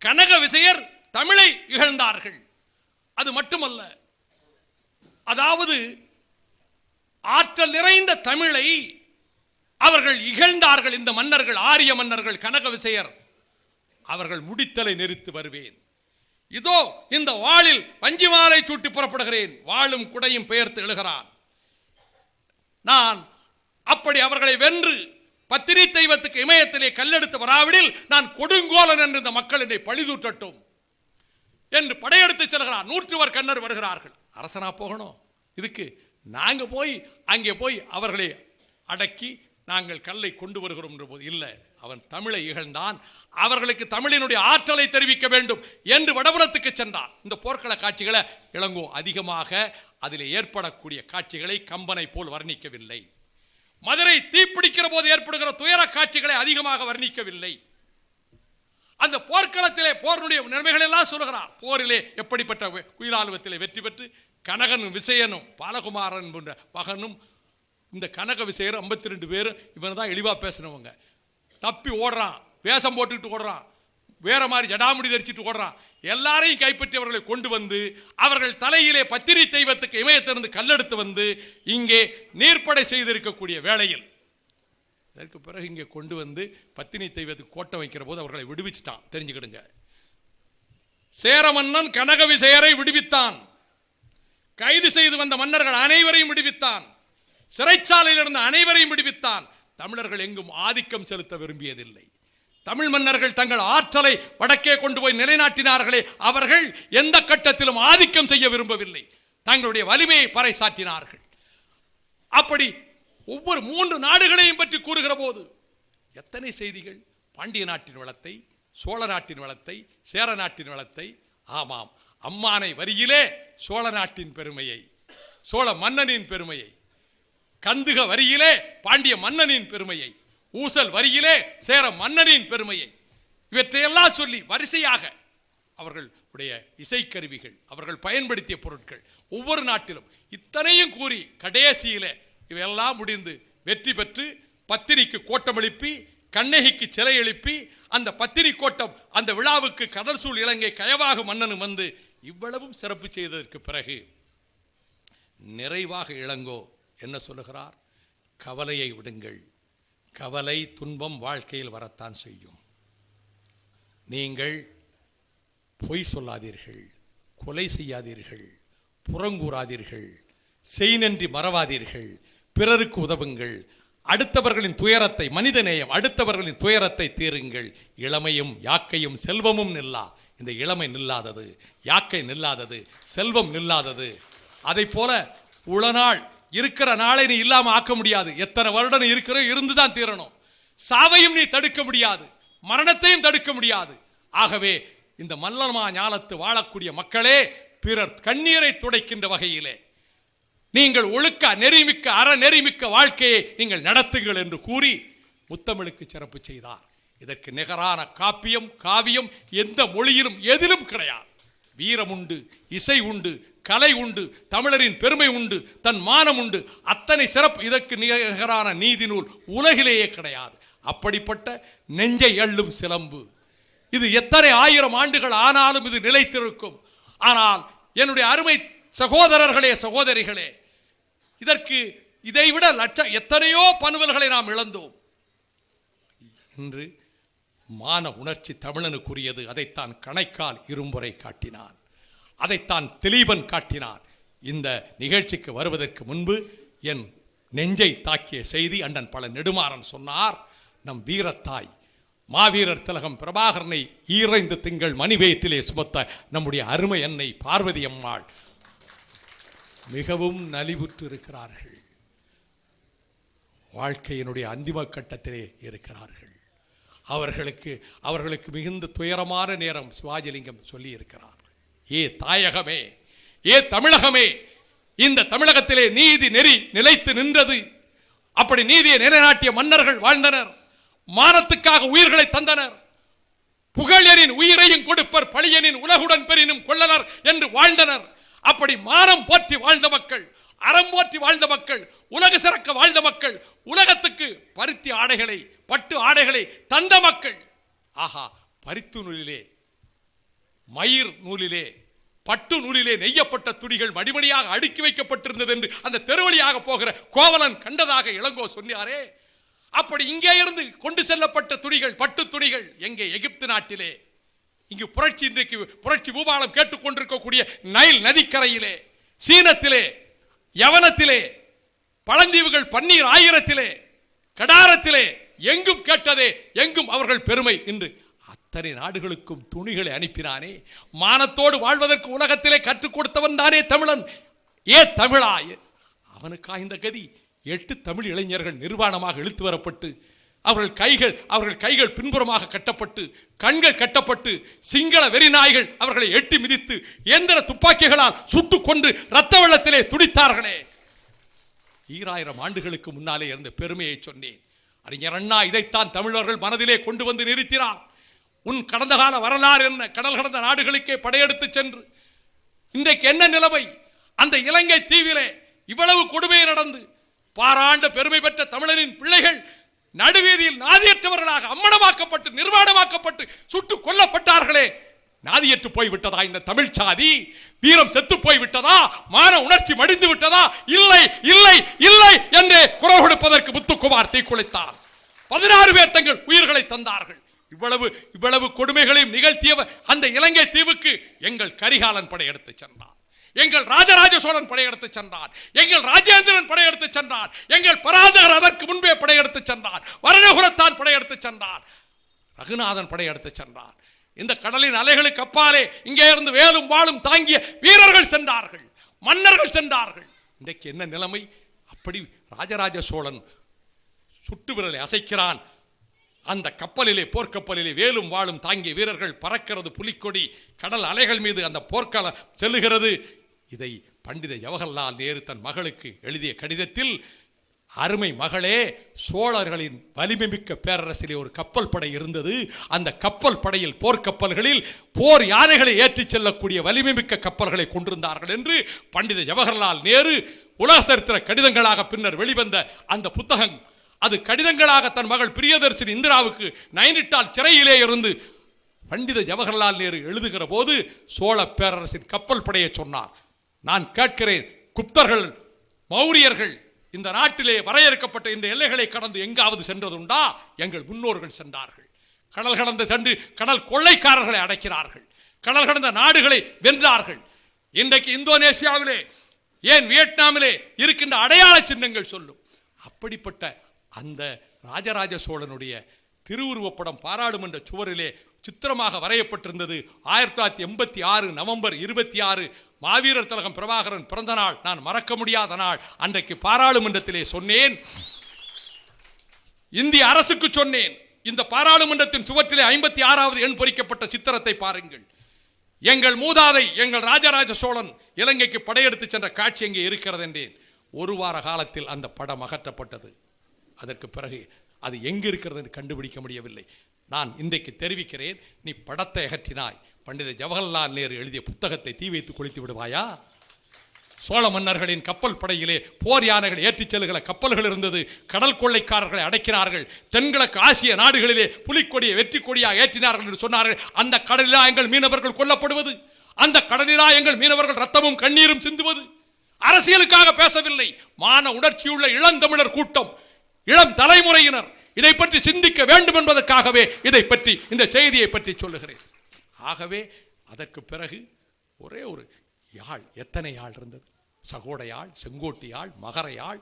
கனக விசையர் தமிழை இகழ்ந்தார்கள். அது மட்டுமல்ல, அதாவது ஆற்றல் நிறைந்த தமிழை அவர்கள் இகழ்ந்தார்கள். இந்த மன்னர்கள், ஆரிய மன்னர்கள், கனக விசையர், அவர்கள் முடித்தலை நெறித்து வருவேன், இதோ இந்த வாளில் வஞ்சி மாலை சூட்டி புறப்படுகிறேன், வாளும் குடையும் பெயர்த்து எழுகிறான். நான் அப்படி அவர்களை வென்று பத்திரி தெய்வத்துக்கு இமயத்திலே கல்லெடுத்து வராவிடில் நான் கொடுங்கோலன் என்று இந்த மக்கள் என்னை பழிதூற்றட்டும் என்று படையெடுத்து செல்கிறார். 100 கண்ணர் வருகிறார்கள். அரசனா போகணும், இதுக்கு நாங்க போய் அங்கே போய் அவர்களை அடக்கி நாங்கள் கல்லை கொண்டு வருகிறோம் என்ற போது இல்லை, அவன் தமிழை இகழ்ந்தான், அவர்களுக்கு தமிழினுடைய ஆற்றலை தெரிவிக்க வேண்டும் என்று வடபுலத்துக்கு சென்றான். இந்த போர்க்கள காட்சிகளை இளங்கோ அதிகமாக அதில் ஏற்படக்கூடிய காட்சிகளை கம்பனை போல் வர்ணிக்கவில்லை. மதுரை தீப்பிடிக்கிற போது ஏற்படுகிற துயர காட்சிகளை அதிகமாக வர்ணிக்கவில்லை. அந்த போர்க்களத்திலே போருடைய நிலைமைகள் எல்லாம் சொல்லுகிறார். போரிலே எப்படிப்பட்ட குயிலாலுவத்திலே வெற்றி பெற்று கனகனும் விசயனும் பாலகுமாரன் போன்ற மகனும், இந்த கனக விசையர் 52 பேர் இவனை தான் இழிவாக பேசினவங்க, தப்பி ஓடுறான், வேஷம் போட்டுக்கிட்டு ஓடுறான், வேற மாதிரி ஜடாமுடி தரிச்சிட்டு ஓடுறான். எல்லாரையும் கைப்பற்றி அவர்களை கொண்டு வந்து அவர்கள் தலையிலே பத்திரி தெய்வத்துக்கு இமயத்திலிருந்து கல்லெடுத்து வந்து இங்கே நீர்ப்படை செய்திருக்கக்கூடிய வேளையில் அதற்கு பிறகு இங்கே கொண்டு வந்து பத்தினி தெய்வத்துக்கு கோட்டை வைக்கிற போது அவர்களை விடுவிச்சிட்டான். தெரிஞ்சுக்கிடுங்க. சேர மன்னன் கனக விசயரை விடுவித்தான். கைது செய்து வந்த மன்னர்கள் அனைவரையும் விடுவித்தான். சிறைச்சாலையில் இருந்த அனைவரையும் விடுவித்தான். தமிழர்கள் எங்கும் ஆதிக்கம் செலுத்த விரும்பியதில்லை. தமிழ் மன்னர்கள் தங்கள் ஆற்றலை வடக்கே கொண்டு போய் நிலைநாட்டினார்களே, அவர்கள் எந்த கட்டத்திலும் ஆதிக்கம் செய்ய விரும்பவில்லை. தங்களுடைய வலிமையை பறைசாற்றினார்கள். அப்படி ஒவ்வொரு 3 நாடுகளையும் பற்றி கூறுகிற போது எத்தனை செய்திகள்! பாண்டிய நாட்டின் வளத்தை, சோழ நாட்டின் வளத்தை, சேர நாட்டின் வளத்தை, ஆமாம், அம்மானை வரியிலே சோழ நாட்டின் பெருமையை, சோழ மன்னனின் பெருமையை, கந்துக வரியிலே பாண்டிய மன்னனின் பெருமையை, ஊசல் வரியிலே சேர மன்னனின் பெருமையை, இவற்றையெல்லாம் சொல்லி வரிசையாக அவர்களுடைய இசைக்கருவிகள், அவர்கள் பயன்படுத்திய பொருட்கள், ஒவ்வொரு நாட்டிலும் இத்தனையும் கூறி கடைசியிலே இவையெல்லாம் முடிந்து வெற்றி பெற்று பத்திரிக்கு கோட்டம் எழுப்பி, கண்ணகிக்கு சிலை எழுப்பி, அந்த பத்திரி கோட்டம் அந்த விழாவுக்கு கடல் சூழ் இலங்கை கயவாக மன்னனும் வந்து இவ்வளவும் சிறப்பு செய்ததற்கு பிறகு நிறைவாக இளங்கோ என்ன சொல்லுகிறார்? கவலையை விடுங்கள். கவலை துன்பம் வாழ்க்கையில் வரத்தான் செய்யும். நீங்கள் பொய் சொல்லாதீர்கள், கொலை செய்யாதீர்கள், புறங்கூறாதீர்கள், செய்நன்றி மறவாதீர்கள், பிறருக்கு உதவுங்கள், அடுத்தவர்களின் துயரத்தை, மனிதநேயம், அடுத்தவர்களின் துயரத்தை தீருங்கள். இளமையும் யாக்கையும் செல்வமும் நில்லா. இந்த இளமை நில்லாதது, யாக்கை நில்லாதது, செல்வம் நில்லாதது. அதை போல உளநாள் இருக்கிற நாளை நீ இல்லாம ஆக்க முடியாது. எத்தனை வருடம் இருக்கிற இருந்துதான் தீரணும். சாவையும் நீ தடுக்க முடியாது, மரணத்தையும் தடுக்க முடியாது. ஆகவே இந்த மல்லமா ஞாலத்து வாழக்கூடிய மக்களே, பிறர் கண்ணீரை துடைக்கின்ற வகையிலே நீங்கள் ஒழுக்க நெறிமிக்க அற நெறிமிக்க வாழ்க்கையை நீங்கள் நடத்துங்கள் என்று கூறி முத்தமிழுக்கு சிறப்பு செய்தார். இதற்கு நிகரான காப்பியம் காவியம் எந்த மொழியிலும் எதிலும் கிடையாது. வீரம் உண்டு, இசை உண்டு, கலை உண்டு, தமிழரின் பெருமை உண்டு, தன் மானம் உண்டு. அத்தனை சிறப்பு இதற்கு நிகரான நீதி நூல் உலகிலேயே கிடையாது. அப்படிப்பட்ட நெஞ்சை அள்ளும் சிலம்பு இது. எத்தனை 1000 ஆண்டுகள் ஆனாலும் இது நிலைத்திருக்கும். ஆனால் என்னுடைய அருமை சகோதரர்களே, சகோதரிகளே, இதற்கு இதைவிட எத்தனையோ பனுவல்களை நாம் இழந்தோம். இன்று மான உணர்ச்சி தமிழனுக்குரியது. அதைத்தான் கணைக்கால் இரும்புரை காட்டினான், அதைத்தான் திலீபன் காட்டினான். இந்த நிகழ்ச்சிக்கு வருவதற்கு முன்பு என் நெஞ்சை தாக்கிய செய்தி அண்ணன் பல நெடுமாறன் சொன்னார். நம் வீரத்தாய் மாவீரர் திலகம் பிரபாகரனை 2 திங்கள் மணிவயிற்றிலே சுமத்த நம்முடைய அருமை அன்னை பார்வதி அம்மாள் மிகவும் நலிவுற்று இருக்கிறார்கள். வாழ்க்கையினுடைய அந்திம கட்டத்திலே இருக்கிறார்கள். அவர்களுக்கு மிகுந்த துயரமான நேரம் சிவாஜிலிங்கம் சொல்லி இருக்கிறார். ஏ தாயகமே, ஏ தமிழகமே, இந்த தமிழகத்திலே நீதி நெறி நிலைத்து நின்றது. அப்படி நீதியை நிலைநாட்டிய மன்னர்கள் வாழ்ந்தனர். மானத்துக்காக உயிர்களை தந்தனர். புகழனின் உயிரையும் கொடுப்பர், பழியனின் உலகுடன் பெரினும் கொள்ளனர் என்று வாழ்ந்தனர். அப்படி மானம் போற்றி வாழ்ந்த மக்கள், அறம் போற்றி வாழ்ந்த மக்கள், உலக சிறக்க வாழ்ந்த மக்கள், உலகத்துக்கு பருத்தி ஆடைகளை, பட்டு ஆடைகளை தந்த மக்கள். ஆஹா, பருத்தி நூலிலே, மயிர் நூலிலே, பட்டு நூலிலே நெய்யப்பட்ட துணிகள் மடிமடியாக அடுக்கி வைக்கப்பட்டிருந்தது என்று அந்த தெருவழியாக போகிற கோவலன் கண்டதாக இளங்கோ சொன்னாரே. அப்படி இங்கே இருந்து கொண்டு செல்லப்பட்ட துணிகள், பட்டு துணிகள் எங்கே? எகிப்து நாட்டிலே. இங்கு புரட்சி, இன்றைக்கு புரட்சி பூபாலம் கேட்டுக்கொண்டிருக்கக்கூடிய நைல் நதிக்கரையிலே, சீனத்திலே, யவனத்திலே, பழந்தீவுகள் பன்னீர் ஆயிரத்திலே, கடாரத்திலே, எங்கும் கேட்டதே, எங்கும் அவர்கள் பெருமை. இன்று அத்தனை நாடுகளுக்கும் துணிகளை அனுப்பினானே. மானத்தோடு வாழ்வதற்கு உலகத்திலே கற்றுக் கொடுத்தவன் தானே தமிழன். ஏ தமிழா, அவனுக்கா இந்த கதி? 8 தமிழ் இளைஞர்கள் நிர்வாணமாக இழுத்து வரப்பட்டு, அவர்கள் கைகள் பின்புறமாக கட்டப்பட்டு, கண்கள் கட்டப்பட்டு, சிங்கள வெறிநாய்கள் அவர்களை எட்டி மிதித்து இயந்திர துப்பாக்கிகளால் சுட்டுக் கொண்டு இரத்த வெள்ளத்திலே துடித்தார்களே. 2000 ஆண்டுகளுக்கு முன்னாலே இருந்த பெருமையை சொன்னேன். அறிஞர் அண்ணா இதைத்தான் தமிழர்கள் மனதிலே கொண்டு வந்து நிறுத்தினார். உன் கடந்த கால வரலாறு என்ன? கடல் கடந்த நாடுகளுக்கே படையெடுத்து சென்று இன்றைக்கு என்ன நிலைமை? அந்த இலங்கை தீவிலே இவ்வளவு கொடுமை நடந்து பாராண்ட பெருமை பெற்ற தமிழரின் பிள்ளைகள் நடுவீதியில் நாதியற்றவர்களாக அம்மனமாக்கப்பட்டு, நிர்வாணமாக்கப்பட்டு, சுட்டுக் கொல்லப்பட்டார்களே. நாதியற்று போய்விட்டதா இந்த தமிழ் சாதி? வீரம் செத்து போய்விட்டதா? மான உணர்ச்சி மடிந்து விட்டதா? இல்லை இல்லை இல்லை என்று குரல் கொடுப்பதற்கு முத்துக்குமார் தீக்குளித்தார். 16 பேர் தங்கள் உயிர்களை தந்தார்கள். இவ்வளவு கொடுமைகளையும் நிகழ்த்தியவர் அந்த இலங்கை தீவுக்கு எங்கள் கரிகாலன் படையெடுத்து சென்றார், எங்கள் ராஜராஜ சோழன் படையெடுத்து சென்றார், எங்கள் ராஜேந்திரன் படையெடுத்து சென்றார், எங்கள் பராந்தகர் அதற்கு முன்பே படையெடுத்து சென்றார், வரணகுலத்தான் படையெடுத்து சென்றார், ரகுநாதன் படையெடுத்து சென்றார். இந்த கடலின் அலைகளுக்கு அப்பாலே இங்கே இருந்து வேலும் வாளும் தாங்கிய வீரர்கள் சென்றார்கள், மன்னர்கள் சென்றார்கள். இன்றைக்கு என்ன நிலைமை? அப்படி ராஜராஜ சோழன் சுட்டு விரலை அசைக்கிறான். அந்த கப்பலிலே, போர்க்கப்பலிலே வேலும் வாளும் தாங்கிய வீரர்கள் பறக்கிறது புலிக்கொடி, கடல் அலைகள் மீது அந்த போர்க்களம் செல்லுகிறது. இதை பண்டித ஜவஹர்லால் நேரு தன் மகளுக்கு எழுதிய கடிதத்தில், அருமை மகளே, சோழர்களின் வலிமைமிக்க பேரரசிலே ஒரு கப்பல் படை இருந்தது. அந்த கப்பல் படையில், போர்க்கப்பல்களில் போர் யானைகளை ஏற்றிச் செல்லக்கூடிய வலிமைமிக்க கப்பல்களை கொண்டிருந்தார்கள் என்று பண்டித ஜவஹர்லால் நேரு உலக சரித்திர கடிதங்களாக பின்னர் வெளிவந்த அந்த புத்தகம், அது கடிதங்களாக தன் மகள் பிரியதர்சினி இந்திராவுக்கு நைனிட்டால் சிறையிலே இருந்து பண்டித ஜவஹர்லால் நேரு எழுதுகிற போது சோழ பேரரசின் கப்பல் படையை சொன்னார். நான் கேட்கிறேன், குப்தர்கள், மௌரியர்கள் இந்த நாட்டிலே வரையறுக்கப்பட்ட இந்த எல்லைகளை கடந்து எங்காவது சென்றதுண்டா? எங்கள் முன்னோர்கள் சென்றார்கள். கடல் கடந்து சென்று கடல் கொள்ளைக்காரர்களை அடைக்கிறார்கள், கடல் கடந்த நாடுகளை வென்றார்கள். இன்றைக்கு இந்தோனேசியாவிலே, ஏன் வியட்நாமிலே இருக்கின்ற அடையாள சின்னங்கள் சொல்லும். அப்படிப்பட்ட அந்த ராஜராஜ சோழனுடைய திருவுருவப்படம் பாராளுமன்ற சுவரிலே சித்திரமாக வரையப்பட்டிருந்தது. 1986 நவம்பர் 26 மாவீரர் திலகம் பிரபாகரன் பிறந்த நாள். நான் மறக்க முடியாத நாள். அன்றைக்கு பாராளுமன்றத்திலே சொன்னேன், இந்திய அரசுக்கு சொன்னேன், இந்த பாராளுமன்றத்தின் சுவற்றிலே 56வது எண் பொறிக்கப்பட்ட சித்திரத்தை பாருங்கள். எங்கள் மூதாதை, எங்கள் ராஜராஜ சோழன் இலங்கைக்கு படையெடுத்து சென்ற காட்சி எங்கே இருக்கிறது என்றேன். ஒரு வார காலத்தில் அந்த படம் அகற்றப்பட்டது. அதற்கு பிறகு அது எங்கு இருக்கிறது என்று கண்டுபிடிக்க முடியவில்லை. நான் இன்றைக்கு தெரிவிக்கிறேன், நீ படத்தை அகற்றினாய், பண்டித ஜவஹர்லால் நேரு எழுதிய புத்தகத்தை தீ வைத்து கொளுத்து விடுவாயா? சோழ மன்னர்களின் கப்பல் படையிலே போர் யானைகள் ஏற்றிச் செல்கிற கப்பல்கள் இருந்தது. கடல் கொள்ளைக்காரர்களை அடக்கினார்கள். தென்கிழக்கு ஆசிய நாடுகளிலே புலிக்கொடியை வெற்றி கொடியாக ஏற்றினார்கள் என்று சொன்னார்கள். அந்த கடலிலா எங்கள் மீனவர்கள் கொல்லப்படுவது? அந்த கடலிலா எங்கள் மீனவர்கள் ரத்தமும் கண்ணீரும் சிந்துவது? அரசியலுக்காக பேசவில்லை. மான உணர்ச்சியுள்ள இளந்தமிழர் கூட்டம், இளம் தலைமுறையினர் இதை பற்றி சிந்திக்க வேண்டும் என்பதற்காகவே இதை பற்றி, இந்த செய்தியை பற்றி சொல்லுகிறேன். ஆகவே அதற்கு பிறகு ஒரே ஒரு யாழ், எத்தனை யாழ் இருந்தது? சகோட யாழ், செங்கோட்டு யாழ், மகர யாழ்,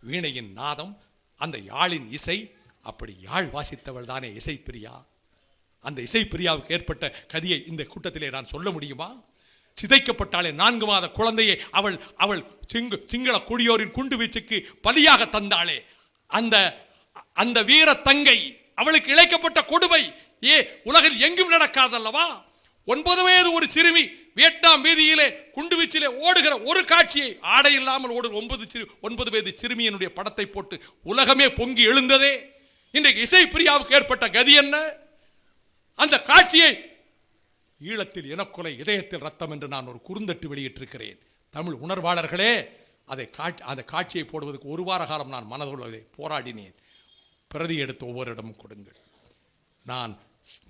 வீணையின் நாதம், அந்த யாழின் இசை. அப்படி யாழ் வாசித்தவள் தானே இசைப்பிரியா. அந்த இசைப்பிரியாவுக்கு ஏற்பட்ட கதியை இந்த கூட்டத்திலே நான் சொல்ல முடியுமா? சிதைக்கப்பட்டாலே 4 மாத குழந்தையை அவள் சிங்கள குடியோரின் குண்டு வீச்சுக்கு பலியாக தந்தாளே, அந்த வீர தங்கை, அவளுக்கு இழைக்கப்பட்ட கொடுமை உலகில் எங்கும் நடக்காதல்லவா? 9 வயது ஒரு சிறுமி வியட்நாம் வீதியிலே குண்டுவீச்சிலே ஓடுகிற ஒரு காட்சியை, ஆடை இல்லாமல் ஓடுகிற 9 வயது சிறுமியினுடைய படத்தை போட்டு உலகமே பொங்கி எழுந்ததே. இன்றைக்கு இசைப்பிரியாவுக்கு ஏற்பட்ட கதி என்ன? அந்த காட்சியை ஈழத்தில் இனக்கொலை, இதயத்தில் ரத்தம் என்று நான் ஒரு குறுந்தட்டு வெளியிட்டிருக்கிறேன். தமிழ் உணர்வாளர்களே, அந்த காட்சியை போடுவதற்கு ஒரு வார காலம் நான் மனதுள்ளதை போராடினேன். பிரதி எடுத்து ஒவ்வொரு இடமும் கொடுங்கள். நான்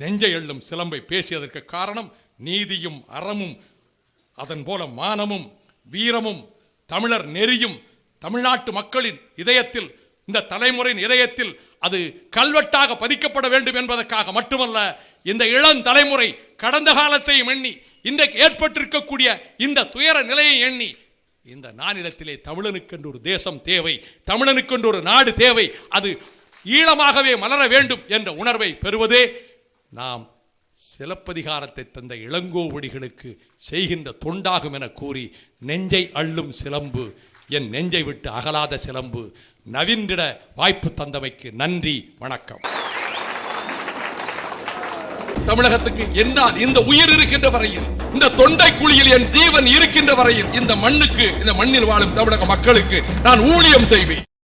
நெஞ்சை எள்ளும் சிலம்பை பேசியதற்கு காரணம் நீதியும் அறமும், அதன் போல மானமும் வீரமும் தமிழர் நெறியும் தமிழ்நாட்டு மக்களின் இதயத்தில், இந்த தலைமுறையின் இதயத்தில் அது கல்வெட்டாக பதிக்கப்பட வேண்டும் என்பதற்காக மட்டுமல்ல, இந்த இளம் தலைமுறை கடந்த காலத்தையும் எண்ணி, இன்றைக்கு ஏற்பட்டிருக்கக்கூடிய இந்த துயர நிலையை எண்ணி, இந்த நானிலத்திலே தமிழனுக்கென்று ஒரு தேசம் தேவை, தமிழனுக்கென்று ஒரு நாடு தேவை, அது ஈழமாகவே மலர வேண்டும் என்ற உணர்வை பெறுவதே நாம் சிலப்பதிகாரத்தை தந்த இளங்கோவடிகளுக்கு செய்கின்ற தொண்டாகும் என கூறி, நெஞ்சை அள்ளும் சிலம்பு, என் நெஞ்சை விட்டு அகலாத சிலம்பு, நவின்றிட வாய்ப்பு தந்தமைக்கு நன்றி, வணக்கம். தமிழகத்துக்கு என்னால் இந்த உயிர் இருக்கின்ற வரையில், இந்த தொண்டை குழியில் என் ஜீவன் இருக்கின்ற வரையில், இந்த மண்ணுக்கு, இந்த மண்ணில் வாழும் தமிழக மக்களுக்கு நான் ஊழியம் செய்வேன்.